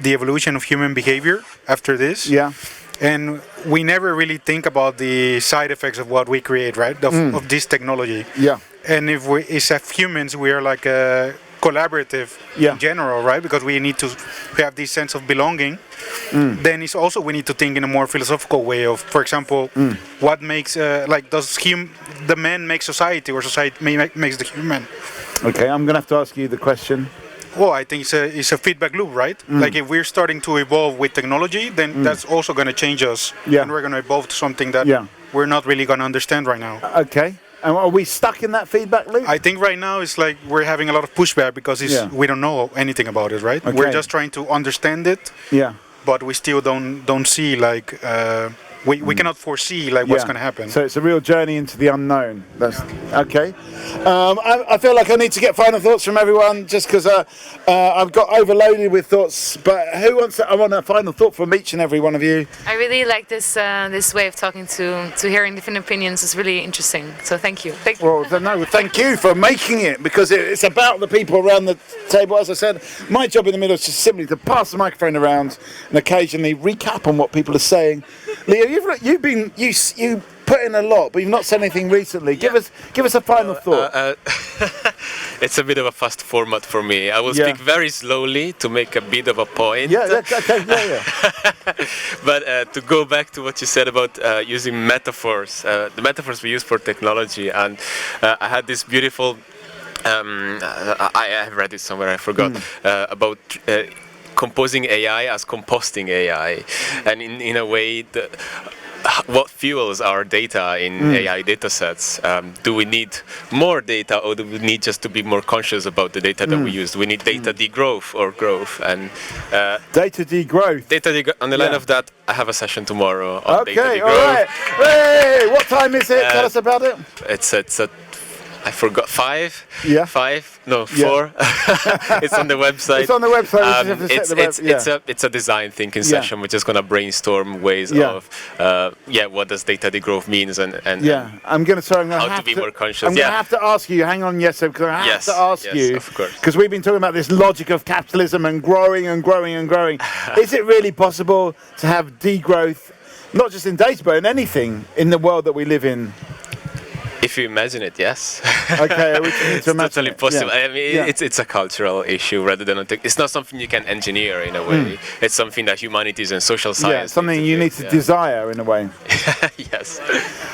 R: the evolution of human behavior after this.
A: Yeah.
R: And we never really think about the side effects of what we create, right? Of this technology.
A: Yeah.
R: And as humans, we are like a collaborative in general, right? Because we need to have this sense of belonging. Then it's also we need to think in a more philosophical way of, for example, what makes does the man make society, or society makes the human?
A: Okay, I'm gonna have to ask you the question.
R: Well, I think it's a feedback loop, right? Like if we're starting to evolve with technology, then that's also going to change us, and we're going to evolve to something that we're not really going to understand right now.
A: Okay. And are we stuck in that feedback loop?
R: I think right now it's like we're having a lot of pushback because we don't know anything about it, right?
A: Okay.
R: We're just trying to understand it.
A: Yeah.
R: But we still don't see like we cannot foresee like what's going to happen.
A: So it's a real journey into the unknown. That's okay. I feel like I need to get final thoughts from everyone, just because I've got overloaded with thoughts. But who wants? I want a final thought from each and every one of you.
M: I really like this this way of talking to hearing different opinions. Is really interesting. So thank you. Thank
A: you for making it, because it's about the people around the table. As I said, my job in the middle is just simply to pass the microphone around and occasionally recap on what people are saying. Leo, you put in a lot, but you've not said anything recently. Give us a final thought.
H: It's a bit of a fast format for me. I will speak very slowly to make a bit of a point.
A: Yeah, okay,
H: But to go back to what you said about using metaphors, the metaphors we use for technology, and I had this beautiful. I have read it somewhere. I forgot about. Composing AI as composting AI, and in a way, what fuels our data in AI data sets? Do we need more data, or do we need just to be more conscious about the data that we use? Do we need data degrowth or growth? And
A: data degrowth.
H: On the line of that, I have a session tomorrow on data degrowth.
A: All right. Hey, what time is it? Tell us about it.
H: It's at I forgot 5.
A: Yeah.
H: 5? No, 4. It's on the website.
A: It's on the website.
H: It's a design thinking session. We're just gonna brainstorm ways of what does data degrowth means and
A: I'm gonna
H: how to be more conscious.
A: I'm gonna have to ask you. Hang on, because I have to ask you.
H: Of course.
A: Because we've been talking about this logic of capitalism and growing and growing and growing. Is it really possible to have degrowth, not just in data, but in anything in the world that we live in?
H: If you imagine it, yes.
A: Okay, we need to imagine
H: totally possible. I mean, it's a cultural issue rather than it's not something you can engineer in a way. It's something that humanities and social science.
A: Something you need to desire in a way.
H: Yes.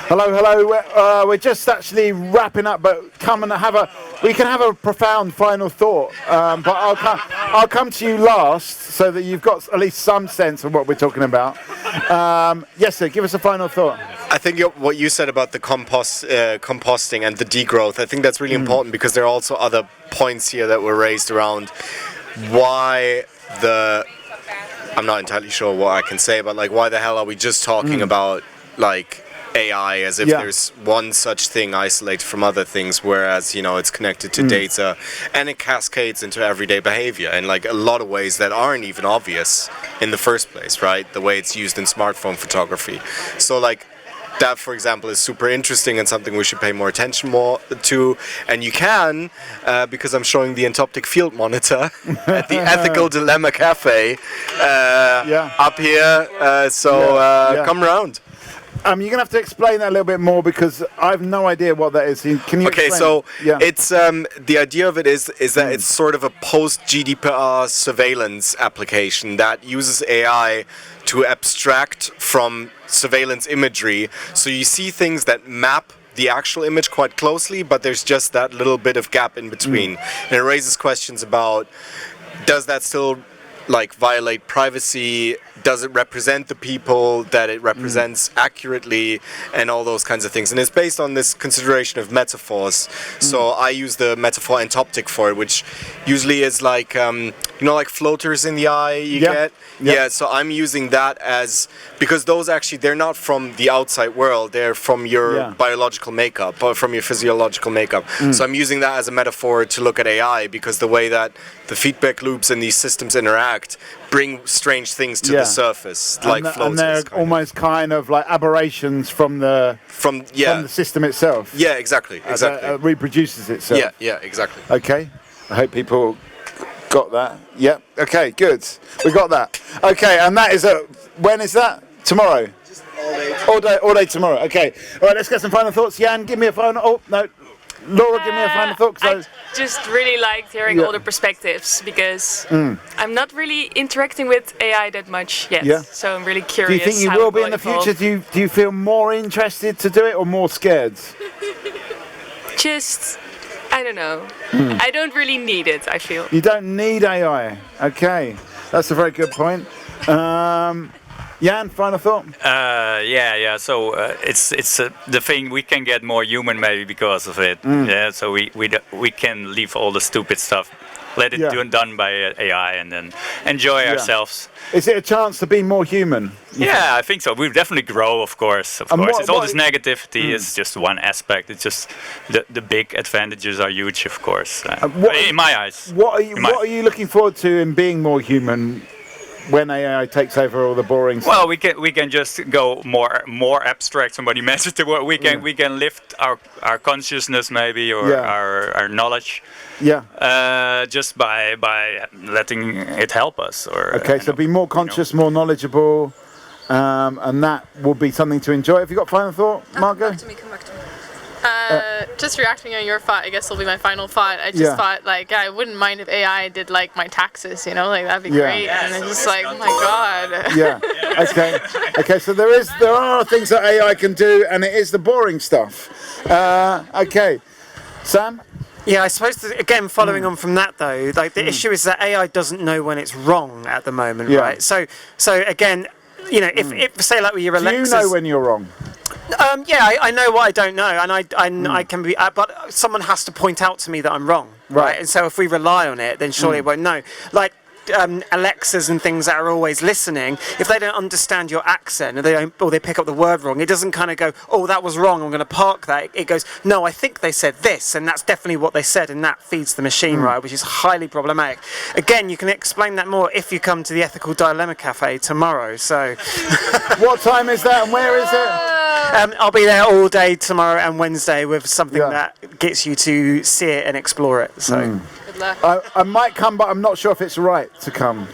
A: Hello. We're just actually wrapping up, but we can have a profound final thought. But I'll come to you last, so that you've got at least some sense of what we're talking about. Yes, sir. Give us a final thought.
C: I think what you said about the composting and the degrowth, I think that's really important, because there are also other points here that were raised around why I'm not entirely sure what I can say, but like why the hell are we just talking about like AI as if there's one such thing isolated from other things, whereas it's connected to data and it cascades into everyday behavior in like a lot of ways that aren't even obvious in the first place, right? The way it's used in smartphone photography. So like that, for example, is super interesting and something we should pay more attention to. And you can, because I'm showing the Entoptic Field Monitor at the Ethical Dilemma Cafe up here. So come around.
A: You're going to have to explain that a little bit more because I have no idea what that is. Can you
C: Okay,
A: explain?
C: so
A: Yeah.
C: it's the idea of it is that it's sort of a post-GDPR surveillance application that uses AI to abstract from surveillance imagery. So you see things that map the actual image quite closely, but there's just that little bit of gap in between. And it raises questions about, does that still like violate privacy? Does it represent the people that it represents accurately, and all those kinds of things? And it's based on this consideration of metaphors. So I use the metaphor entoptic for it, which usually is like like floaters in the eye you get. Yeah, so I'm using that as, because those actually, they're not from the outside world, they're from your biological makeup or from your physiological makeup. So I'm using that as a metaphor to look at AI, because the way that the feedback loops and these systems interact bring strange things to the surface, like floaters.
A: And they're almost kind of like aberrations from the system itself.
C: Yeah, exactly.
A: That reproduces itself.
C: Yeah, exactly.
A: Okay, I hope people got that. Yep. Okay, good. We got that. Okay, and that is when is that? Tomorrow. Just all day tomorrow. Okay. All right. Let's get some final thoughts. Jan, give me a final. Oh no, Laura, give me a final thought.
D: I just really liked hearing all the perspectives, because I'm not really interacting with AI that much yet.
A: Yeah.
D: So I'm really
A: Do
D: curious.
A: you think you will be in the future? Do you feel more interested to do it or more scared?
D: Just, I don't know. I don't really need it, I feel.
A: You don't need AI. Okay, that's a very good point. Jan, final thought?
J: Yeah. So it's the thing, we can get more human maybe because of it. Yeah. So we can leave all the stupid stuff, let it done by AI, and then enjoy ourselves.
A: Is it a chance to be more human?
J: Yeah, I think so. We definitely grow, of course. It's all this negativity is just one aspect. It's just the big advantages are huge, of course. In my eyes.
A: What are you looking forward to in being more human when AI takes over all the boring stuff?
J: Well, we can just go more abstract. Somebody mentioned the word. We can lift our consciousness maybe, or our knowledge.
A: Yeah.
J: Just by letting it help us.
A: Okay, so be more conscious, more knowledgeable, and that will be something to enjoy. Have you got final thought, Margot?
D: Come back to me. Just reacting on your thought, I guess will be my final thought. I just thought, like, I wouldn't mind if AI did like my taxes, like that'd be great. And it's just like, oh my god.
A: Yeah. Okay. So there are things that AI can do, and it is the boring stuff. Okay, Sam.
K: Yeah, I suppose, again, following on from that, though, like the issue is that AI doesn't know when it's wrong at the moment, right? So again, if say like with your Alexas...
A: Do you know when you're wrong?
K: I know what I don't know, and I can be, but someone has to point out to me that I'm wrong, right? And so if we rely on it, then surely it won't know. Like Alexas and things that are always listening, if they don't understand your accent or they pick up the word wrong, it doesn't kind of go, oh, that was wrong, I'm going to park that. It goes, no, I think they said this, and that's definitely what they said, and that feeds the machine, right, which is highly problematic. Again, you can explain that more if you come to the Ethical Dilemma Cafe tomorrow. So,
A: what time is that, and where is it?
K: I'll be there all day tomorrow and Wednesday with something that gets you to see it and explore it. So.
D: Good luck.
A: I might come, but I'm not sure if it's right to come.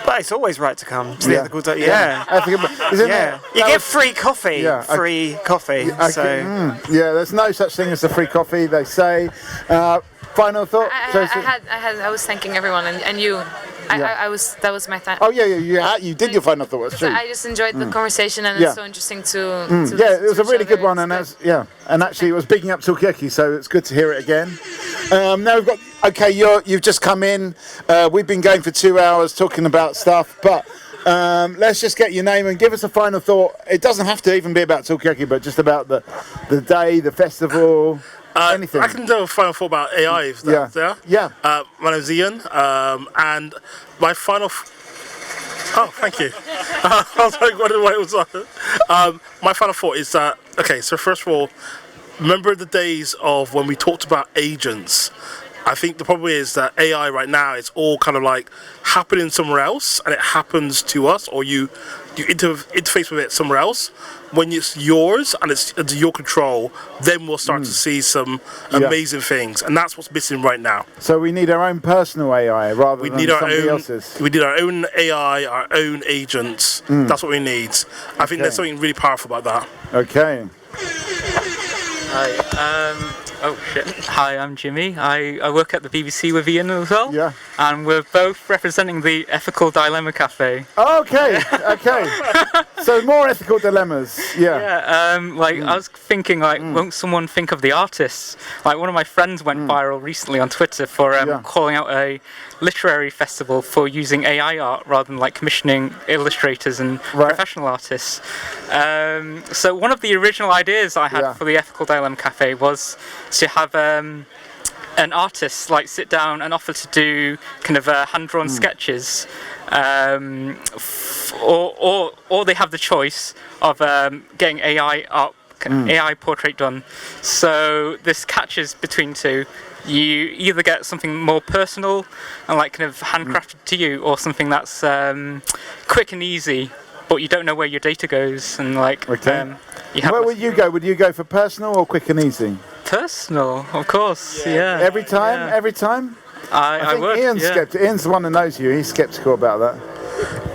K: But it's always right to come to the Ethical Dilemma.
A: Yeah.
K: You get free coffee. Free coffee.
A: Yeah, there's no such thing as a free coffee, they say. Final thought?
M: I was thanking everyone and you. That was my time.
A: Oh yeah, you did your final thought. That's true.
M: I just enjoyed the conversation, and it's so interesting to
A: it was a really good one, and actually it was bigging up Tolhuistuin, so it's good to hear it again. Now we've got you've just come in. We've been going for 2 hours talking about stuff, but let's just get your name and give us a final thought. It doesn't have to even be about Tolhuistuin, but just about the day, the festival. Anything.
L: I can do a final thought about AI. If that's, my name's Ian, and my final. Oh, thank you. I was like, what was that? My final thought is that, okay, so first of all, remember the days of when we talked about agents. I think the problem is that AI right now, it's all kind of like happening somewhere else, and it happens to us, or you you interface with it somewhere else. When it's yours and it's under your control, then we'll start to see some amazing things, and that's what's missing right now.
A: So we need our own personal AI rather than somebody else's.
L: We need our own AI, our own agents. That's what we need. I think there's something really powerful about that.
A: Okay.
J: Hi. Oh shit. Hi, I'm Jimmy. I work at the BBC with Ian as well.
A: Yeah.
J: And we're both representing the Ethical Dilemma Cafe.
A: Okay. So more ethical dilemmas. Yeah.
J: Yeah. I was thinking, won't someone think of the artists? Like, one of my friends went viral recently on Twitter for calling out a literary festival for using AI art rather than commissioning illustrators and professional artists. So one of the original ideas I had for the Ethical Dilemma Cafe was to have an artist sit down and offer to do kind of hand-drawn sketches, or they have the choice of getting AI art, AI portrait done. So this catches between two. You either get something more personal and kind of handcrafted to you, or something that's quick and easy, but you don't know where your data goes, and
A: where would you go? Would you go for personal or quick and easy?
J: Personal, of course. Yeah.
A: Every time. Every time.
J: I would.
A: Ian's the one that knows you. He's skeptical about that.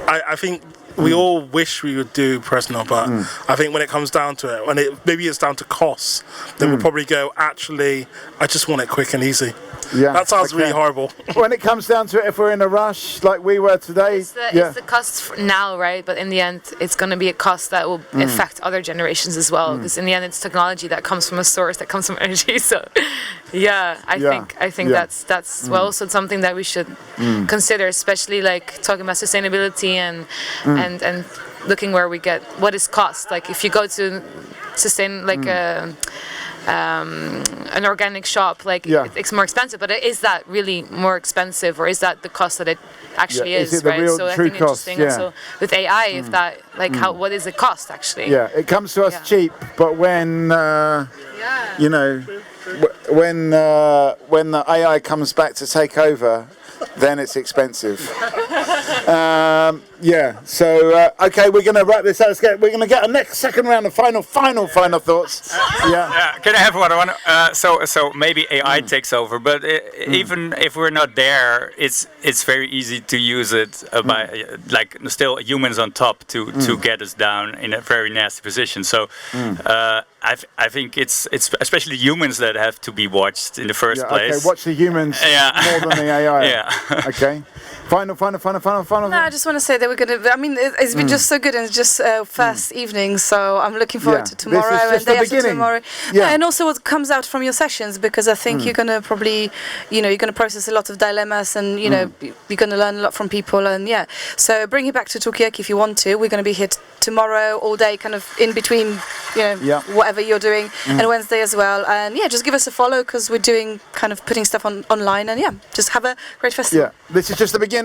L: I think we all wish we would do personal, but I think when it comes down to it, maybe it's down to costs, then we'll probably go, actually, I just want it quick and easy.
A: Yeah,
L: that sounds really horrible.
A: When it comes down to it, if we're in a rush like we were today,
M: it's the cost now, right? But in the end, it's going to be a cost that will affect other generations as well. Because in the end, it's technology that comes from a source that comes from energy. So, I think that's also something that we should consider, especially talking about sustainability and looking where we get what is cost. If you go to sustain an organic shop, it's more expensive, but is that really more expensive, or is that the cost that it actually is, right? So I think interesting also with AI, if that what is the cost actually?
A: Yeah, it comes to us cheap, but when when the AI comes back to take over, then it's expensive. Okay, we're going to wrap this up. We're going to get a second round of final thoughts.
J: Can I have one? So maybe AI takes over, but even if we're not there, it's very easy to use it by still humans on top to get us down in a very nasty position. So I think it's especially humans that have to be watched in the first place.
A: Okay, watch the humans more than the AI. Okay. Final.
B: No, I just want to say that we're going to. I mean, it's been just so good, and it's just first evening, so I'm looking forward to tomorrow and day after tomorrow. Yeah, and also what comes out from your sessions, because I think you're going to probably, you're going to process a lot of dilemmas, and you're going to learn a lot from people, and so bring it back to Tokiyaki if you want to. We're going to be here tomorrow all day, kind of in between, whatever you're doing, and Wednesday as well, and just give us a follow, because we're doing kind of putting stuff online, and just have a great festival.
A: This is just the beginning.